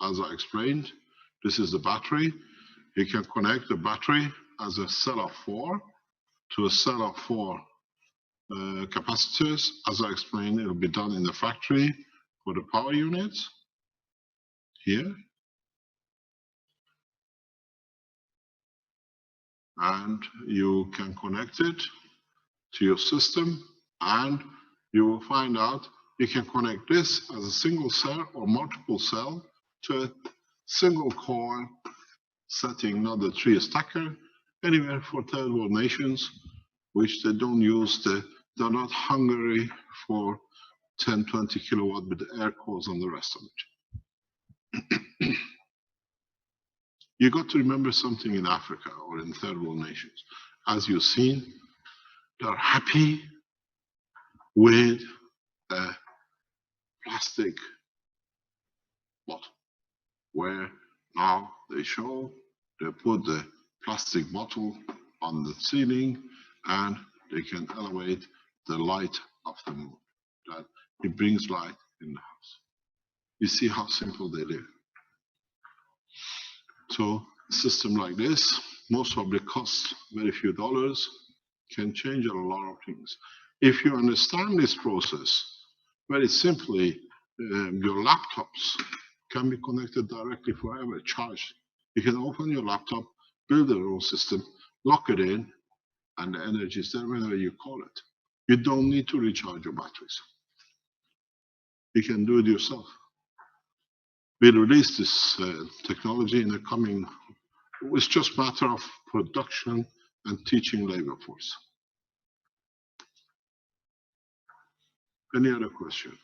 as I explained, this is the battery. You can connect the battery as a cell of 4 to a cell of 4 capacitors. As I explained, it will be done in the factory for the power units here. And you can connect it to your system, and you will find out you can connect this as a single cell or multiple cell to a single core setting, not the 3 stacker, anywhere for third world nations, which they don't use, they're not hungry for 10, 20 kilowatt with the air cores and the rest of it. You got to remember something in Africa or in third world nations. As you've seen, they're happy with a plastic bottle, where now they show they put the plastic bottle on the ceiling and they can elevate the light of the moon. That it brings light in the house. You see how simple they live. So a system like this, most probably costs very few dollars, can change a lot of things. If you understand this process, very simply, your laptops can be connected directly forever, charged. You can open your laptop, build your own system, lock it in, and the energy is there whenever you call it. You don't need to recharge your batteries. You can do it yourself. We'll release this technology in the coming, it's just a matter of production and teaching labor force. Any other question?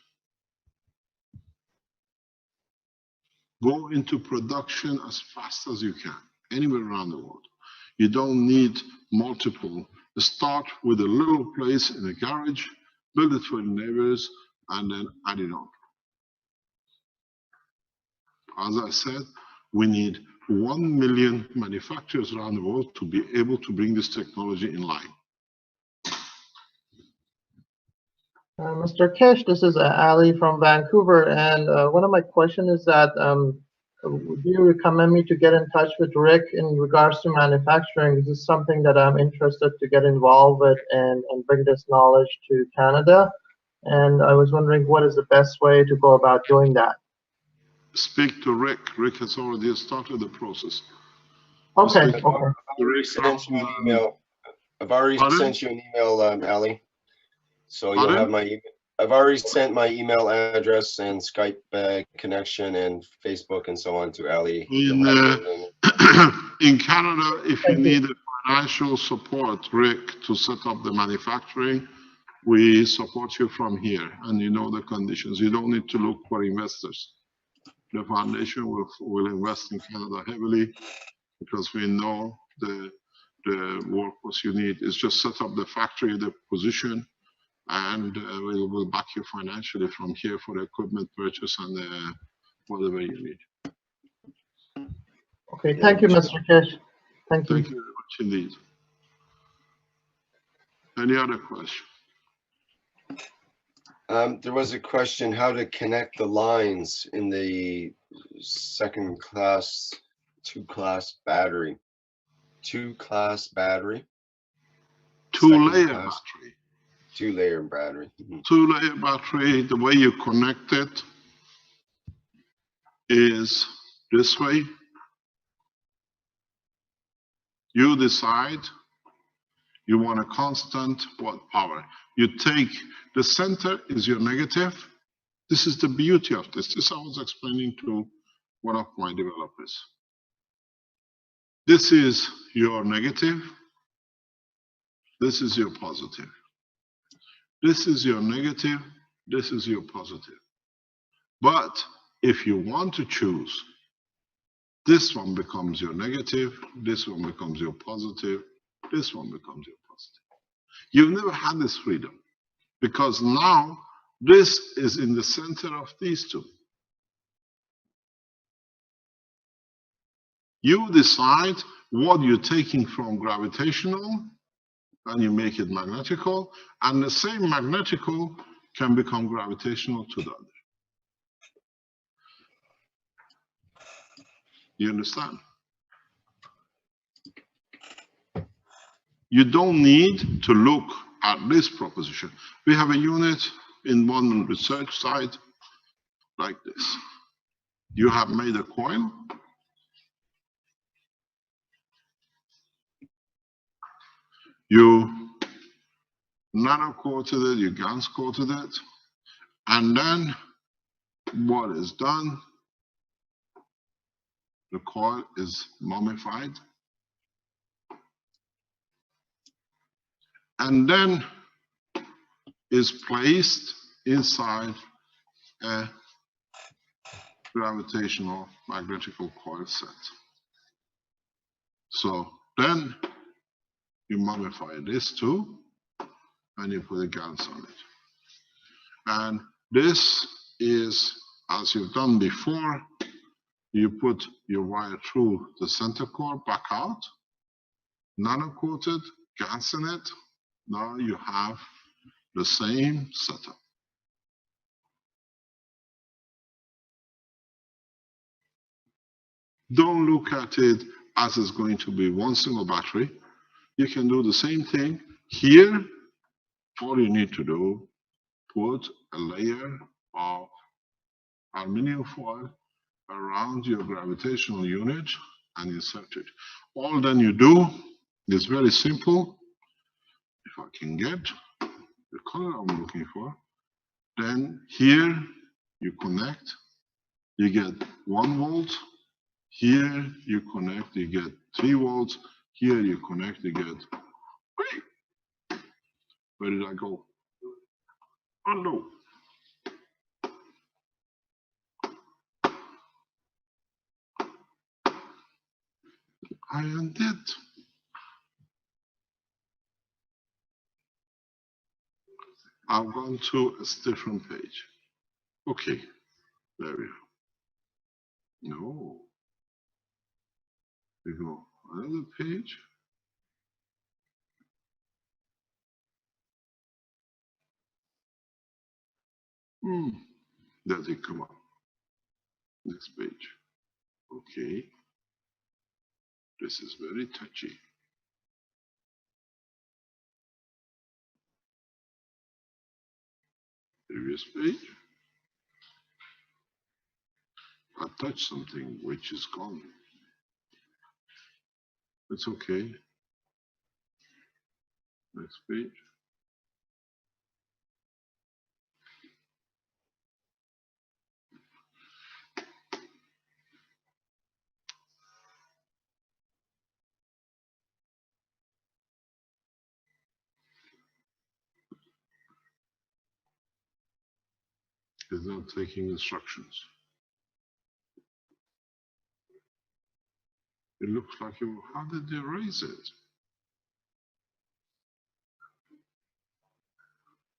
Go into production as fast as you can, anywhere around the world. You don't need multiple. Start with a little place in a garage, build it for the neighbors, and then add it on. As I said, we need 1 million manufacturers around the world to be able to bring this technology in line. Mr. Kesh, this is Ali from Vancouver, and one of my questions is that would you recommend me to get in touch with Rick in regards to manufacturing? This is something that I'm interested to get involved with and bring this knowledge to Canada. And I was wondering what is the best way to go about doing that? Speak to Rick. Rick has already started the process. Okay. I've already sent you an email. I've already sent you an email, Ali. So you'll have my email. I've already sent my email address and Skype connection and Facebook and so on to Ali. In Canada, if you need financial support, Rick, to set up the manufacturing, we support you from here, and you know the conditions. You don't need to look for investors. The foundation will invest in Canada heavily because we know the workforce you need is just set up the factory, the position, and we will back you financially from here for the equipment purchase and whatever you need. Okay, thank you, Mr. Kesh. Thank you. Thank you very much indeed. Any other question? There was a question how to connect the lines in the second class, two-class battery. Two-class battery? Two-layer battery. Two-layer battery. Two-layer battery, the way you connect it is this way. You decide you want a constant what power. You take the center is your negative. This is the beauty of this. This I was explaining to one of my developers. This is your negative. This is your positive. This is your negative. This is your positive. But if you want to choose, this one becomes your negative, this one becomes your positive, this one becomes your positive. You've never had this freedom because now this is in the center of these two. You decide what you're taking from gravitational and you make it magnetical, and the same magnetical can become gravitational to the other. You understand? You don't need to look at this proposition. We have a unit in one research site like this. You have made a coil. You nano-coated it, you GaNs-coated it, and then what is done, the coil is mummified, and then is placed inside a gravitational magnetical coil set. So then you mummify this too, and you put a GaNs on it. And this is, as you've done before, you put your wire through the center core back out, nano-coated, GaNs in it. Now you have the same setup. Don't look at it as it's going to be one single battery. You can do the same thing here. All you need to do, put a layer of aluminum foil around your gravitational unit and insert it. All then you do is very simple. If I can get the color I'm looking for, then here you connect, you get 1 volt. Here you connect, you get 3 volts. Here you connect, you get. Where did I go? Oh no. I undid. I've gone to a different page. Okay, there we are. No. We go another page. Does it come up? Next page. Okay. This is very touchy. Previous page. I touched something which is gone. It's okay. Next page. It's not taking instructions. It looks like you, how did you erase it?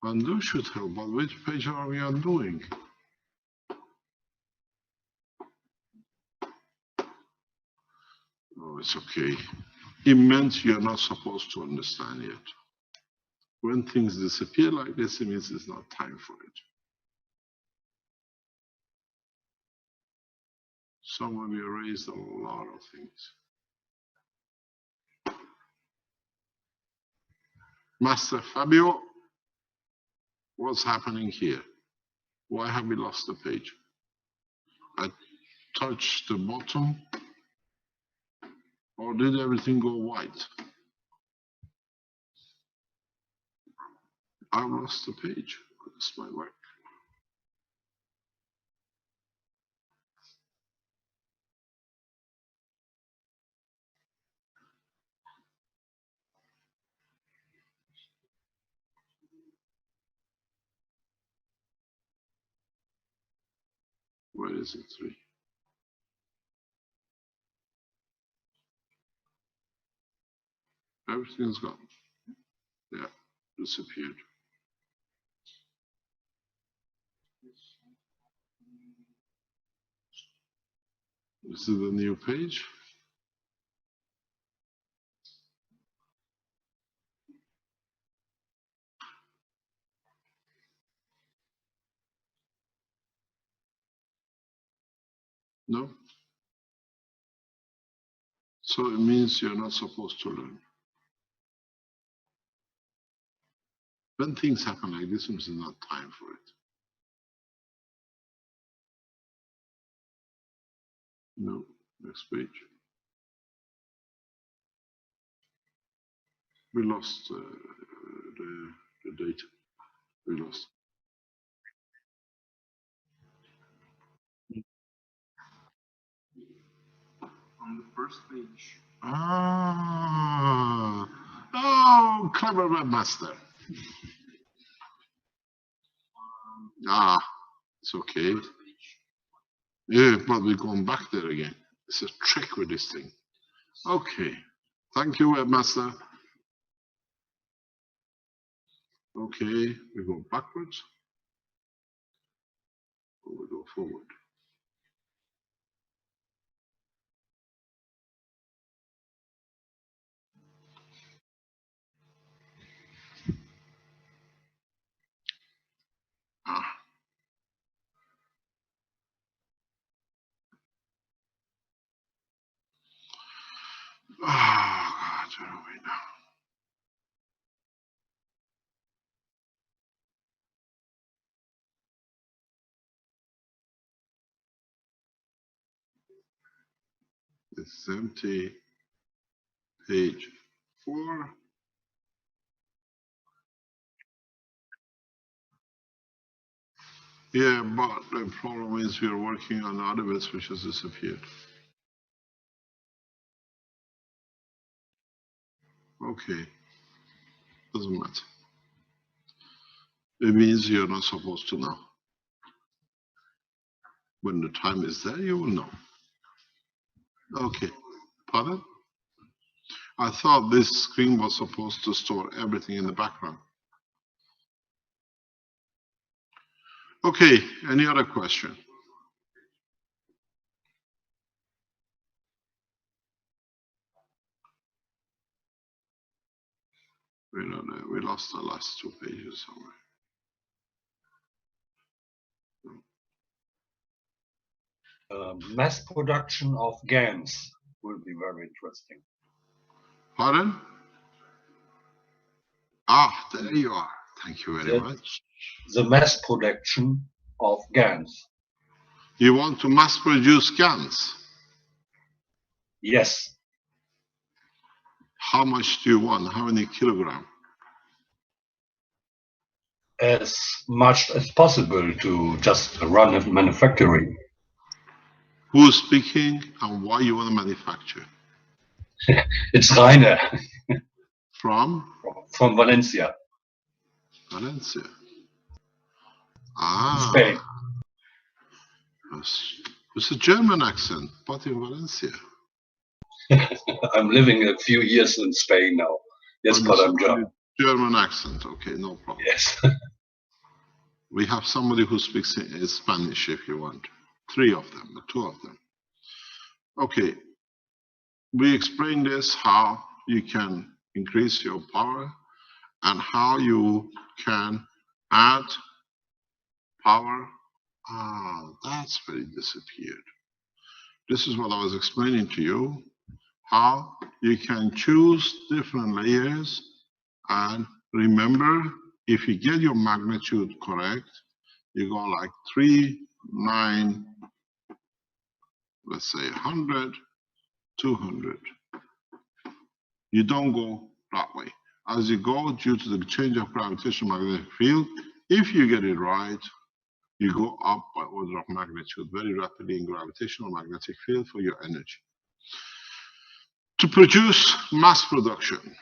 Undo should help, but which page are we undoing? Oh, it's okay. It meant you're not supposed to understand yet. When things disappear like this, it means it's not time for it. Someone erased a lot of things. Master Fabio, what's happening here? Why have we lost the page? I touched the bottom, or did everything go white? I've lost the page. That's my work. Where is it? 3. Everything's gone. Yeah, disappeared. This is the new page. No? So it means you're not supposed to learn. When things happen like this, it's not time for it. No, next page. We lost the data. We lost. On the first page. Ah, oh, clever webmaster. It's okay. Yeah, but we're going back there again. It's a trick with this thing. Okay. Thank you, webmaster. Okay, we go backwards. Or we go forward. Oh, God, where are we now? It's empty. Page 4. Yeah, but the problem is we are working on other bits which has disappeared. Okay, doesn't matter. It means you're not supposed to know. When the time is there, you will know. Okay, pardon? I thought this screen was supposed to store everything in the background. Okay, any other question? We lost the last 2 pages somewhere. Mass production of GANs will be very interesting. Pardon? Ah, there you are. Thank you very much. The mass production of GANs. You want to mass produce GANs? Yes. How much do you want? How many kilograms? As much as possible to just run a manufacturing. Who's speaking and why you want to manufacture? It's Rainer. From? From Valencia. Valencia. Ah. Spain. It's a German accent, but in Valencia. I'm living a few years in Spain now. Yes, but I'm German. German accent, okay, no problem. Yes. We have somebody who speaks Spanish if you want. 3 of them, 2 of them. Okay. We explained this, how you can increase your power and how you can add power. Ah, that's where it disappeared. This is what I was explaining to you, how you can choose different layers, and remember, if you get your magnitude correct, you go like 3, 9, let's say 100, 200. You don't go that way. As you go, due to the change of gravitational magnetic field, if you get it right, you go up by order of magnitude very rapidly in gravitational magnetic field for your energy. To produce mass production,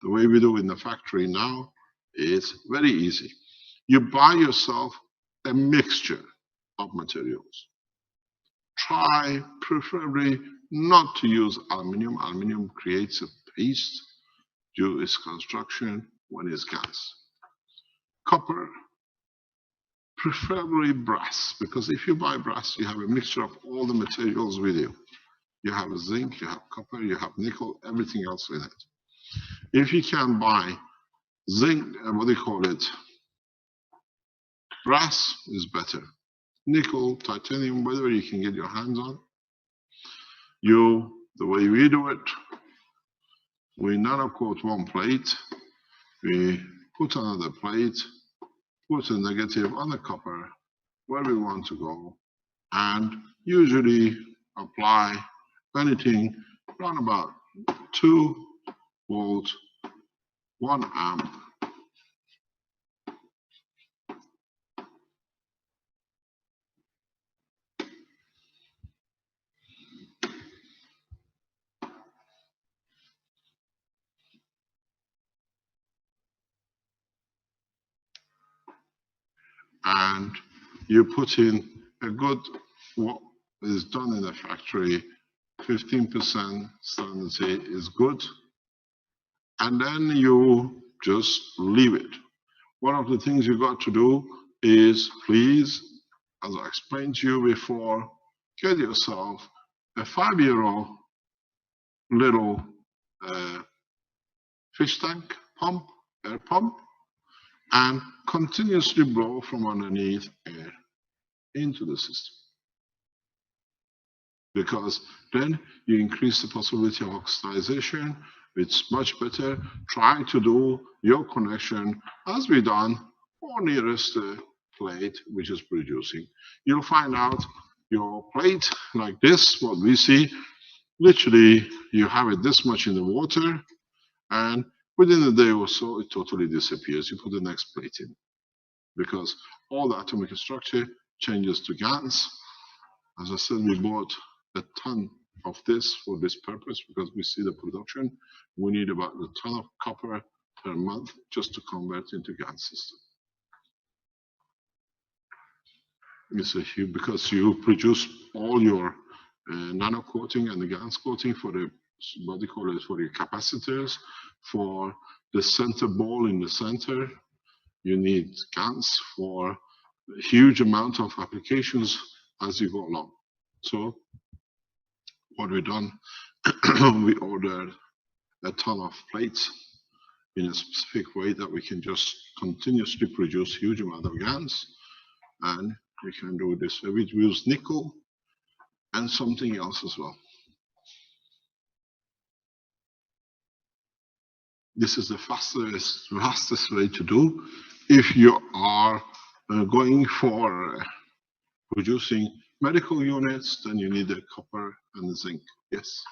the way we do in the factory now is very easy. You buy yourself a mixture of materials. Try preferably not to use aluminum. Aluminum creates a paste due to its construction when it's gas. Copper, preferably brass, because if you buy brass, you have a mixture of all the materials with you. You have zinc, you have copper, you have nickel, everything else with it. If you can buy zinc, what do you call it? Brass is better. Nickel, titanium, whatever you can get your hands on. The way we do it, we nanocoat one plate, we put another plate, put a negative on the copper where we want to go, and usually apply anything around about 2 volt, 1 amp. And you put in a good, what is done in the factory, 15% salinity is good. And then you just leave it. One of the things you got to do is, please, as I explained to you before, get yourself a 5-year-old little fish tank pump, air pump, and continuously blow from underneath air into the system. Because then you increase the possibility of oxidization. It's much better. Try to do your connection as we done or nearest the plate which is producing. You'll find out your plate like this, what we see, literally you have it this much in the water, and within a day or so it totally disappears. You put the next plate in, because all the atomic structure changes to GANs. As I said, we bought a ton of this for this purpose, because we see the production. We need about a ton of copper per month just to convert into GAN system. It's a huge, because you produce all your nano coating and the GANs coating for the what do you call it, for your capacitors, for the center ball in the center. You need GaNs for a huge amount of applications as you go along. So what we've done, we ordered a ton of plates in a specific way that we can just continuously produce huge amount of GaNs, and we can do this. We use nickel and something else as well. This is the fastest way to do if you are going for producing medical units. Then you need the copper and the zinc. Yes.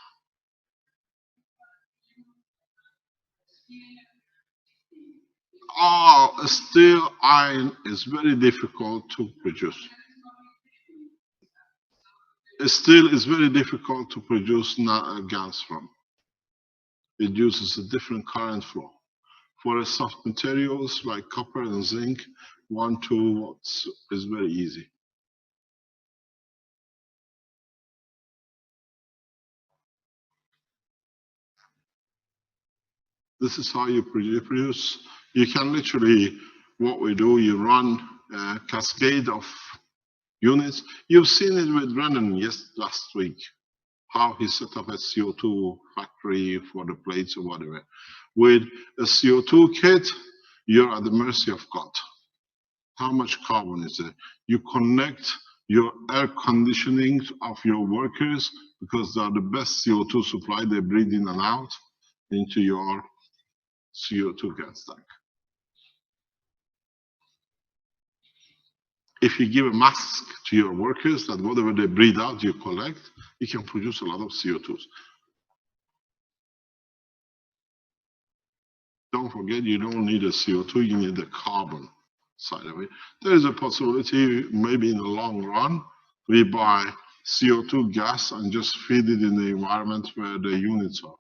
Steel iron is very difficult to produce. Steel is very difficult to produce GaNs from. It uses a different current flow. For soft materials like copper and zinc, 1-2 watts is very easy. This is how you produce. You can literally, what we do, you run a cascade of units. You've seen it with Brennan last week, how he set up a CO2 factory for the plates or whatever. With a CO2 kit, you're at the mercy of God. How much carbon is there? You connect your air conditioning of your workers because they are the best CO2 supply. They breathe in and out into your CO2 gas tank. If you give a mask to your workers that whatever they breathe out, you collect, you can produce a lot of CO2s. Don't forget, you don't need a CO2, you need the carbon side of it. There is a possibility, maybe in the long run, we buy CO2 gas and just feed it in the environment where the units are.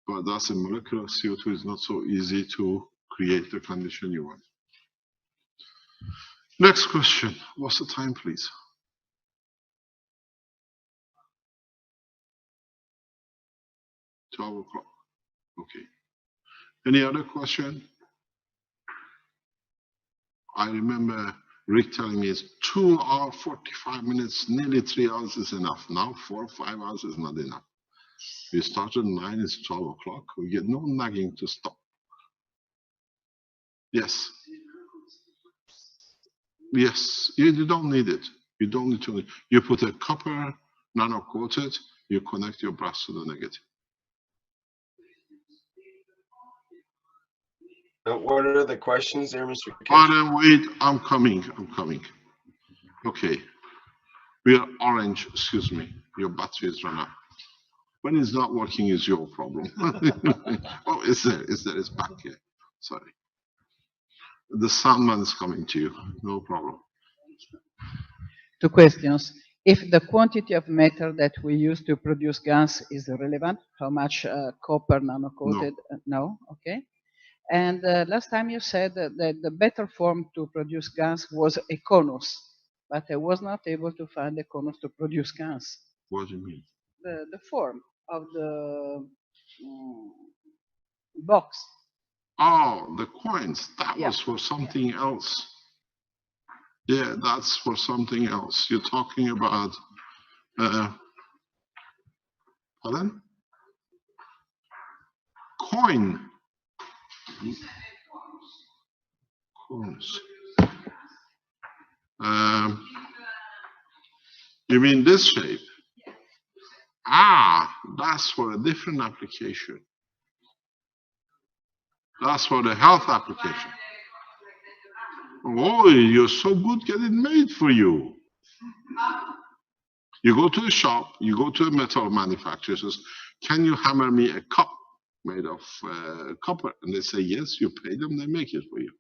But that's a molecular CO2 is not so easy to create the condition you want. Next question. What's the time, please? 12 o'clock. Okay. Any other question? I remember Rick telling me it's 2 hours, 45 minutes, nearly 3 hours is enough. Now 4 or 5 hours is not enough. We started at 9, it's 12 o'clock. We get no nagging to stop. Yes. Yes, you don't need it. You don't need to. You put a copper nano coated, you connect your brass to the negative. What are the questions there, Mr. Kesh? Pardon, wait, I'm coming. Okay. We are orange, excuse me. Your battery is run out. When it's not working, is your problem. Oh, it's there. It's back here. Sorry. The soundman is coming to you. No problem. 2 questions. If the quantity of metal that we use to produce GaNs is relevant, how much copper nano-coated? No. Okay. And last time you said that the better form to produce GaNs was a conus, but I was not able to find a conus to produce GaNs. What do you mean? The form of the box. Oh, the coins. That was for something else. Yeah, that's for something else. You're talking about, pardon? Coin. Coins. You mean this shape? Ah, that's for a different application. That's for the health application. Oh, you're so good, get it made for you. You go to a shop, you go to a metal manufacturer, says, can you hammer me a cup made of copper? And they say, yes, you pay them, they make it for you.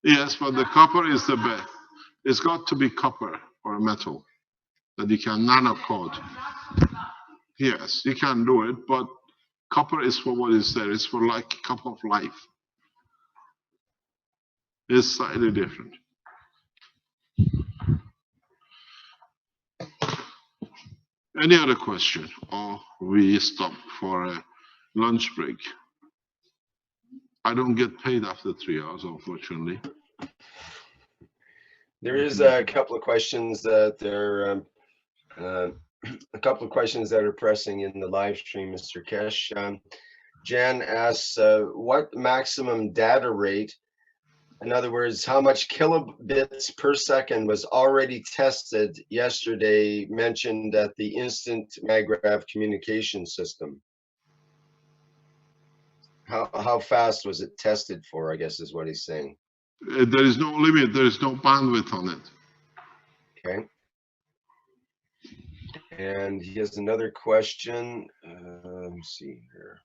Yes, but the copper is the best. It's got to be copper or a metal that you can nano-coat. Yes, you can do it, but copper is for what is there. It's for like a cup of life. It's slightly different. Any other question? Or we stop for a lunch break? I don't get paid after 3 hours, unfortunately. There is a couple of questions that are pressing in the live stream, Mr. Kesh. Jan asks, what maximum data rate, in other words, how much kilobits per second was already tested yesterday, mentioned at the instant maggrav communication system? How fast was it tested for, I guess is what he's saying. There is no limit, there is no bandwidth on it. Okay. And he has another question. Let me see here.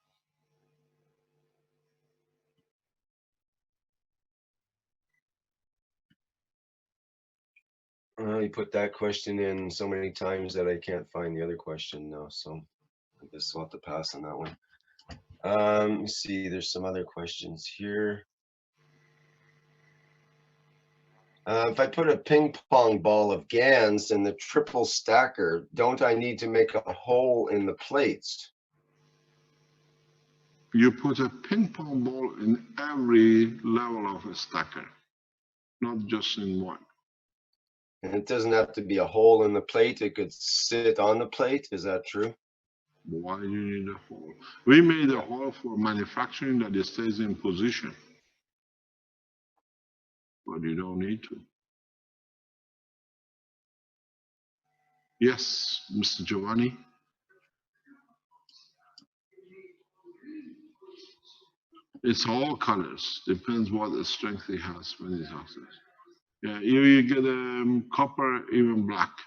He put that question in so many times that I can't find the other question now, so I guess we'll have to pass on that one. Let me see, there's some other questions here. If I put a ping pong ball of GANs in the triple stacker, don't I need to make a hole in the plates? You put a ping pong ball in every level of a stacker, not just in one. And it doesn't have to be a hole in the plate, it could sit on the plate, is that true? Why do you need a hole? We made a hole for manufacturing that it stays in position. But you don't need to. Yes, Mr. Giovanni? It's all colors. Depends what the strength he has when he has it. Yeah, you get copper, even black.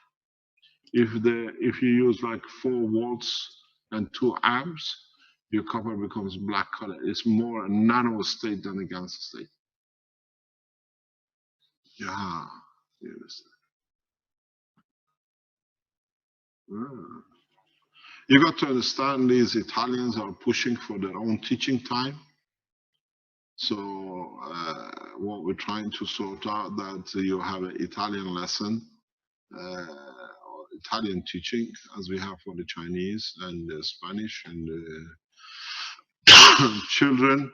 If you use like 4 volts and 2 amps, your copper becomes black color. It's more a nano state than a GaN state. Yeah, you understand. Ah. You got to understand these Italians are pushing for their own teaching time. So what we're trying to sort out that you have an Italian lesson, Italian teaching, as we have for the Chinese and the Spanish and the children.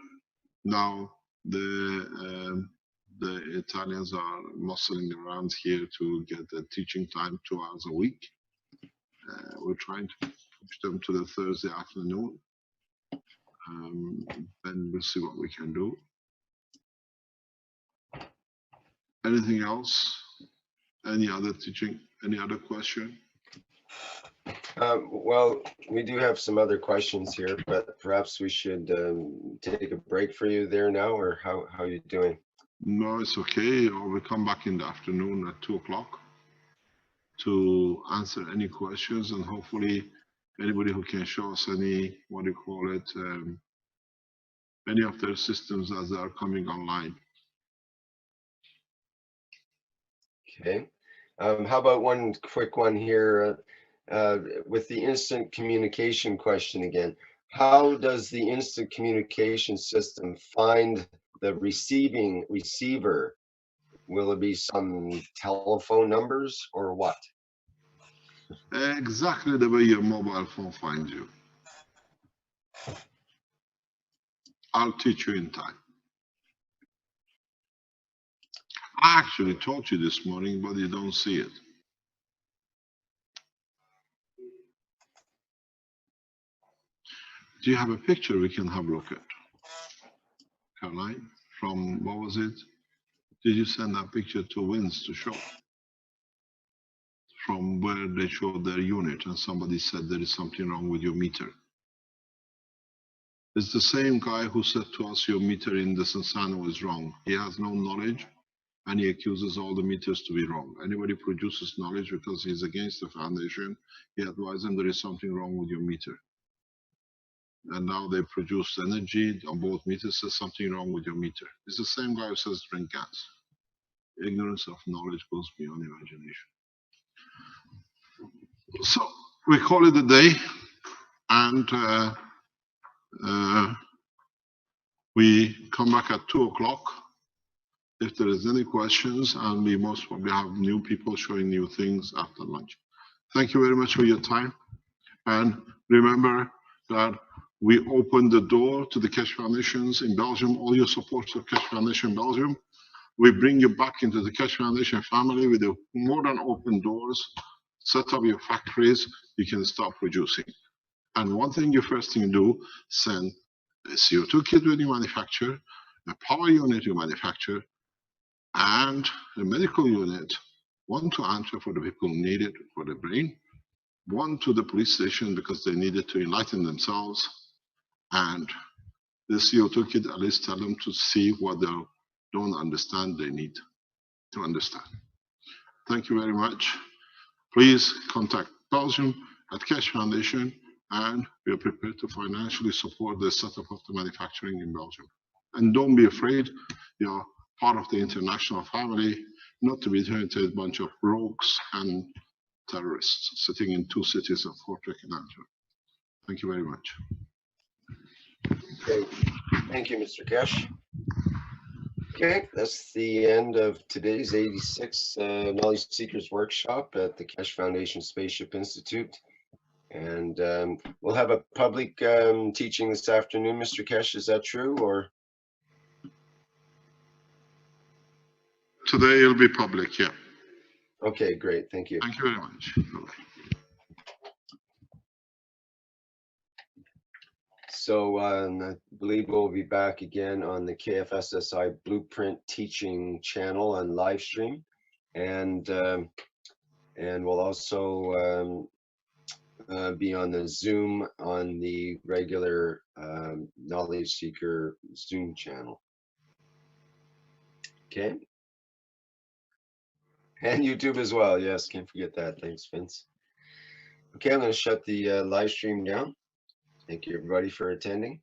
Now the Italians are muscling around here to get the teaching time 2 hours a week. We're trying to push them to the Thursday afternoon. Then we'll see what we can do. Anything else? Any other teaching? Any other question? Well, we do have some other questions here, but perhaps we should take a break for you there now, or how are you doing? No, it's okay. Or we come back in the afternoon at 2 o'clock to answer any questions, and hopefully anybody who can show us any, what do you call it, any of their systems as they are coming online. Okay. How about one quick one here with the instant communication question again? How does the instant communication system find the receiver? Will it be some telephone numbers or what? Exactly the way your mobile phone finds you. I'll teach you in time. I actually taught you this morning, but you don't see it. Do you have a picture we can have a look at? Caroline, from, what was it? Did you send that picture to Wins to show? From where they showed their unit and somebody said there is something wrong with your meter. It's the same guy who said to us your meter in the Sensano is wrong. He has no knowledge and he accuses all the meters to be wrong. Anybody produces knowledge because he's against the foundation, he advises them there is something wrong with your meter. And now they produce energy on both meters, says something wrong with your meter. It's the same guy who says drink gas. Ignorance of knowledge goes beyond imagination. So we call it a day, and we come back at 2 o'clock if there is any questions, and we most probably have new people showing new things after lunch. Thank you very much for your time. And remember that we open the door to the Keshe Foundations in Belgium, all your supporters of Keshe Foundation in Belgium. We bring you back into the Keshe Foundation family with the more than open doors. Set up your factories, you can start producing. And one thing you first thing you do, send a CO2 kit when you manufacture, a power unit you manufacture, and a medical unit, one to Antwerp for the people who need it for the brain, one to the police station because they need it to enlighten themselves, and the CO2 kit at least tell them to see what they don't understand they need to understand. Thank you very much. Please contact Belgium at Keshe Foundation, and we are prepared to financially support the setup of the manufacturing in Belgium. And don't be afraid, you're part of the international family, not to be turned into a bunch of rogues and terrorists sitting in 2 cities of Kortrijk and Antwerp. Thank you very much. Okay, thank you, Mr. Keshe. Okay, that's the end of today's 86th Knowledge Seekers Workshop at the Keshe Foundation Spaceship Institute. And we'll have a public teaching this afternoon, Mr. Keshe, is that true, or? Today it'll be public, yeah. Okay, great, thank you. Thank you very much. So I believe we'll be back again on the KFSSI Blueprint Teaching channel and live stream, and we'll also be on the Zoom on the regular Knowledge Seeker Zoom channel. Okay, and YouTube as well. Yes, can't forget that. Thanks, Vince. Okay, I'm going to shut the live stream down. Thank you, everybody, for attending.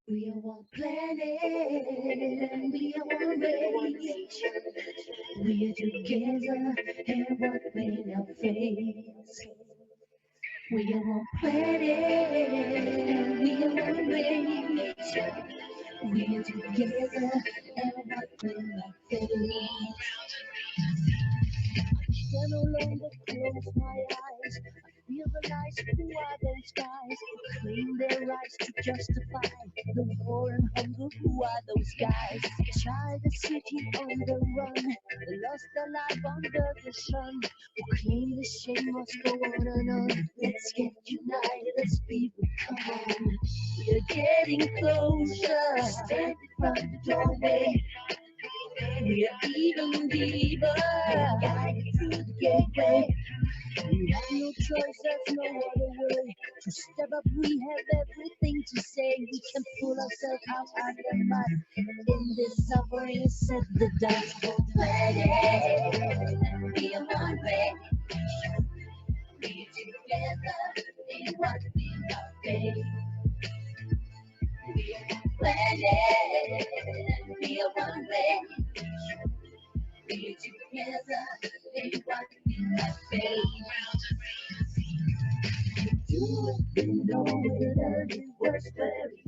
We are one planet, and we are one race. We are together, and what may not face. We are one planet, and we are one race. We are together, and what may not face. I can no longer close my eyes. I feel the lies. Who are those guys who claim their rights to justify the war and hunger? Who are those guys? A child, a city on the run, lost their life under the sun. Who claim the shame must go on and on. Let's get united, let's be come on. We're getting closer. Stand in front of the doorway. We are even deeper, guided through the gateway. We have no choice, there's no other way to step up. We have everything to say. We can pull ourselves out of the mud. In this suffering, set the dust. Planet, be on one way. Be together in what we are faith. We are planet, be on one way. Be together in what we have faith. Do it, we know it, and it was very